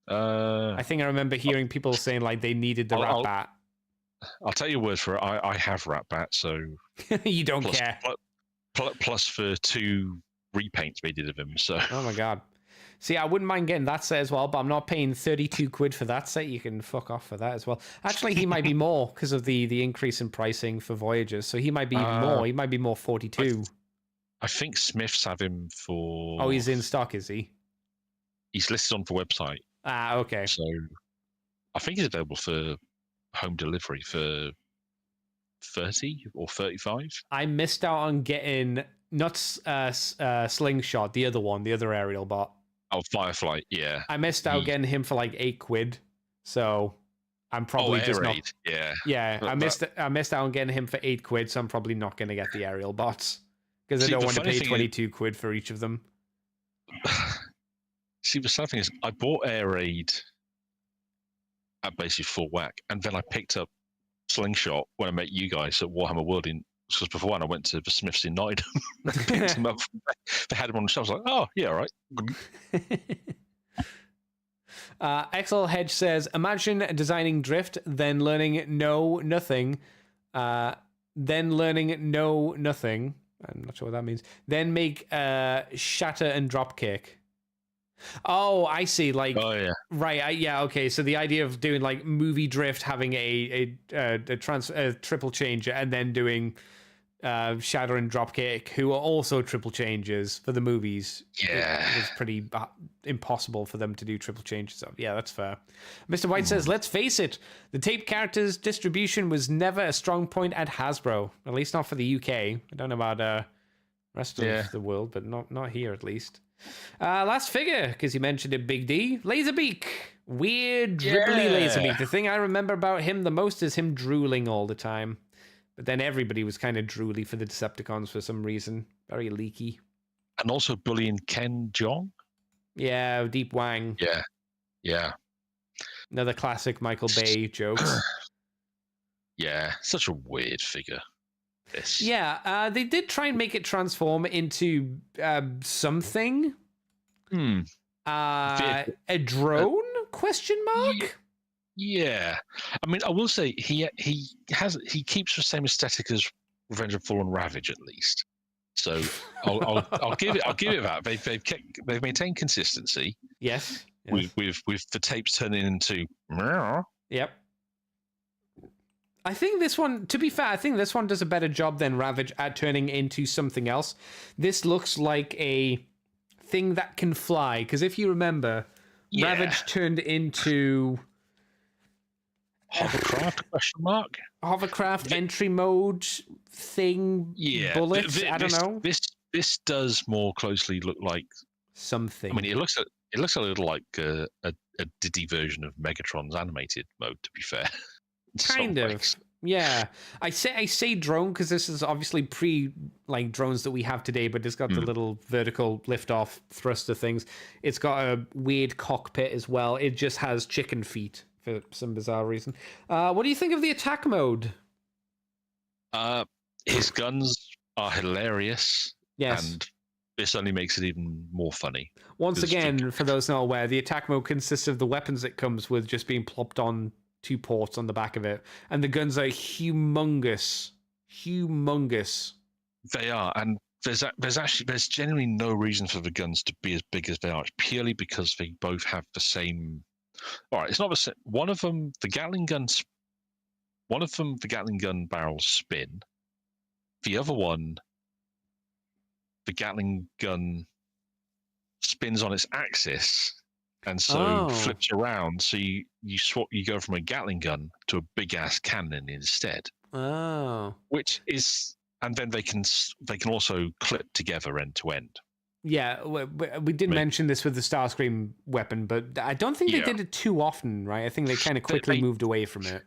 I think I remember hearing people saying like they needed the Ratbat. I'll tell you a word for it. I have Ratbat, so you don't care. Plus for 2 repaints they did of him. So oh my god. See, I wouldn't mind getting that set as well, but I'm not paying 32 quid for that set. You can fuck off for that as well. Actually, he might be more because of the increase in pricing for Voyagers. So he might be more. He might be more 42. I think Smiths have him for. Oh, he's in stock, is he? He's listed on the website. Ah, okay. So I think he's available for home delivery for 30 or 35. I missed out on getting not Slingshot, the other one, the other aerial bot. Oh, Firefly, yeah. I missed out getting him for like 8 quid. So I'm probably just not. Yeah. I missed out on getting him for 8 quid, so I'm probably not going to get the aerial bots, because I don't want to pay 22 quid for each of them. See, the sad thing is, I bought Air Raid at basically full whack, and then I picked up Slingshot when I met you guys at Warhammer World. Because before, I went to the Smiths in Nottingham. I picked him up. They had him on the shelf. I was like, oh, yeah, all right. XL Hedge says, imagine designing Drift, then learning no nothing, then learning no nothing. I'm not sure what that means. Then make Shatter and Dropkick. Oh, I see. Like, oh yeah, right. Yeah. Okay. So the idea of doing like movie drift, having a triple changer, and then doing Shadow and Dropkick, who are also triple changes for the movies. yeah, It was pretty impossible for them to do triple changes of. Yeah, that's fair. Mr. White says, let's face it, the tape characters distribution was never a strong point at Hasbro, at least not for the UK. I don't know about rest of the world, but not here at least. Last figure, because you mentioned it, Big D. Laserbeak. Weird, dribbly Laserbeak. The thing I remember about him the most is him drooling all the time. But then everybody was kind of drooly for the Decepticons for some reason. Very leaky. And also bullying Ken Jeong. Yeah, Deep Wang. Yeah. Another classic Michael Bay jokes. Yeah, such a weird figure. This. Yeah, they did try and make it transform into something. A drone? Question mark? Yeah. I mean, I will say he keeps the same aesthetic as Revenge of Fallen Ravage at least. So I'll give it that they've maintained consistency. Yes. With the tapes turning into. Yep. I think this one, to be fair, I think this one does a better job than Ravage at turning into something else. This looks like a thing that can fly, because if you remember, Ravage turned into hovercraft question mark hovercraft entry mode thing. Bullets. I don't know. This does more closely look like something. I mean, it looks a little like a Diddy version of Megatron's animated mode. To be fair. Kind of. Yeah. I say drone because this is obviously pre like drones that we have today, but it's got the little vertical lift off thruster things. It's got a weird cockpit as well. It just has chicken feet for some bizarre reason. What do you think of the attack mode? His guns are hilarious. Yes. And this only makes it even more funny. Once again, for those not aware, the attack mode consists of the weapons it comes with just being plopped on 2 ports on the back of it, and the guns are humongous. They are, and there's genuinely no reason for the guns to be as big as they are. It's purely because they both have the same. All right, it's not the same. One of them, the Gatling gun barrels spin. The other one, the Gatling gun spins on its axis. And so flips around, so you go from a Gatling gun to a big ass cannon instead. Oh, which is, and then they can also clip together end to end. Yeah, we did mention this with the Starscream weapon, but I don't think they did it too often, right? I think they kind of quickly moved away from it.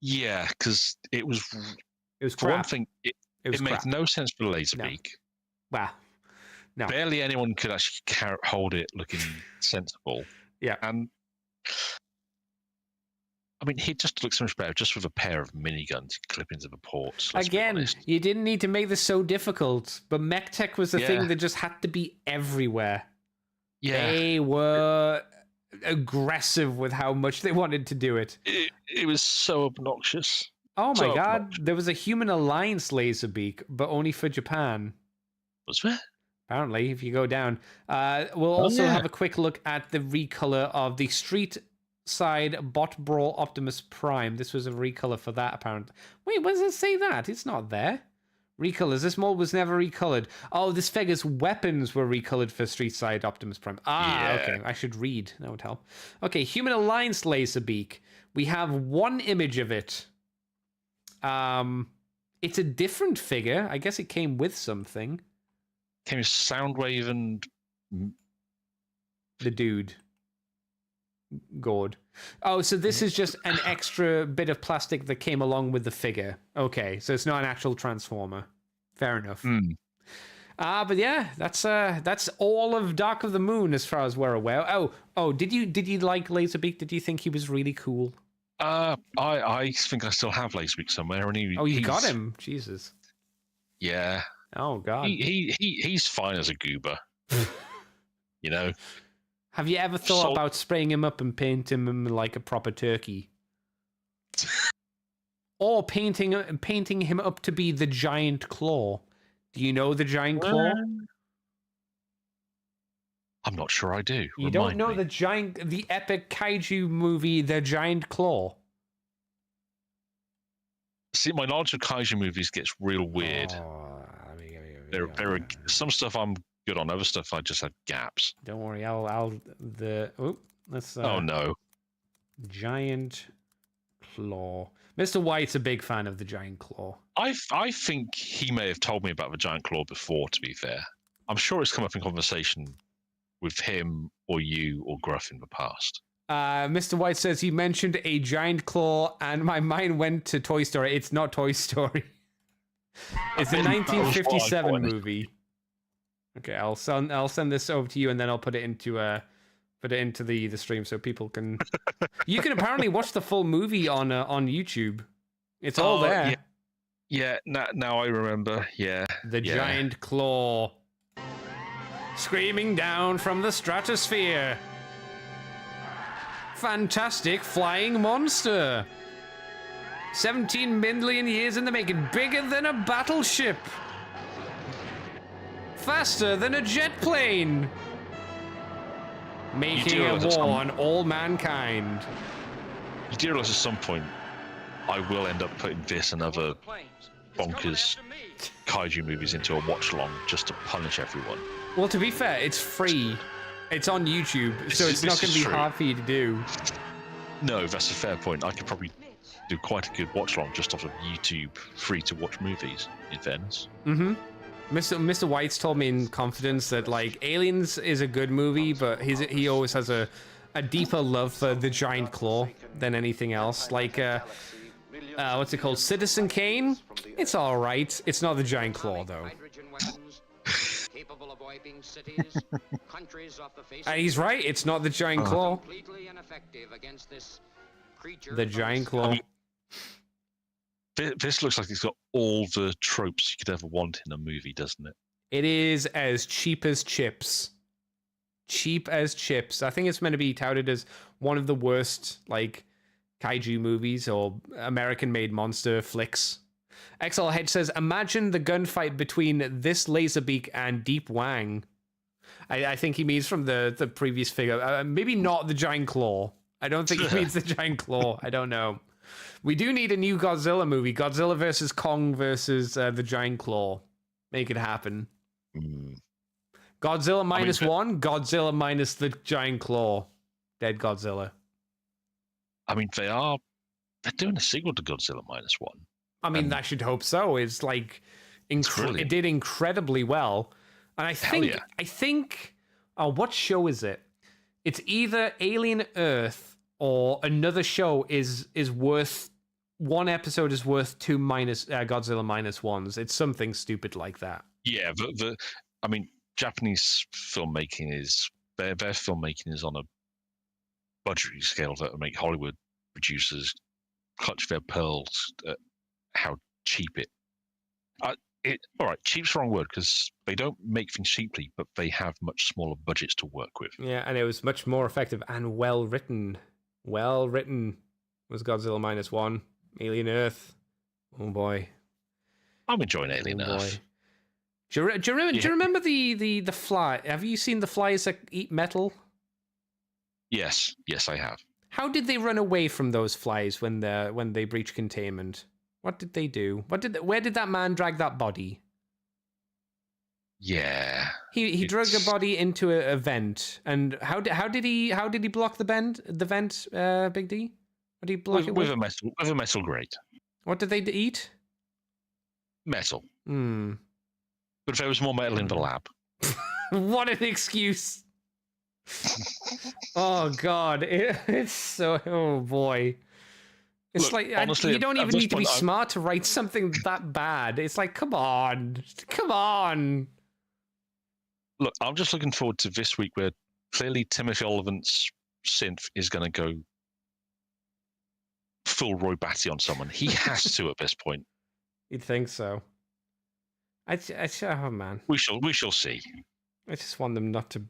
Yeah, because it was crap. For one thing, it made no sense for the Laserbeak. No. Wow. No. Barely anyone could actually hold it looking sensible. Yeah. And I mean, he just looks so much better just with a pair of miniguns you clip into the ports. Again, you didn't need to make this so difficult, but MechTech was the thing that just had to be everywhere. Yeah. They were aggressive with how much they wanted to do it. It was so obnoxious. Oh my God. There was a Human Alliance Laserbeak, but only for Japan. Was there? Apparently, if you go down. We'll also have a quick look at the recolor of the Street Side Bot Brawl Optimus Prime. This was a recolor for that, apparently. Wait, where does it say that? It's not there. Recolors. This mold was never recolored. Oh, this figure's weapons were recolored for Street Side Optimus Prime. Okay. I should read. That would help. Okay, Human Alliance Laserbeak. We have one image of it. It's a different figure. I guess it came with something. Came with Soundwave and the dude. Gord. Oh, so this is just an extra bit of plastic that came along with the figure. Okay, so it's not an actual transformer. Fair enough. But yeah, that's all of Dark of the Moon as far as we're aware. Oh, did you like Laserbeak? Did you think he was really cool? I think I still have Laserbeak somewhere, and you got him. Jesus. Yeah. Oh God. He's fine as a goober. You know. Have you ever thought about spraying him up and painting him like a proper turkey? Or painting him up to be the Giant Claw? Do you know the Giant Claw? I'm not sure I do. You don't know the epic kaiju movie, The Giant Claw? See, my knowledge of kaiju movies gets real weird. Some stuff I'm good on, other stuff I just have gaps. Don't worry, let's. Oh no, Giant Claw. Mr. White's a big fan of the Giant Claw. I think he may have told me about the Giant Claw before. To be fair, I'm sure it's come up in conversation with him or you or Gruff in the past. Mr. White says he mentioned a giant claw, and my mind went to Toy Story. It's not Toy Story. It's a 1957 movie. Okay, I'll send this over to you, and then I'll put it into the stream so people can. You can apparently watch the full movie on YouTube. It's all there. Yeah. Now I remember. Yeah. The Giant Claw. Screaming down from the stratosphere. Fantastic flying monster. 17 million years in the making. Bigger than a battleship. Faster than a jet plane. Making a war on all mankind. You do realize at some point I will end up putting this and other bonkers kaiju movies into a watch-along just to punish everyone. Well, to be fair, it's free. It's on YouTube, so it's not going to be hard for you to do. No, that's a fair point. I could probably do quite a good watch-along just off of YouTube free-to-watch movies, in fairness. Mm-hmm. Mr. White's told me in confidence that, like, Aliens is a good movie, but he always has a deeper love for the Giant Claw than anything else. Like, what's it called? Citizen Kane? It's all right. It's not the Giant Claw, though. He's right. It's not the Giant Claw. The Giant Claw. I mean, this looks like it's got all the tropes you could ever want in a movie, doesn't it? It is as cheap as chips. Cheap as chips. I think it's meant to be touted as one of the worst, like, kaiju movies or American-made monster flicks. XL Hedge says, imagine the gunfight between this Laserbeak and Deep Wang. I think he means from the previous figure. Maybe not the Giant Claw. I don't think he means the Giant Claw. I don't know. We do need a new Godzilla movie. Godzilla versus Kong versus the Giant Claw. Make it happen. Godzilla minus one, Godzilla minus the Giant Claw. Dead Godzilla. I mean, they're doing a sequel to Godzilla minus one. I mean, I should hope so. It's like it did incredibly well, and I think what show is it? It's either Alien Earth or another show is worth one episode is worth two Godzilla minus ones. It's something stupid like that. Yeah, I mean, Japanese filmmaking their filmmaking is on a budgetary scale that would make Hollywood producers clutch their pearls at how cheap all right, cheap's the wrong word because they don't make things cheaply, but they have much smaller budgets to work with. Yeah, and it was much more effective and well written. Well written was Godzilla minus one. Alien Earth. Oh boy, I'm enjoying Alien Earth. Do you remember the fly? Have you seen the flies that eat metal? Yes, I have. How did they run away from those flies when they breached containment? What did they do? Where did that man drag that body? Yeah, he dragged the body into a vent, and how did he block the vent? Big D? What did he block it with? With a metal grate. What did they eat? Metal. But if there was more metal in the lab. What an excuse! Oh God, it's so. Oh boy. It's Look, like honestly, you don't even need to be smart to write something that bad. It's like, come on. Look, I'm just looking forward to this week where clearly Timothy Olyphant's synth is going to go full Roy Batty on someone. He has to at this point. You'd think so. Oh man. We shall see. I just want them not to.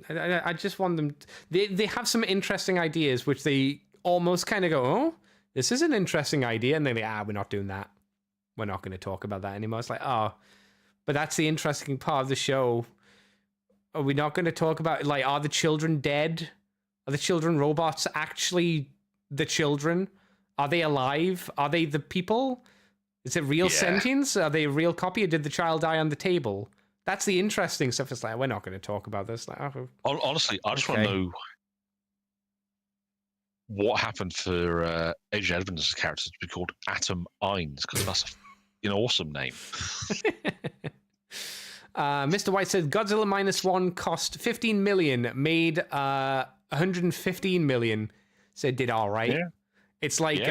I just want them. They have some interesting ideas, which they almost kind of go, oh. This is an interesting idea, and they're like, we're not doing that. We're not going to talk about that anymore. It's like, but that's the interesting part of the show. Are we not going to talk about, like, are the children dead? Are the children robots actually the children? Are they alive? Are they the people? Is it real sentience? Are they a real copy, or did the child die on the table? That's the interesting stuff. It's like, we're not going to talk about this. Like, honestly, I just want to know what happened for Adrian Edmonds' character to be called Atom Ines, because that's an awesome name. Mr. White said Godzilla -1 cost 15 million, made 115 million. So it did all right. Yeah. It's like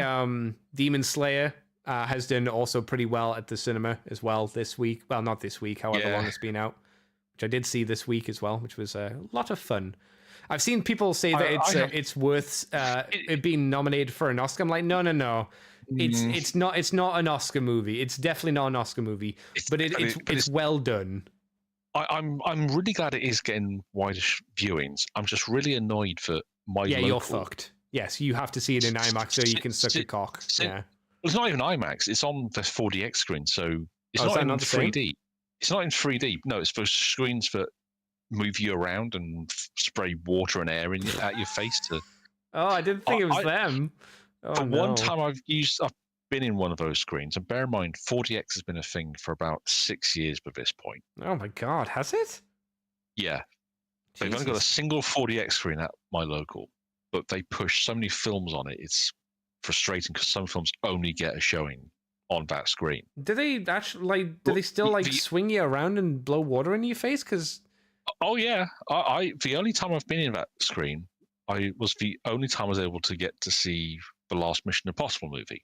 Demon Slayer has done also pretty well at the cinema as well this week. Well, not this week, however long it's been out, which I did see this week as well, which was a lot of fun. I've seen people say that it's worth it being nominated for an Oscar. I'm like, no. It's not an Oscar movie. It's definitely not an Oscar movie, but it's well done. I'm really glad it is getting wider viewings. I'm just really annoyed for my local... you're fucked. Yes, you have to see it in IMAX so you can suck a cock. Yeah. It's not even IMAX. It's on the 4DX screen, so it's not in 3D. It's not in 3D. No, it's for screens that move you around and spray water and air at your face. Oh, I didn't think it was them. One time I've been in one of those screens, and bear in mind, 4DX has been a thing for about 6 years by this point. Oh my God, has it? Yeah. They've only got a single 4DX screen at my local, but they push so many films on it. It's frustrating because some films only get a showing on that screen. Do they actually they still swing you around and blow water in your face? Because yeah, the only time I've been in that screen, was the only time I was able to get to see the last Mission Impossible movie.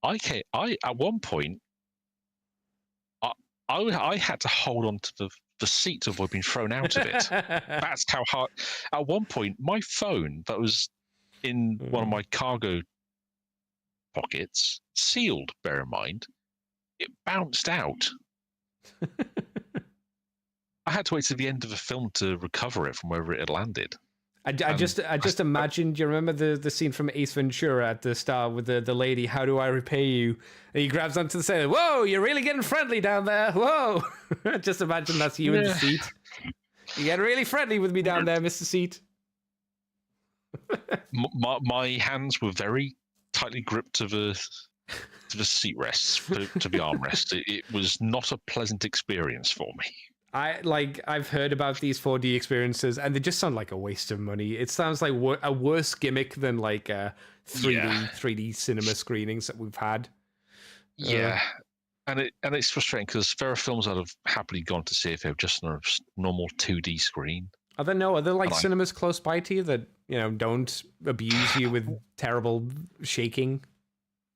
I at one point, I had to hold on to the seat to avoid being thrown out of it. That's how hard. At one point, my phone that was in one of my cargo pockets, sealed, bear in mind, it bounced out. I had to wait to the end of the film to recover it from wherever it had landed. I just imagined. You remember the scene from Ace Ventura at the start with the lady? How do I repay you? And he grabs onto the sailor. Whoa, you're really getting friendly down there. Whoa! Just imagine that's you in the seat. You get really friendly with me down there, Mr. Seat. my hands were very tightly gripped to the seat rests, to the armrest. It was not a pleasant experience for me. I've heard about these 4D experiences, and they just sound like a waste of money. It sounds like a worse gimmick than 3D cinema screenings that we've had. Yeah, and it's frustrating because there are films that have happily gone to see if they're just on a normal 2D screen. Are there cinemas close by to you that don't abuse you with terrible shaking?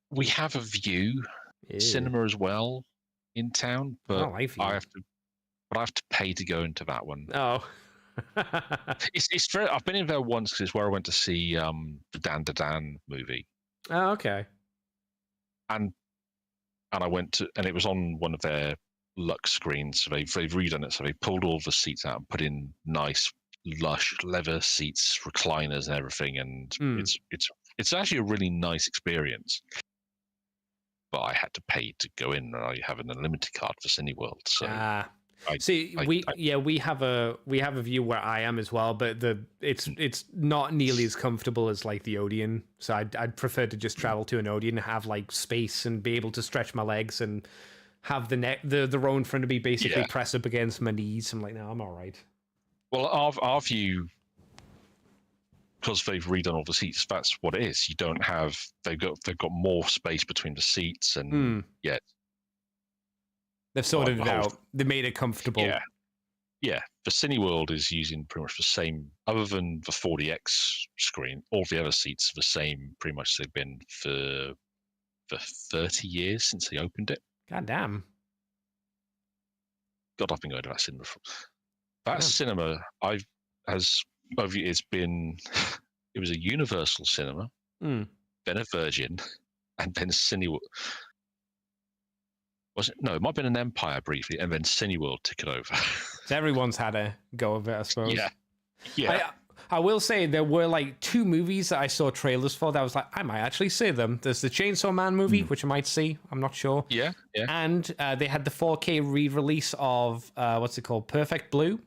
We have a View cinema as well in town, but I have to pay to go into that one. Oh, it's very. I've been in there once because it's where I went to see the Dan movie. Oh, okay. And I went to, and it was on one of their Lux screens. So they've redone it. So they pulled all the seats out and put in nice, lush leather seats, recliners, and everything. And it's actually a really nice experience. But I had to pay to go in, and I have an unlimited card for Cineworld. So. We have a View where I am as well, but it's not nearly as comfortable as like the Odeon. So I'd prefer to just travel to an Odeon and have like space and be able to stretch my legs and have the row in front of me basically press up against my knees. I'm like, no, I'm all right. Well, our View, because they've redone all the seats, that's what it is. You don't have they've got more space between the seats, and they've sorted it out. They made it comfortable. Yeah. The Cineworld is using pretty much the same, other than the 4DX screen. All the other seats are the same, pretty much they've been for 30 years since they opened it. God damn. God, I've been going to that cinema. That cinema, it's been, it was a Universal cinema, then a Virgin, and then Cineworld. Was it? No, it might have been an Empire briefly, and then Cineworld took it over. So everyone's had a go of it, I suppose. Yeah. I will say there were like 2 movies that I saw trailers for that I was like, I might actually see them. There's the Chainsaw Man movie, which I might see. I'm not sure. Yeah. And they had the 4K re-release of what's it called? Perfect Blue.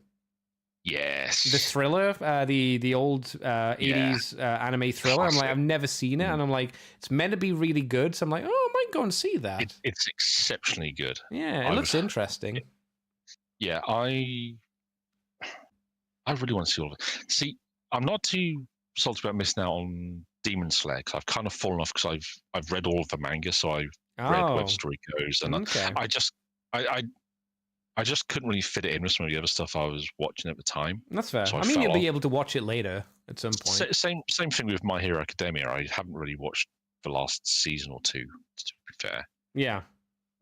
Yes. The thriller, the old 80s anime thriller. Classic. I'm like, I've never seen it, and I'm like, it's meant to be really good. So I'm like, oh, I might go and see that. It's exceptionally good. Yeah, it looks interesting. Yeah, I really want to see all of it. See, I'm not too salty about missing out on Demon Slayer because I've kind of fallen off because I've read all of the manga, so I've read Web Story Goes, and I just couldn't really fit it in with some of the other stuff I was watching at the time. That's fair. So I mean, you'll be able to watch it later at some point. Same thing with My Hero Academia. I haven't really watched the last season or 2, to be fair. Yeah.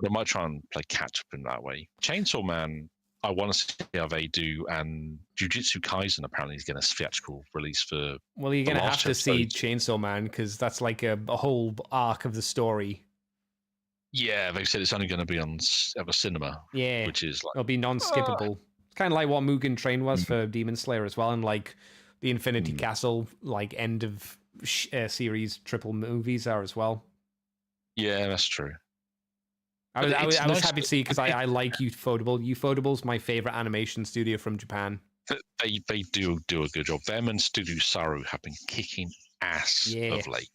But I might try and play catch up in that way. Chainsaw Man, I want to see how they do, and Jujutsu Kaisen apparently is getting a theatrical release for. Well, you're going to have to see Chainsaw Man because that's like a whole arc of the story. Yeah, they said it's only going to be on at the cinema. Yeah, which is like it'll be non-skippable. It's kind of like what Mugen Train was for Demon Slayer as well, and like the Infinity Castle, like end of series triple movies are as well. Yeah, that's true. I was happy to see because I like Ufotable. Ufotable's my favorite animation studio from Japan. They do a good job. Them and Studio Saru have been kicking ass of late.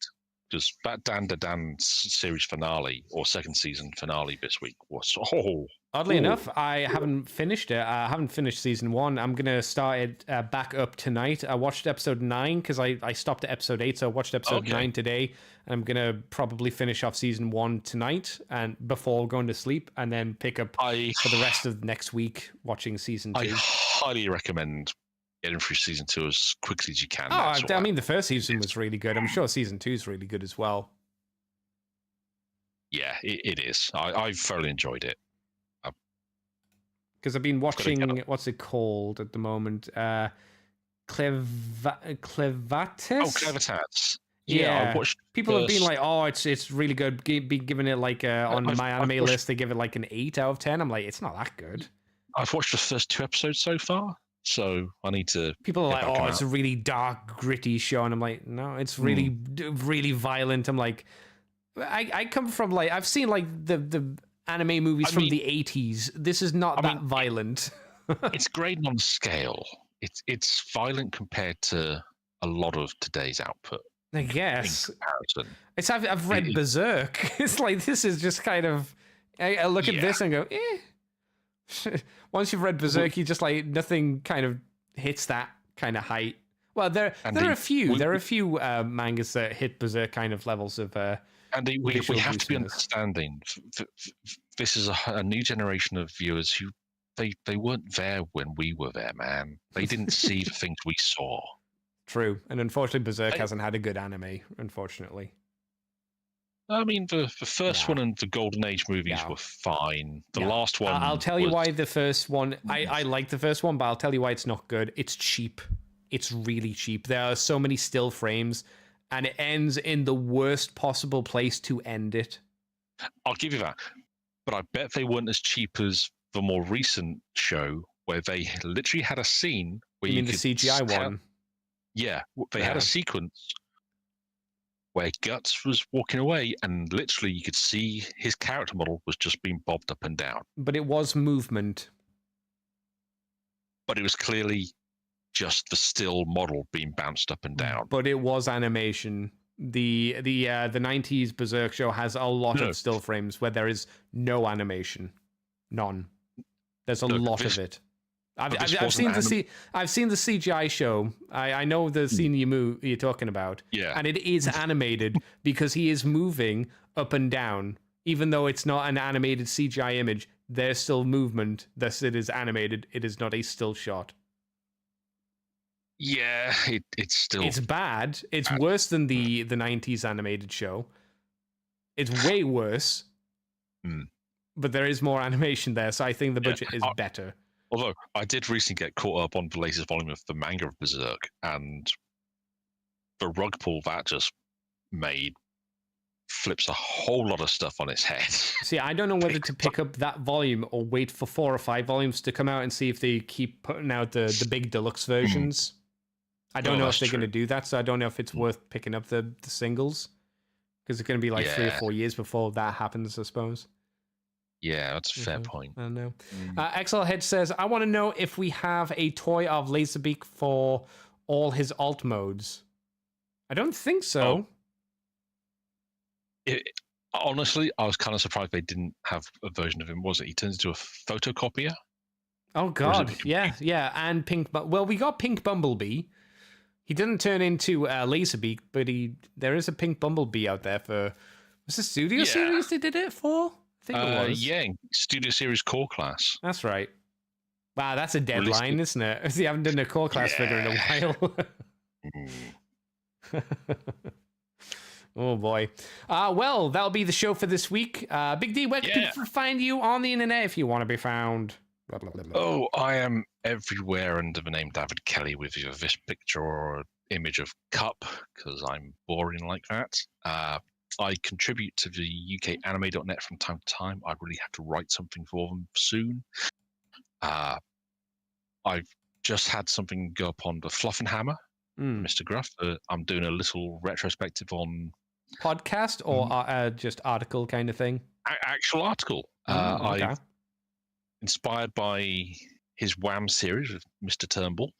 Because that Dan series finale or second season finale this week was oddly enough, I haven't finished it. I haven't finished season 1. I'm gonna start it back up tonight. I watched episode 9 because I stopped at episode 8, so I watched episode 9 today. And I'm gonna probably finish off season 1 tonight and before going to sleep, and then pick up for the rest of next week watching season 2. I highly recommend getting through season 2 as quickly as you can. I mean, the first season was really good. I'm sure season 2 is really good as well. Yeah, it is. I've thoroughly enjoyed it. Because I've been watching, what's it called at the moment? Clevatis? Oh, Clevatis. Yeah, people have been like, "Oh, it's really good." Be giving it like on my anime list, they give it like an 8 out of 10. I'm like, it's not that good. I've watched the first 2 episodes so far. So I need to. People are like, "Oh, it's a really dark, gritty show," and I'm like, "No, it's really, really violent." I'm like, I come from like I've seen like the anime movies from the 80s. This is not that violent. It's graded on scale. It's violent compared to a lot of today's output. I guess. I've read Berserk. It's like this is just kind of. I look at this and go, eh. Once you've read Berserk, you just like nothing kind of hits that kind of height. Well, there are a few mangas that hit Berserk kind of levels of. Andy, we have to be understanding. This is a new generation of viewers who they weren't there when we were there, man. They didn't see the things we saw. True, and unfortunately, Berserk hasn't had a good anime. Unfortunately. I mean, the first one and the Golden Age movies were fine. The last one... I'll tell you why the first one... I like the first one, but I'll tell you why it's not good. It's cheap. It's really cheap. There are so many still frames, and it ends in the worst possible place to end it. I'll give you that. But I bet they weren't as cheap as the more recent show, where they literally had a scene where you mean the CGI one? Yeah, they had a sequence where Guts was walking away, and literally you could see his character model was just being bobbed up and down. But it was movement. But it was clearly just the still model being bounced up and down. But it was animation. The 90s Berserk show has a lot of still frames where there is no animation. None. There's a lot of it. I've seen the CGI show. I know the scene you're talking about. Yeah. And it is animated because he is moving up and down. Even though it's not an animated CGI image, there's still movement. Thus, it is animated. It is not a still shot. Yeah, it's bad. It's worse than the 90s animated show. It's way worse. But there is more animation there, so I think the budget is better. Although, I did recently get caught up on the latest volume of the manga of Berserk, and the rug pull that just made flips a whole lot of stuff on its head. See, I don't know whether to pick up that volume or wait for 4 or 5 volumes to come out and see if they keep putting out the big deluxe versions. I don't know if they're going to do that, so I don't know if it's worth picking up the singles, because it's going to be like 3 or 4 years before that happens, I suppose. Yeah, that's a fair point. I don't know. XLHead says, I want to know if we have a toy of Laserbeak for all his alt modes. I don't think so. Honestly, I was kind of surprised they didn't have a version of him. Was it? He turns into a photocopier? Oh, God. Yeah. And Pink... Well, we got Pink Bumblebee. He didn't turn into Laserbeak, but there is a Pink Bumblebee out there for... Was the Studio Series they did it for? I think it was. Yeah, Studio Series Core Class. That's right. Wow, that's a deadline, isn't it? You haven't done a Core Class figure in a while. Oh, boy. Well, that'll be the show for this week. Big D, where can people find you on the internet if you want to be found? Blah, blah, blah, blah. Oh, I am everywhere under the name David Kelly with either this picture or image of Cup, because I'm boring like that. I contribute to the UKAnime.net from time to time. I really have to write something for them soon. I've just had something go up on the Fluff and Hammer, Mr. Gruff. I'm doing a little retrospective on... Podcast or just article kind of thing? Actual article. Okay. I've inspired by his Wham series with Mr. Turnbull.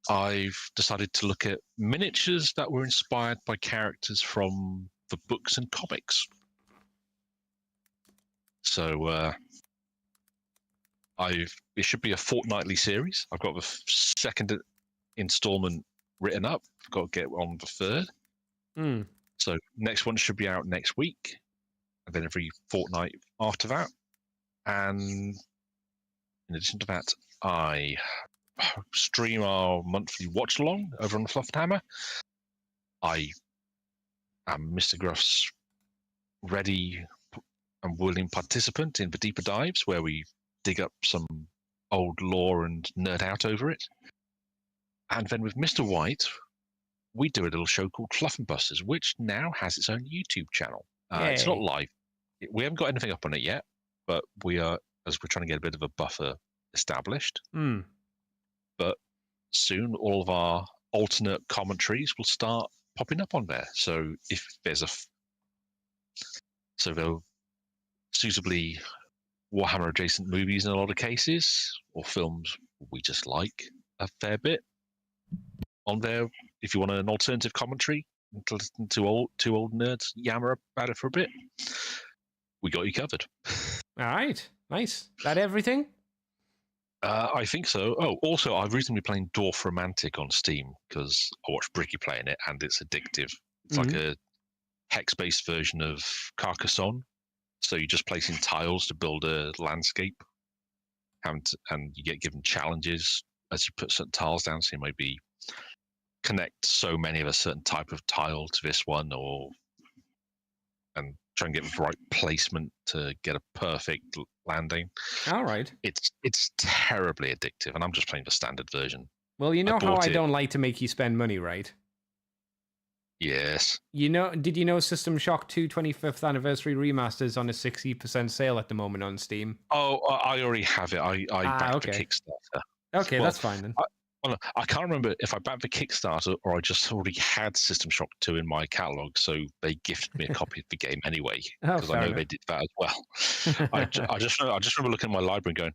I've decided to look at miniatures that were inspired by characters from the books and comics. So it should be a fortnightly series. I've got the second installment written up. I've got to get on the third. So next one should be out next week, and then every fortnight after that. And in addition to that, I stream our monthly watch along over on the Fluff and Hammer. I am Mr. Gruff's ready and willing participant in the deeper dives, where we dig up some old lore and nerd out over it. And then with Mr. White, we do a little show called Fluff and Busters, which now has its own YouTube channel. It's not live. We haven't got anything up on it yet, but we're trying to get a bit of a buffer established. But soon all of our alternate commentaries will start popping up on there. So if there's they'll suitably Warhammer adjacent movies in a lot of cases, or films we just like a fair bit on there. If you want an alternative commentary to listen to two old nerds yammer about it for a bit, we got you covered. All right, nice. That everything? I think so. Oh, also, I've recently been playing Dwarf Romantic on Steam because I watched Bricky playing it, and it's addictive. It's like a hex-based version of Carcassonne. So you're just placing tiles to build a landscape, and you get given challenges as you put certain tiles down. So you maybe connect so many of a certain type of tile to this one, and try and get the right placement to get a perfect landing. All right. It's terribly addictive, and I'm just playing the standard version. Well, you know how I don't like to make you spend money, right? Yes. Did you know System Shock 2 25th Anniversary Remasters on a 60% sale at the moment on Steam? Oh, I already have it. I backed the Kickstarter. Okay, that's fine then. I can't remember if I backed the Kickstarter or I just already had System Shock 2 in my catalogue, so they gifted me a copy of the game anyway, because I know they did that as well. I just remember looking at my library and going,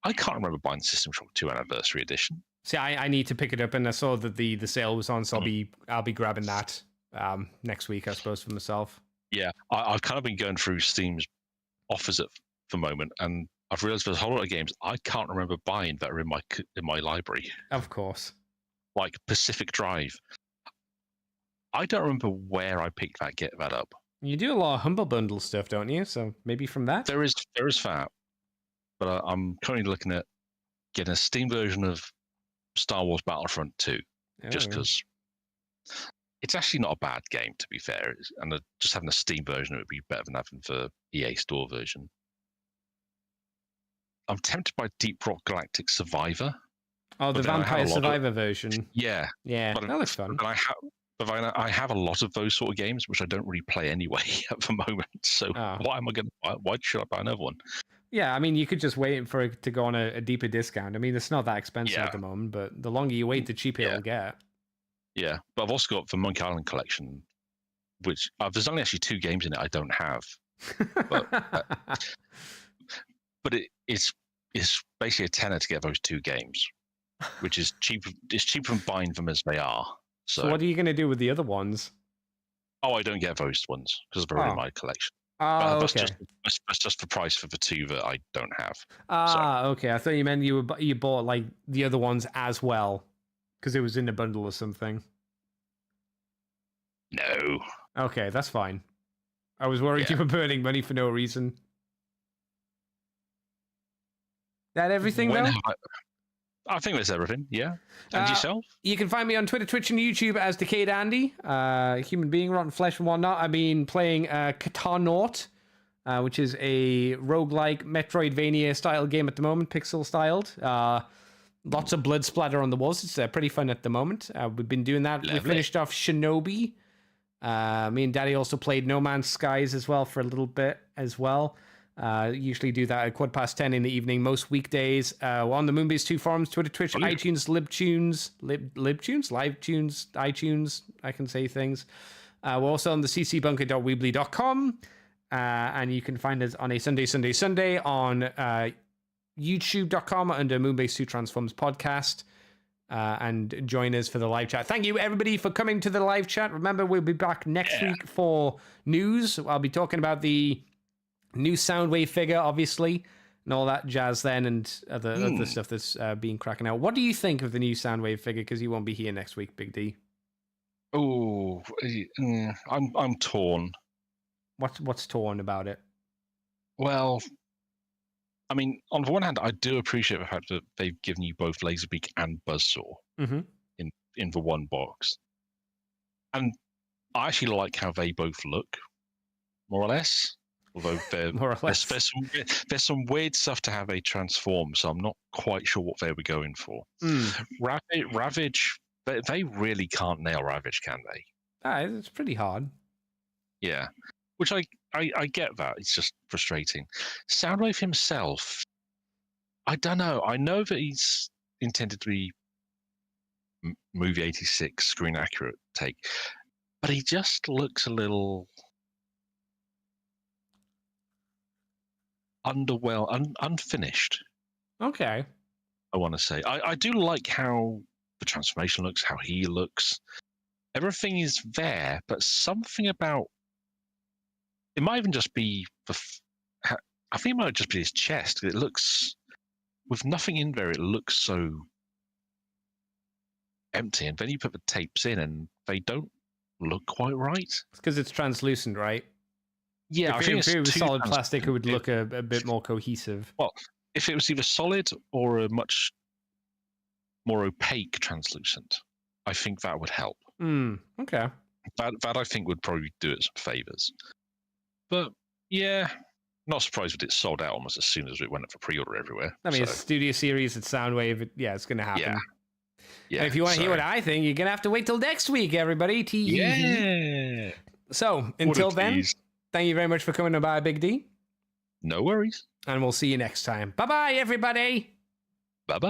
I can't remember buying System Shock 2 Anniversary Edition. See, I need to pick it up, and I saw that the sale was on, so I'll be grabbing that next week, I suppose, for myself. Yeah, I've kind of been going through Steam's offers at the moment, and I've realized there's a whole lot of games I can't remember buying that are in my library. Of course. Like Pacific Drive. I don't remember where I picked that up. You do a lot of Humble Bundle stuff, don't you? So maybe from that? There is that. But I'm currently looking at getting a Steam version of Star Wars Battlefront 2. Just because it's actually not a bad game, to be fair. And just having a Steam version would be better than having the EA Store version. I'm tempted by Deep Rock Galactic Survivor. Oh, the Vampire Survivor version. Yeah. Yeah, that looks fun. But I have a lot of those sort of games, which I don't really play anyway at the moment. So why should I buy another one? Yeah, I mean, you could just wait for it to go on a deeper discount. I mean, it's not that expensive at the moment, but the longer you wait, the cheaper it'll get. Yeah, but I've also got the Monkey Island collection, which there's only actually 2 games in it I don't have. But it's basically a tenner to get those 2 games, which is cheap. It's cheaper than buying them as they are. So what are you going to do with the other ones? Oh, I don't get those ones because they're in my collection. Oh, that's okay. That's just the price for the 2 that I don't have. Okay. I thought you meant you bought like the other ones as well because it was in a bundle or something. No. Okay, that's fine. I was worried you were burning money for no reason. That everything, though? I think that's everything, yeah. And yourself? You can find me on Twitter, Twitch, and YouTube as Decayed Andy, human being, rotten flesh and whatnot. I've been playing Katanaut, which is a roguelike Metroidvania-style game at the moment, pixel-styled. Lots of blood splatter on the walls. It's pretty fun at the moment. We've been doing that. Lovely. We finished off Shinobi. Me and Daddy also played No Man's Skies as well for a little bit as well. Usually do that at 10:15 in the evening most weekdays. We're on the Moonbase 2 forums, Twitter, Twitch, iTunes, LibTunes, LiveTunes, iTunes. I can say things. We're also on the ccbunker.weebly.com. And you can find us on a Sunday on youtube.com under Moonbase 2 Transforms podcast. And join us for the live chat. Thank you, everybody, for coming to the live chat. Remember, we'll be back next week for news. I'll be talking about the new Soundwave figure, obviously, and all that jazz then, and other stuff that's being cracking out. What do you think of the new Soundwave figure? Because you won't be here next week, Big D. Oh, I'm torn. What's torn about it? Well, I mean, on the one hand, I do appreciate the fact that they've given you both Laserbeak and Buzzsaw in the one box. And I actually like how they both look, more or less. Although there's some weird stuff to how they transform, so I'm not quite sure what they were going for. Ravage, they really can't nail Ravage, can they? It's pretty hard. Yeah, which I get that. It's just frustrating. Soundwave himself, I don't know. I know that he's intended to be movie 86 screen accurate take, but he just looks a little unfinished. Okay. I want to say. I do like how the transformation looks, how he looks. Everything is there, but something about it might even just be I think it might just be his chest. It looks, with nothing in there, it looks so empty. And then you put the tapes in and they don't look quite right. It's because it's translucent, right? Yeah, if it was solid plastic, it would look a bit more cohesive. Well, if it was either solid or a much more opaque translucent, I think that would help. Okay. That I think would probably do it some favors. But yeah, not surprised that it sold out almost as soon as it went up for pre-order everywhere. I mean, it's Studio Series, it's Soundwave. It's going to happen. Yeah. And if you want to hear what I think, you're going to have to wait till next week, everybody. Yeah. So until then, thank you very much for coming by, Big D. No worries. And we'll see you next time. Bye-bye, everybody. Bye-bye.